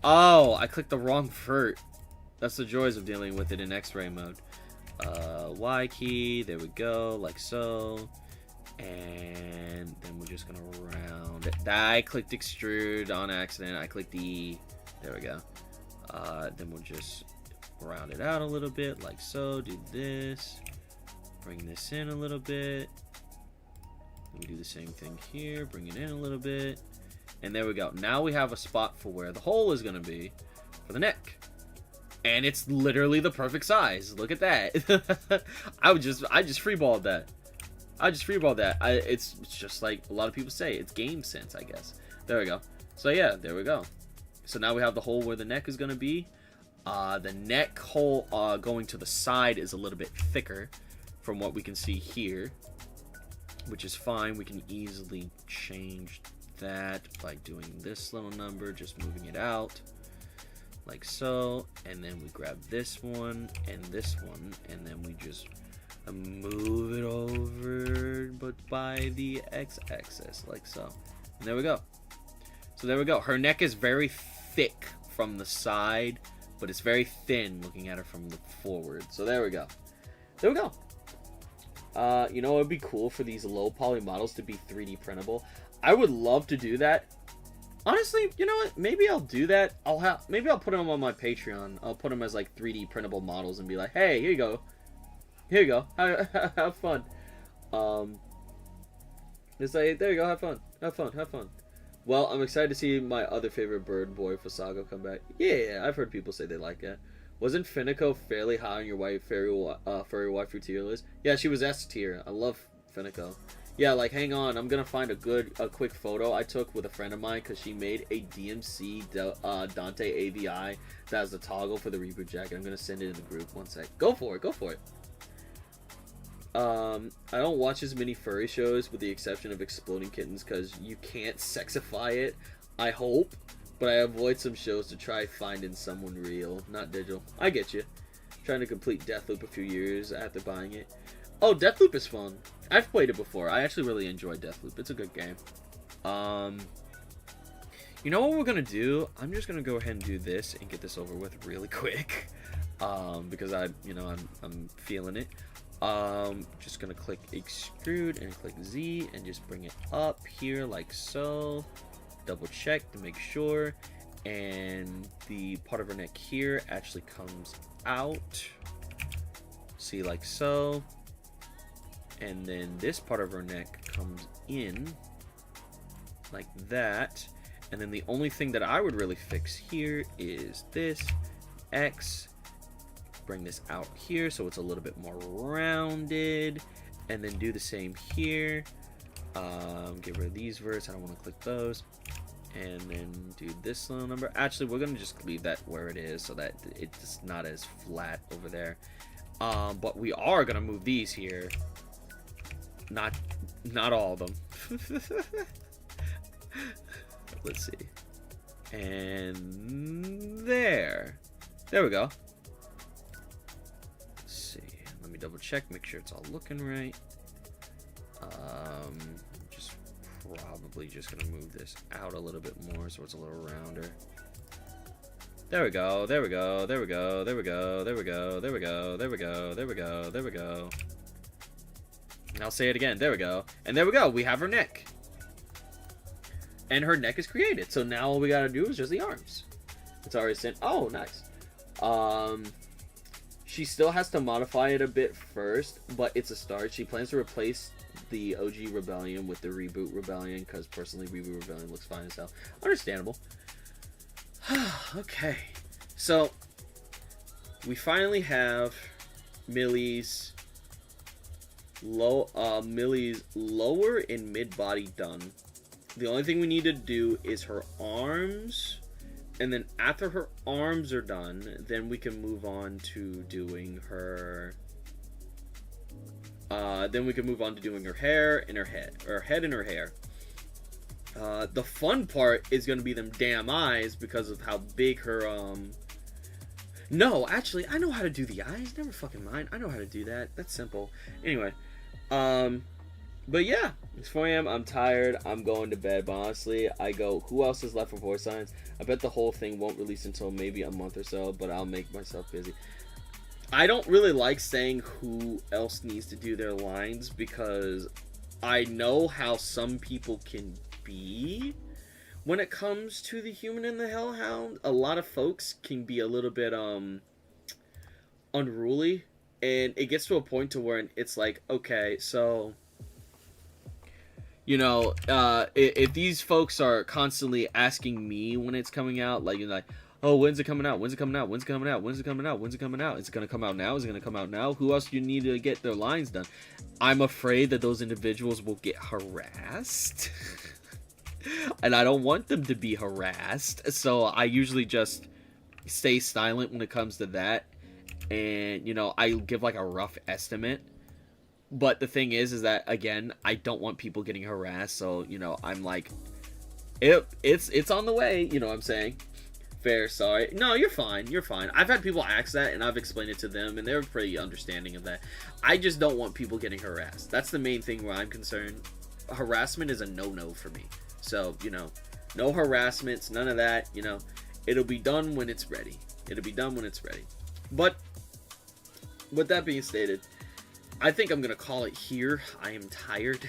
Oh, I clicked the wrong vert. That's the joys of dealing with it in X-ray mode. Y key, there we go, like so. And then we're just gonna round it. I clicked extrude on accident. I clicked E. There we go. Then we'll just round it out a little bit, like so. Do this. Bring this in a little bit. We do the same thing here. Bring it in a little bit. And there we go. Now we have a spot for where the hole is gonna be for the neck. And it's literally the perfect size. Look at that. I just freeballed that. It's just like a lot of people say. It's game sense, I guess. There we go. So yeah, there we go. So now we have the hole where the neck is going to be. The neck hole going to the side is a little bit thicker from what we can see here, which is fine. We can easily change that by doing this little number, just moving it out. Like so, and then we grab this one, and then we just move it over, but by the x-axis, like so. And there we go. So there we go. Her neck is very thick from the side, but it's very thin looking at her from the forward. So there we go. There we go. You know, it'd be cool for these low poly models to be 3D printable. I would love to do that. Honestly, you know what? Maybe I'll do that. Maybe I'll put them on my Patreon. I'll put them as like 3D printable models and be like, hey, here you go. Here you go. Have fun. It's like, there you go. Have fun. Have fun. Have fun. Well, I'm excited to see my other favorite bird boy, Fasago, come back. Yeah, I've heard people say they like it. Wasn't Finico fairly high on your furry waifu tier list? Yeah, she was S tier. I love Finico. Yeah, like, hang on, I'm gonna find a quick photo I took with a friend of mine because she made a DMC Dante AVI that has the toggle for the reboot jacket. I'm gonna send it in the group. One sec. Go for it. Go for it. I don't watch as many furry shows with the exception of Exploding Kittens because you can't sexify it. I hope, but I avoid some shows to try finding someone real, not digital. I get you. Trying to complete Deathloop a few years after buying it. Oh, Deathloop is fun. I've played it before. I actually really enjoyed Deathloop. It's a good game. You know what we're gonna do? I'm just gonna go ahead and do this and get this over with really quick. Because I'm feeling it. Just gonna click extrude and click Z and just bring it up here like so. Double check to make sure. And the part of her neck here actually comes out. See, like so. And then this part of her neck comes in like that. And then the only thing that I would really fix here is this X. Bring this out here so it's a little bit more rounded. And then do the same here. Get rid of these verts. I don't want to click those. And then do this little number. Actually, we're going to just leave that where it is so that it's not as flat over there. But we are going to move these here. Not all of them. Let's see. And there we go. Let's see. Let me double check, make sure it's all looking right. probably just gonna move this out a little bit more so it's a little rounder. There we go, there we go, there we go, there we go, there we go, there we go, there we go, there we go, there we go. And I'll say it again, there we go. And there we go, we have her neck. And her neck is created. So now all we gotta do is just the arms. It's already sent. Oh, nice. She still has to modify it a bit first, but it's a start. She plans to replace the OG Rebellion with the Reboot Rebellion, because personally, Reboot Rebellion looks fine as hell. Understandable. Okay. So, we finally have Millie's lower and mid body done. The only thing we need to do is her arms, and then after her arms are done, then we can move on to doing her hair and her head, or head and her hair. The fun part is going to be them damn eyes, because of how big her no, actually, I know how to do the eyes. Never fucking mind. I know how to do that. That's simple. Anyway, but yeah, it's 4 a.m. I'm tired. I'm going to bed. But honestly, I go, who else is left for Voice Science? I bet the whole thing won't release until maybe a month or so, but I'll make myself busy. I don't really like saying who else needs to do their lines, because I know how some people can be when it comes to the Human and the Hellhound. A lot of folks can be a little bit unruly, and it gets to a point to where it's like, okay, so you know, if these folks are constantly asking me when it's coming out, like, you're like, oh, when's it coming out? When's it coming out? When's it coming out? When's it coming out? When's it coming out? Is it gonna come out now? Is it gonna come out now? Who else do you need to get their lines done? I'm afraid that those individuals will get harassed. And I don't want them to be harassed. So I usually just stay silent when it comes to that. And, you know, I give like a rough estimate. But the thing is that, again, I don't want people getting harassed. So, you know, I'm like, it's on the way. You know what I'm saying? Fair, sorry. No, you're fine. You're fine. I've had people ask that, and I've explained it to them, and they're pretty understanding of that. I just don't want people getting harassed. That's the main thing where I'm concerned. Harassment is a no-no for me. So, you know, no harassments, none of that. You know, it'll be done when it's ready. It'll be done when it's ready. But with that being stated, I think I'm going to call it here. I am tired,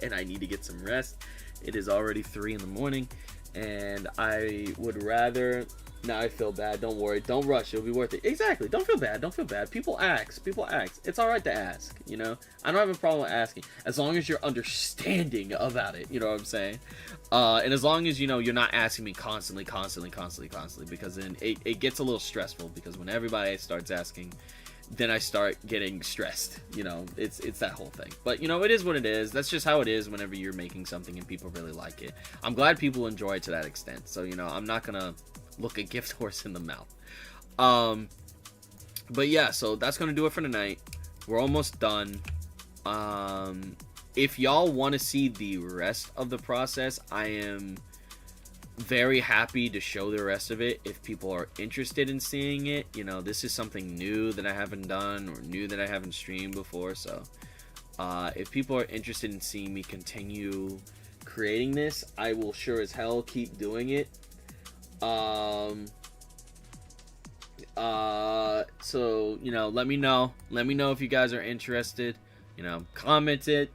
and I need to get some rest. It is already 3 in the morning. And I would rather... Now I feel bad. Don't worry. Don't rush. It'll be worth it. Exactly. Don't feel bad. Don't feel bad. People ask. People ask. It's alright to ask, you know? I don't have a problem with asking. As long as you're understanding about it. You know what I'm saying? And as long as, you know, you're not asking me constantly. Because then it gets a little stressful. Because when everybody starts asking, then I start getting stressed. You know, it's that whole thing. But, you know, it is what it is. That's just how it is whenever you're making something and people really like it. I'm glad people enjoy it to that extent. So, you know, I'm not gonna look a gift horse in the mouth. But yeah, so that's gonna do it for tonight. We're almost done. If y'all want to see the rest of the process, I am very happy to show the rest of it if people are interested in seeing it. You know, this is something new that I haven't done, or new that I haven't streamed before. So if people are interested in seeing me continue creating this, I will sure as hell keep doing it. So, you know, let me know if you guys are interested. You know, comment it,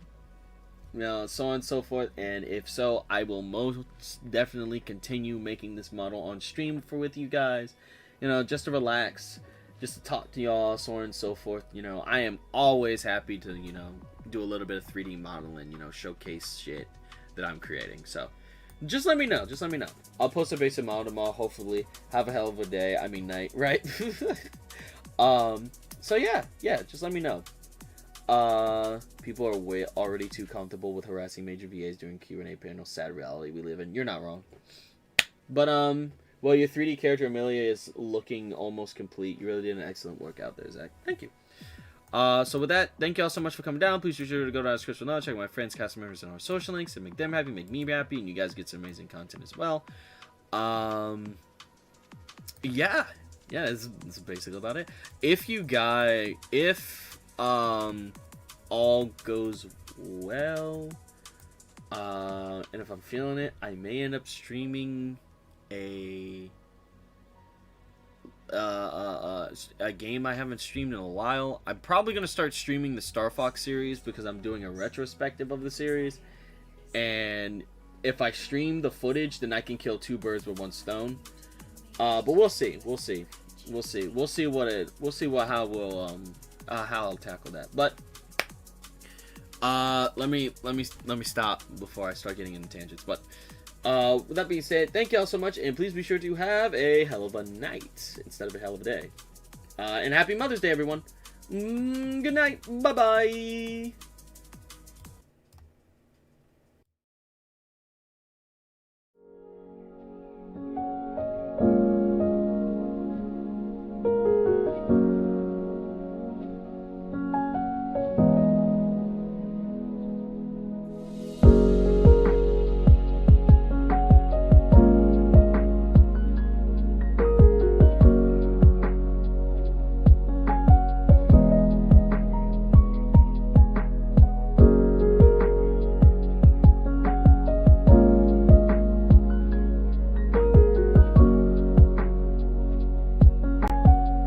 you know, so on and so forth. And if so, I will most definitely continue making this model on stream with you guys, you know, just to relax, just to talk to y'all, so on and so forth. You know, I am always happy to, you know, do a little bit of 3D modeling, you know, showcase shit that I'm creating. So just let me know. I'll post a basic model tomorrow. Hopefully have a hell of a day. I mean night, right? So yeah, just let me know. People are already too comfortable with harassing major VAs during Q&A panels. Sad reality we live in. You're not wrong. But well, your 3D character Amelia is looking almost complete. You really did an excellent work out there, Zach. Thank you. So with that, thank you all so much for coming down. Please be sure to go to our description below, check my friends, cast members, and our social links, and make them happy, make me happy, and you guys get some amazing content as well. Yeah, that's basically about it. If all goes well, And if I'm feeling it, I may end up streaming a game I haven't streamed in a while. I'm probably gonna start streaming the Star Fox series because I'm doing a retrospective of the series, and if I stream the footage, then I can kill two birds with one stone. But we'll see. We'll see how I'll tackle that. But let me stop before I start getting into tangents. But with that being said, thank you all so much, and please be sure to have a hell of a night instead of a hell of a day. And happy Mother's Day, everyone. Good night. Bye bye.